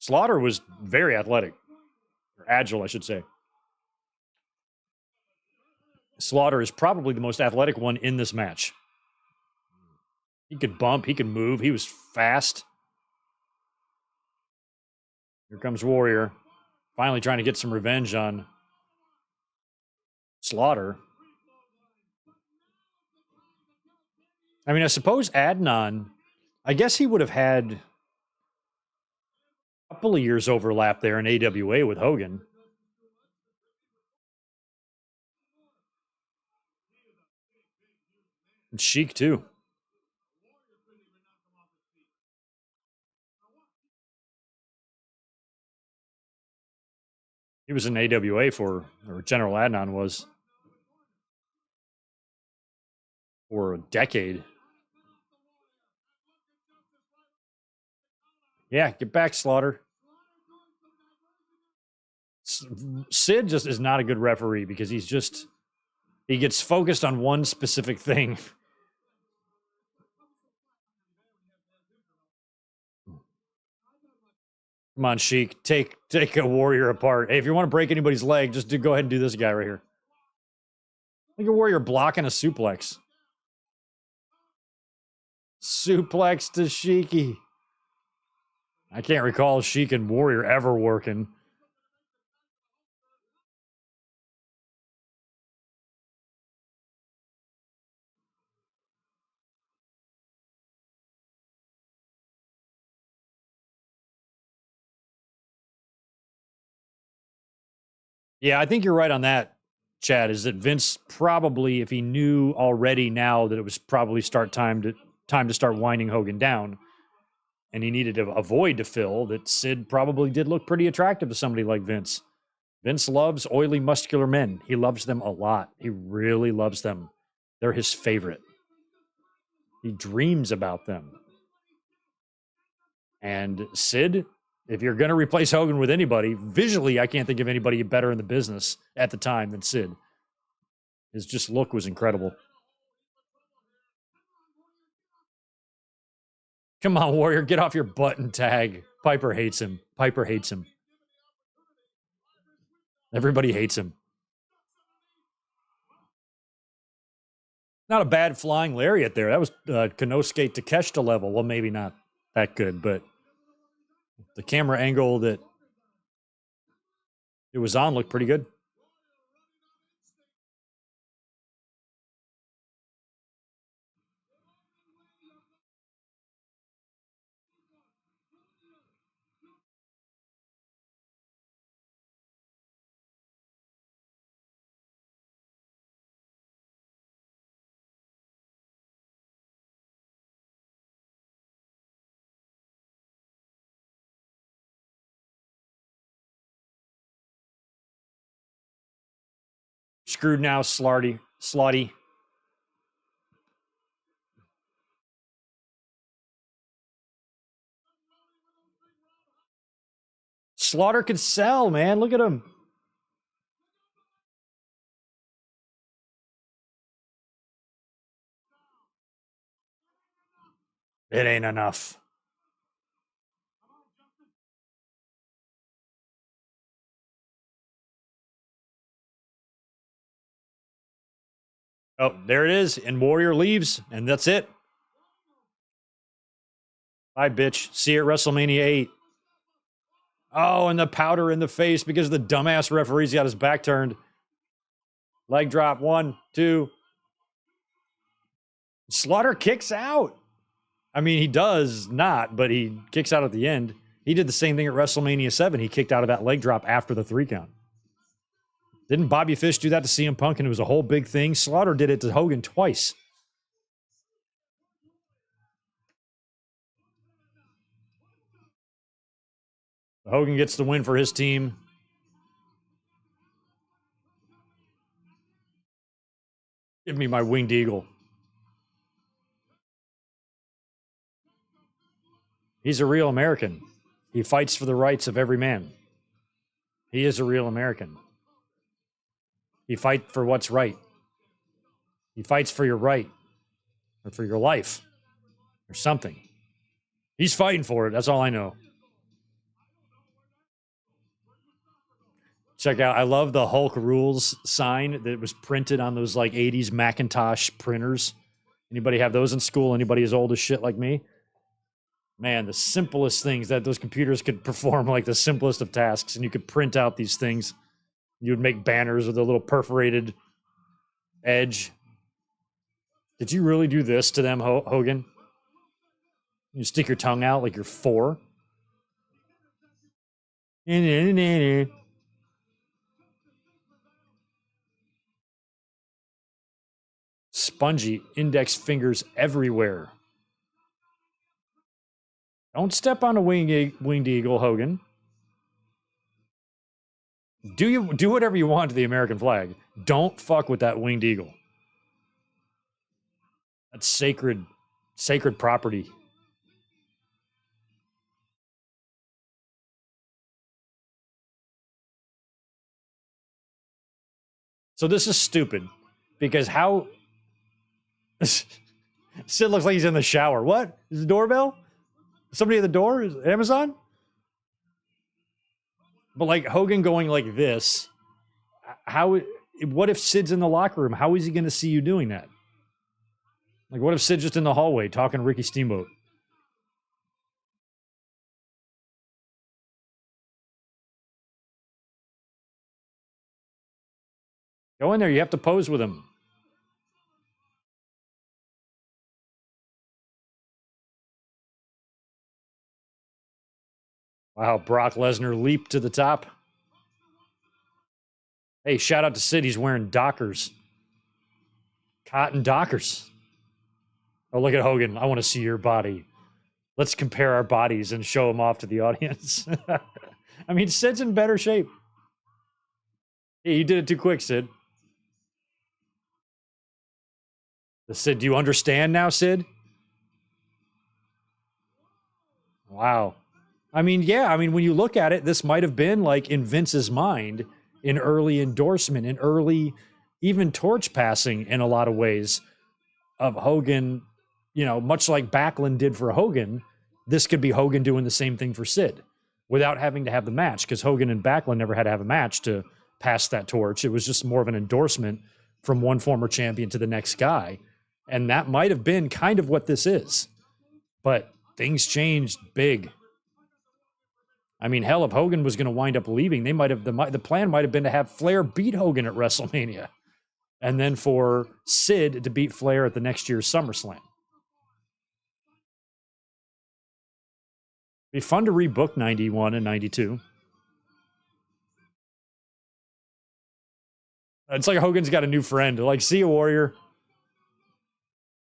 Slaughter was very athletic. Or agile, I should say. Slaughter is probably the most athletic one in this match. He could bump, he could move, he was fast. Here comes Warrior. Finally trying to get some revenge on Slaughter. I mean, I suppose Adnan, I guess he would have had a couple of years overlap there in AWA with Hogan. And Sheik, too. He was in AWA or General Adnan was, for a decade. Yeah, get back, Slaughter. Sid just is not a good referee because he gets focused on one specific thing. Come on, Sheik, take a Warrior apart. Hey, if you want to break anybody's leg, just go ahead and do this guy right here. Look at Warrior blocking a suplex. Suplex to Sheiky. I can't recall Sheik and Warrior ever working. Yeah, I think you're right on that, Chad, is that Vince probably, if he knew already now that it was probably time to start winding Hogan down, and he needed a void to fill, that Sid probably did look pretty attractive to somebody like Vince. Vince loves oily, muscular men. He loves them a lot. He really loves them. They're his favorite. He dreams about them. And Sid, if you're going to replace Hogan with anybody, visually, I can't think of anybody better in the business at the time than Sid. His just look was incredible. Come on, Warrior, get off your butt and tag. Piper hates him. Piper hates him. Everybody hates him. Not a bad flying lariat there. That was Konosuke Takeshita level. Well, maybe not that good, but the camera angle that it was on looked pretty good. Screwed now, Slotty. Slaughter could sell, man. Look at him. It ain't enough. Oh, there it is. And Warrior leaves, and that's it. Bye, bitch. See you at WrestleMania 8. Oh, and the powder in the face because the dumbass referee's got his back turned. Leg drop. 1, 2. Slaughter kicks out. I mean, he does not, but he kicks out at the end. He did the same thing at WrestleMania 7. He kicked out of that leg drop after the 3 count. Didn't Bobby Fish do that to CM Punk and it was a whole big thing? Slaughter did it to Hogan twice. Hogan gets the win for his team. Give me my winged eagle. He's a real American. He fights for the rights of every man. He is a real American. He fights for what's right. He fights for your right or for your life or something. He's fighting for it. That's all I know. Check out, I love the Hulk Rules sign that was printed on those like 80s Macintosh printers. Anybody have those in school? Anybody as old as shit like me? Man, the simplest things that those computers could perform, like the simplest of tasks, and you could print out these things. You would make banners with a little perforated edge. Did you really do this to them, Hogan? You stick your tongue out like you're 4? Spongy index fingers everywhere. Don't step on a winged eagle, Hogan. Do whatever you want to the American flag. Don't fuck with that winged eagle. That's sacred property. So this is stupid because how Sid looks like he's in the shower. What? Is the doorbell? Somebody at the door? Is Amazon? But like Hogan going like this, what if Sid's in the locker room? How is he going to see you doing that? Like, what if Sid's just in the hallway talking to Ricky Steamboat? Go in there. You have to pose with him. Wow, Brock Lesnar leaped to the top. Hey, shout out to Sid. He's wearing Dockers. Cotton Dockers. Oh, look at Hogan. I want to see your body. Let's compare our bodies and show them off to the audience. I mean, Sid's in better shape. Hey, you did it too quick, Sid. Sid, do you understand now, Sid? Wow. I mean, yeah. I mean, when you look at it, this might have been like in Vince's mind an early endorsement, an early even torch passing in a lot of ways of Hogan, you know, much like Backlund did for Hogan. This could be Hogan doing the same thing for Sid without having to have the match, because Hogan and Backlund never had to have a match to pass that torch. It was just more of an endorsement from one former champion to the next guy. And that might have been kind of what this is. But things changed big. I mean, hell, if Hogan was going to wind up leaving, they might have the plan might have been to have Flair beat Hogan at WrestleMania, and then for Sid to beat Flair at the next year's SummerSlam. Be fun to rebook 91 and 92. It's like Hogan's got a new friend. Like, see a Warrior.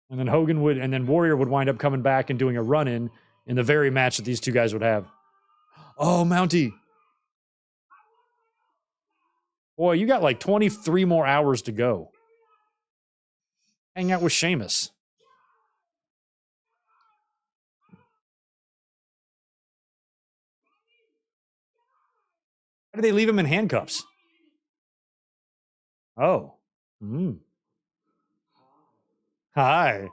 And then and then Warrior would wind up coming back and doing a run-in the very match that these two guys would have. Oh, Mountie. Boy, you got like 23 more hours to go. Hang out with Sheamus. How did they leave him in handcuffs? Oh. Mm. Hi.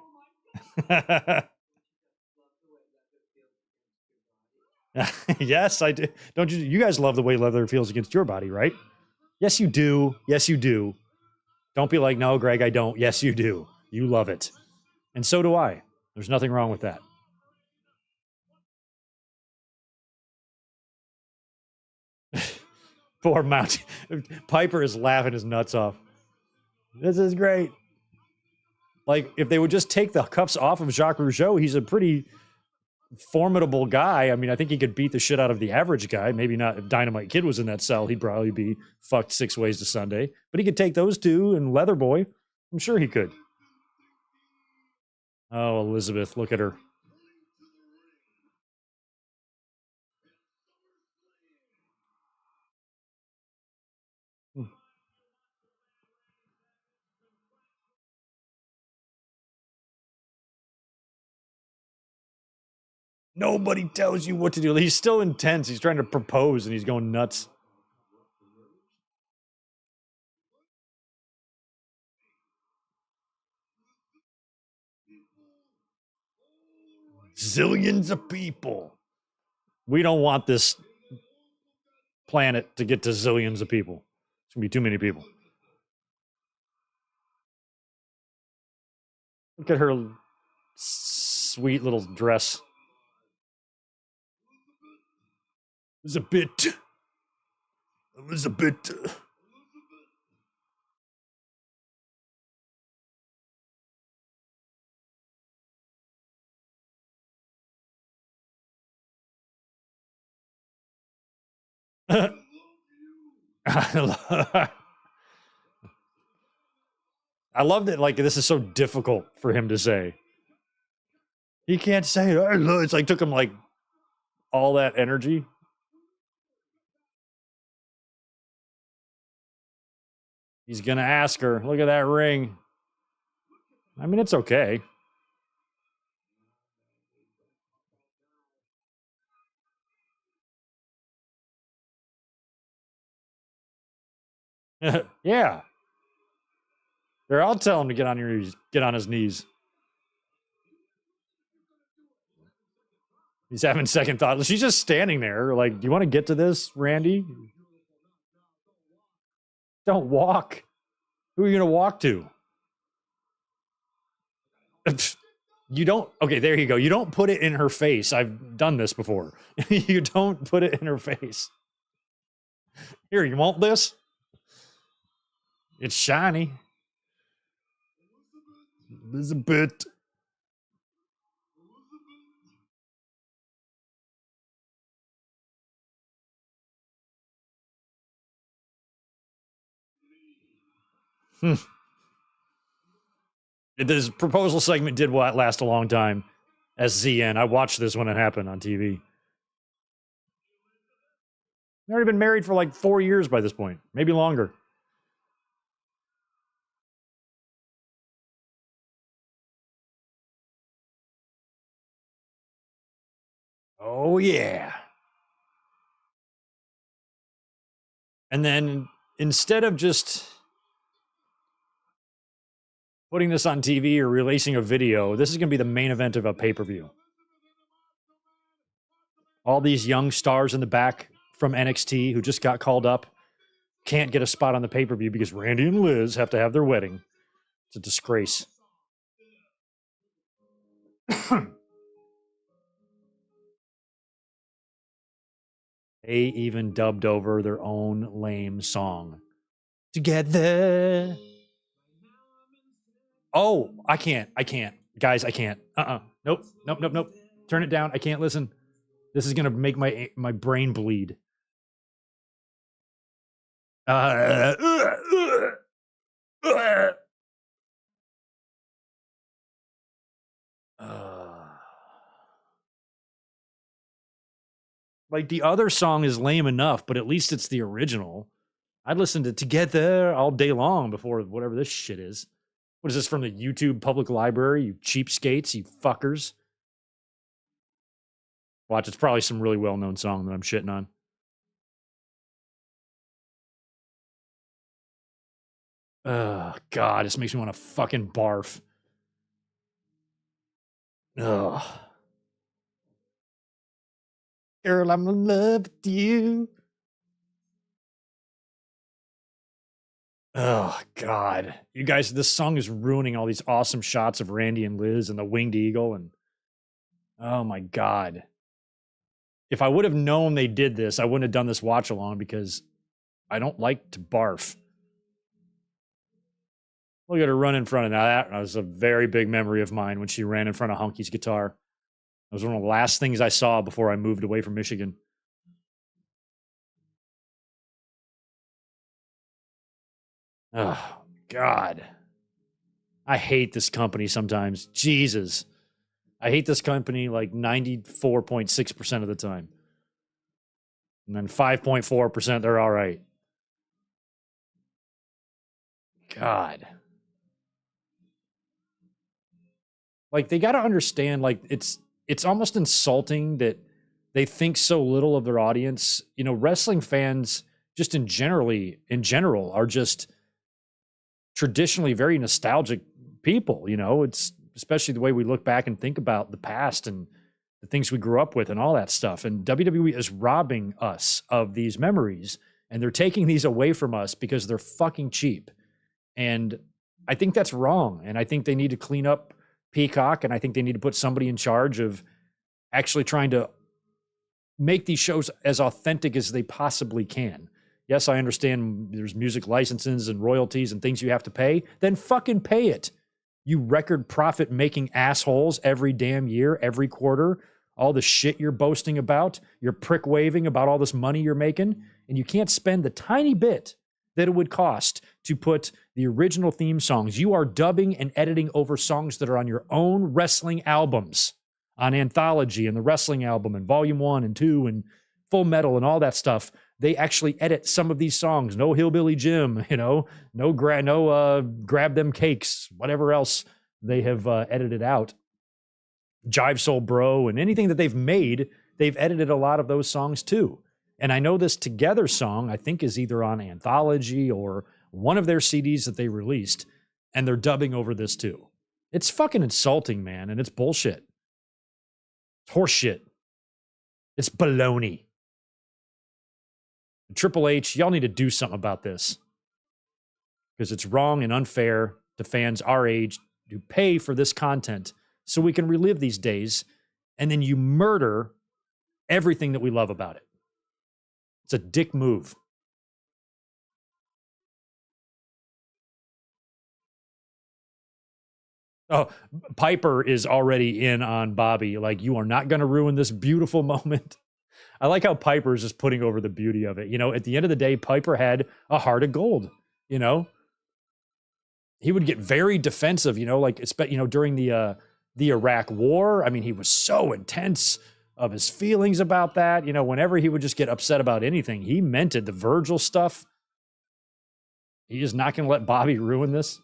Yes, I do. Don't you? You guys love the way leather feels against your body, right? Yes, you do. Yes, you do. Don't be like, no, Greg, I don't. Yes, you do. You love it. And so do I. There's nothing wrong with that. Poor Mount. Piper is laughing his nuts off. This is great. Like, if they would just take the cuffs off of Jacques Rougeau, he's a pretty formidable guy. I mean, I think he could beat the shit out of the average guy. Maybe not if Dynamite Kid was in that cell, he'd probably be fucked 6 ways to Sunday. But he could take those two and Leather Boy. I'm sure he could. Oh, Elizabeth, look at her. Nobody tells you what to do. He's still intense. He's trying to propose and he's going nuts. Zillions of people. We don't want this planet to get to zillions of people. It's going to be too many people. Look at her sweet little dress. Elizabeth. I love that, like, this is so difficult for him to say. He can't say it. It's like took him like all that energy. He's gonna ask her. Look at that ring. I mean, it's okay. Yeah. There, I'll tell him to get on your knees. Get on his knees. He's having second thought. She's just standing there. Like, do you want to get to this, Randy? Don't walk. Who are you gonna walk to? You don't. Okay, there you go. You don't put it in her face. I've done this before. You don't put it in her face. Here, you want this? It's shiny. Elizabeth. This proposal segment did last a long time. SZN. I watched this when it happened on TV. They've already been married for like 4 years by this point, maybe longer. Oh, yeah. And then instead of just putting this on TV or releasing a video, this is going to be the main event of a pay-per-view. All these young stars in the back from NXT who just got called up can't get a spot on the pay-per-view because Randy and Liz have to have their wedding. It's a disgrace. They even dubbed over their own lame song. Together. Oh, I can't. Guys, I can't. Nope. Turn it down. I can't listen. This is going to make my brain bleed. Like the other song is lame enough, but at least it's the original. I'd listen to Together all day long before whatever this shit is. What is this from the YouTube public library? You cheapskates, you fuckers. Watch, it's probably some really well-known song that I'm shitting on. Oh, God, this makes me want to fucking barf. Ugh. Girl, I'm in love with you. Oh, God. You guys, this song is ruining all these awesome shots of Randy and Liz and the winged eagle. And oh, my God. If I would have known they did this, I wouldn't have done this watch along because I don't like to barf. Look at her run in front of that. That was a very big memory of mine when she ran in front of Hunky's guitar. That was one of the last things I saw before I moved away from Michigan. Oh, God. I hate this company sometimes. Jesus. I hate this company like 94.6% of the time. And then 5.4%, they're all right. God. Like, they got to understand, like, it's almost insulting that they think so little of their audience. You know, wrestling fans just in general are just traditionally very nostalgic people. You know, it's especially the way we look back and think about the past and the things we grew up with and all that stuff. And WWE is robbing us of these memories, and they're taking these away from us because they're fucking cheap. And I think that's wrong. And I think they need to clean up Peacock, and I think they need to put somebody in charge of actually trying to make these shows as authentic as they possibly can. Yes, I understand there's music licenses and royalties and things you have to pay. Then fucking pay it. You record profit making assholes every damn year, every quarter. All the shit you're boasting about, you're prick waving about all this money you're making, and you can't spend the tiny bit that it would cost to put the original theme songs. You are dubbing and editing over songs that are on your own wrestling albums, on Anthology and the wrestling album and Volume 1 and 2 and Full Metal and all that stuff. They actually edit some of these songs. No Hillbilly Jim, you know, no Grab Them Cakes, whatever else they have edited out. Jive Soul Bro and anything that they've made, they've edited a lot of those songs too. And I know this Together song, I think, is either on Anthology or one of their CDs that they released, and they're dubbing over this too. It's fucking insulting, man, and it's bullshit. It's horseshit. It's baloney. Triple H, y'all need to do something about this because it's wrong and unfair to fans our age to pay for this content so we can relive these days, and then you murder everything that we love about it. It's a dick move. Oh, Piper is already in on Bobby. Like, you are not going to ruin this beautiful moment. I like how Piper is just putting over the beauty of it. You know, at the end of the day, Piper had a heart of gold, you know? he would get very defensive, like during the Iraq War. I mean, he was so intense of his feelings about that. Whenever he would just get upset about anything, he meant it. The Virgil stuff. He is not going to let Bobby ruin this.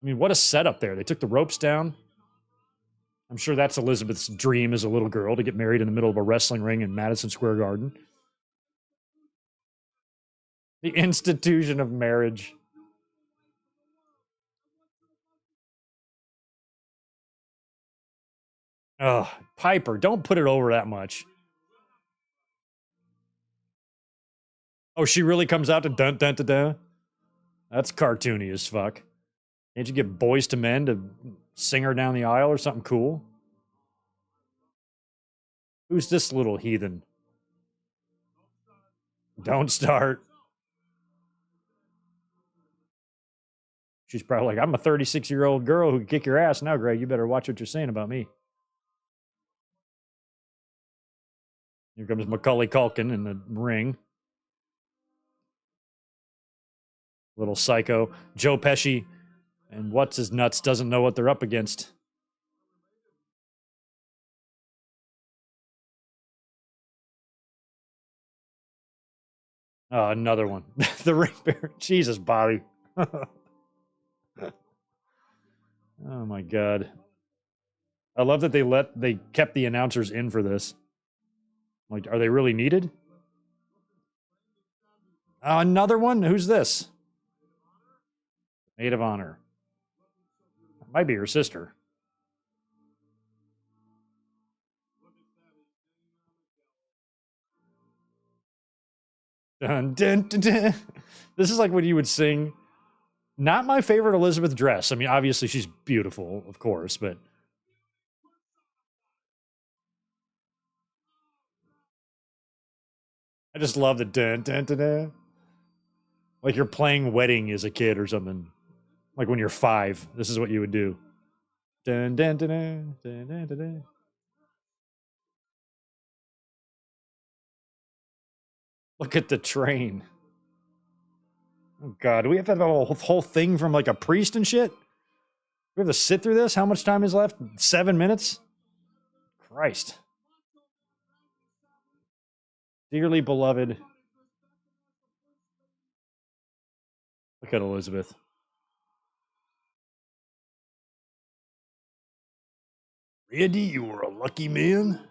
I mean, what a setup there. They took the ropes down. I'm sure that's Elizabeth's dream as a little girl, to get married in the middle of a wrestling ring in Madison Square Garden. The institution of marriage. Oh, Piper, don't put it over that much. Oh, she really comes out to dun dun dun dun. That's cartoony as fuck. Can't you get Boys to Men to sing her down the aisle or something cool? Who's this little heathen? Don't start. She's probably like, I'm a 36-year-old girl who can kick your ass now, Greg. You better watch what you're saying about me. Here comes Macaulay Culkin in the ring. Little psycho. Joe Pesci and what's his nuts doesn't know what they're up against. Oh, another one. The ring bearer. Jesus, Bobby. Oh my God. I love that they kept the announcers in for this. Like, are they really needed? Another one? Who's this? Maid of Honor. Might be her sister. Dun, dun, dun, dun. This is like when you would sing. Not my favorite Elizabeth dress. I mean, obviously she's beautiful, of course, but I just love the dun dun dun dun. Like you're playing Wedding as a kid or something. Like when you're 5, this is what you would do. Dun dun dun dun dun dun dun. Dun. Look at the train. Oh God, do we have to have a whole thing from like a priest and shit? We have to sit through this? How much time is left? 7 minutes? Christ. Dearly beloved. Look at Elizabeth. Randy, you were a lucky man.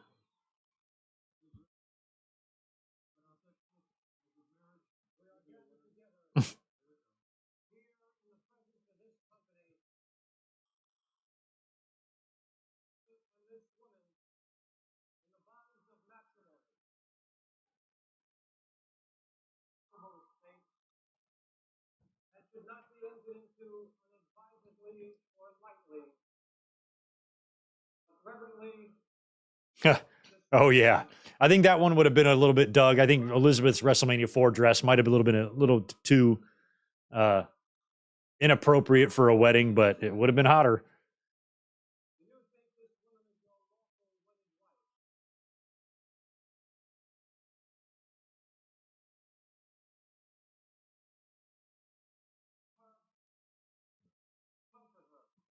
Oh yeah, I think that one would have been a little bit Doug. I think Elizabeth's WrestleMania 4 dress might have been a little too inappropriate for a wedding, but it would have been hotter.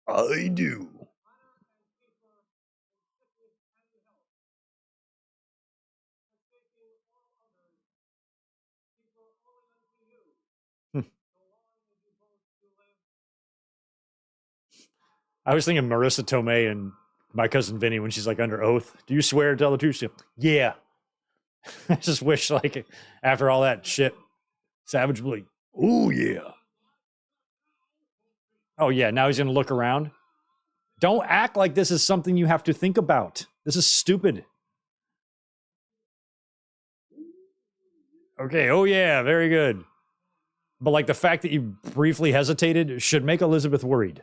I do. I was thinking Marissa Tomei and My Cousin Vinny when she's like under oath. Do you swear to tell the truth? She's like, yeah. I just wish like after all that shit, Savage would be like, oh yeah. Oh yeah, now he's gonna look around. Don't act like this is something you have to think about. This is stupid. Okay, oh yeah, very good. But like the fact that you briefly hesitated should make Elizabeth worried.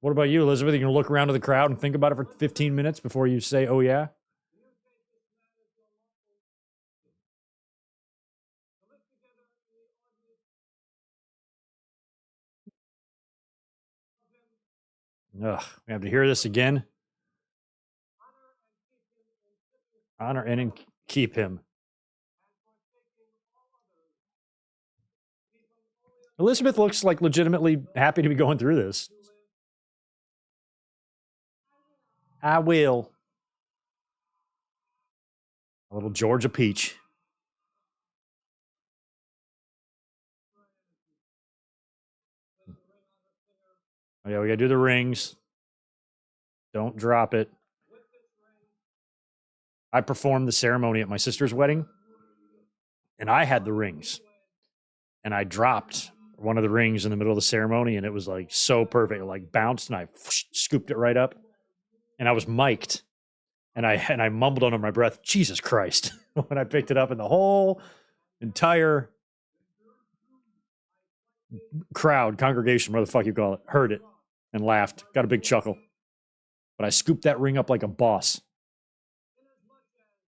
What about you, Elizabeth? Are you gonna look around to the crowd and think about it for 15 minutes before you say, oh yeah? Ugh, we have to hear this again. Honor and keep him. Elizabeth looks like legitimately happy to be going through this. I will. A little Georgia peach. Oh, yeah, we got to do the rings. Don't drop it. I performed the ceremony at my sister's wedding, and I had the rings. And I dropped one of the rings in the middle of the ceremony, and it was like so perfect. It like bounced, and I scooped it right up. And I was mic'd. And I mumbled under my breath, Jesus Christ, when I picked it up, and the whole entire crowd, congregation, whatever the fuck you call it, heard it and laughed. Got a big chuckle. But I scooped that ring up like a boss.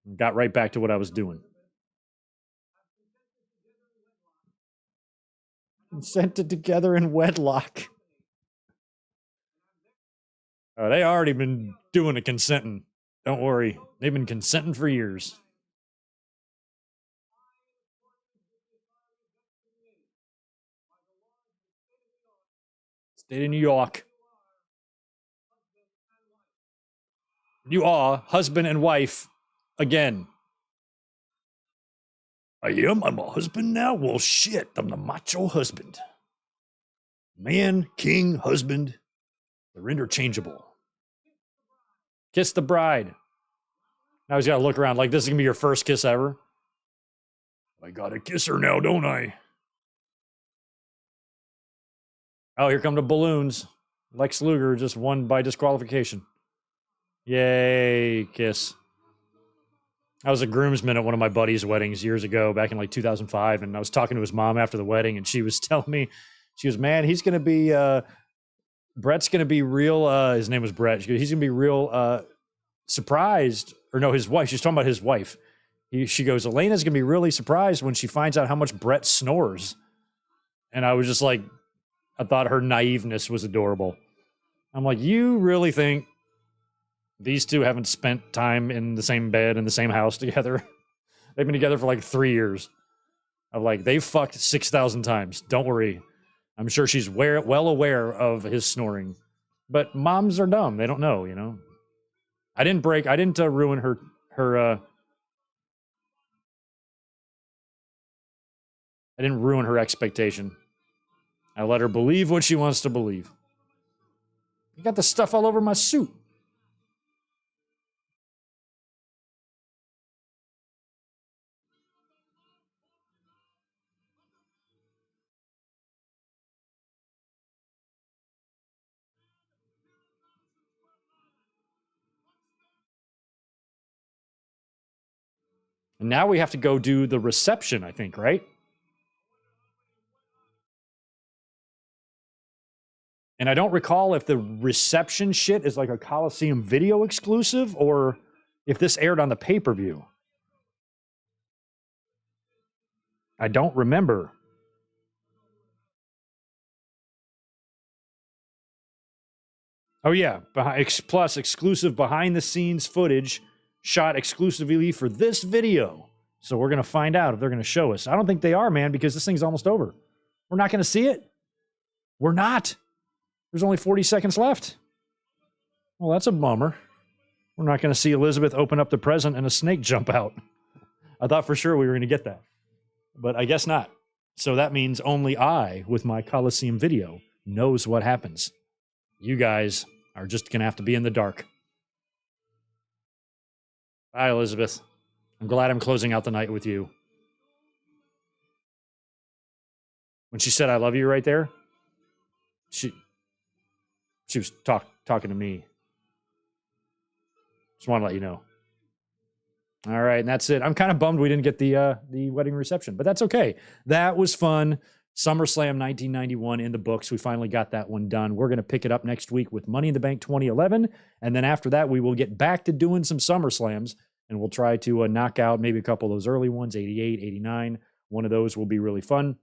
And got right back to what I was doing. Consented together in wedlock. They already been doing the consenting. Don't worry. They've been consenting for years. State of New York. You are husband and wife again. I am? I'm a husband now? Well, shit. I'm the macho husband. Man, king, husband. They're interchangeable. Kiss the bride. Now he's got to look around like this is going to be your first kiss ever. I got to kiss her now, don't I? Oh, here come the balloons. Lex Luger just won by disqualification. Yay, kiss. I was a groomsman at one of my buddy's weddings years ago, back in like 2005, and I was talking to his mom after the wedding, and she was telling me, she goes, man, he's going to be, Brett's going to be real, his name was Brett, she goes, he's going to be real surprised, or no, his wife, she's talking about his wife. She goes, Elena's going to be really surprised when she finds out how much Brett snores. And I was just like, I thought her naiveness was adorable. I'm like, you really think these two haven't spent time in the same bed in the same house together? They've been together for like 3 years. I'm like, they've fucked 6,000 times. Don't worry. I'm sure she's well aware of his snoring. But moms are dumb. They don't know, you know. I didn't ruin her I didn't ruin her expectation. I let her believe what she wants to believe. You got the stuff all over my suit. And now we have to go do the reception, I think, right? And I don't recall if the reception shit is like a Coliseum video exclusive or if this aired on the pay-per-view. I don't remember. Oh, yeah. Plus exclusive behind-the-scenes footage shot exclusively for this video. So we're going to find out if they're going to show us. I don't think they are, man, because this thing's almost over. We're not going to see it. We're not. There's only 40 seconds left. Well, that's a bummer. We're not going to see Elizabeth open up the present and a snake jump out. I thought for sure we were going to get that. But I guess not. So that means only I, with my Coliseum video, knows what happens. You guys are just going to have to be in the dark. Bye, Elizabeth. I'm glad I'm closing out the night with you. When she said I love you right there, she was talking to me. Just want to let you know. All right, and that's it. I'm kind of bummed we didn't get the wedding reception, but that's okay. That was fun. SummerSlam 1991 in the books. We finally got that one done. We're going to pick it up next week with Money in the Bank 2011, and then after that, we will get back to doing some SummerSlams, and we'll try to knock out maybe a couple of those early ones, 88, 89. One of those will be really fun.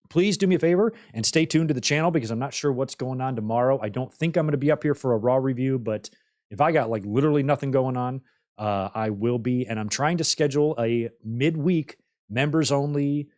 Please do me a favor and stay tuned to the channel because I'm not sure what's going on tomorrow. I don't think I'm going to be up here for a Raw review, but if I got like literally nothing going on, I will be. And I'm trying to schedule a midweek members only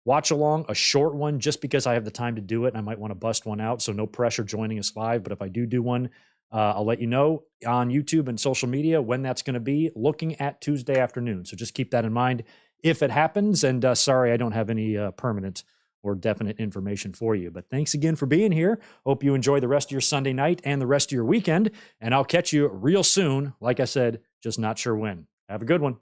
watch along, a short one, just because I have the time to do it. And I might want to bust one out. So no pressure joining us live. But if I do one, I'll let you know on YouTube and social media when that's going to be, looking at Tuesday afternoon. So just keep that in mind if it happens. And sorry, I don't have any permanent or definite information for you. But thanks again for being here. Hope you enjoy the rest of your Sunday night and the rest of your weekend. And I'll catch you real soon. Like I said, just not sure when. Have a good one.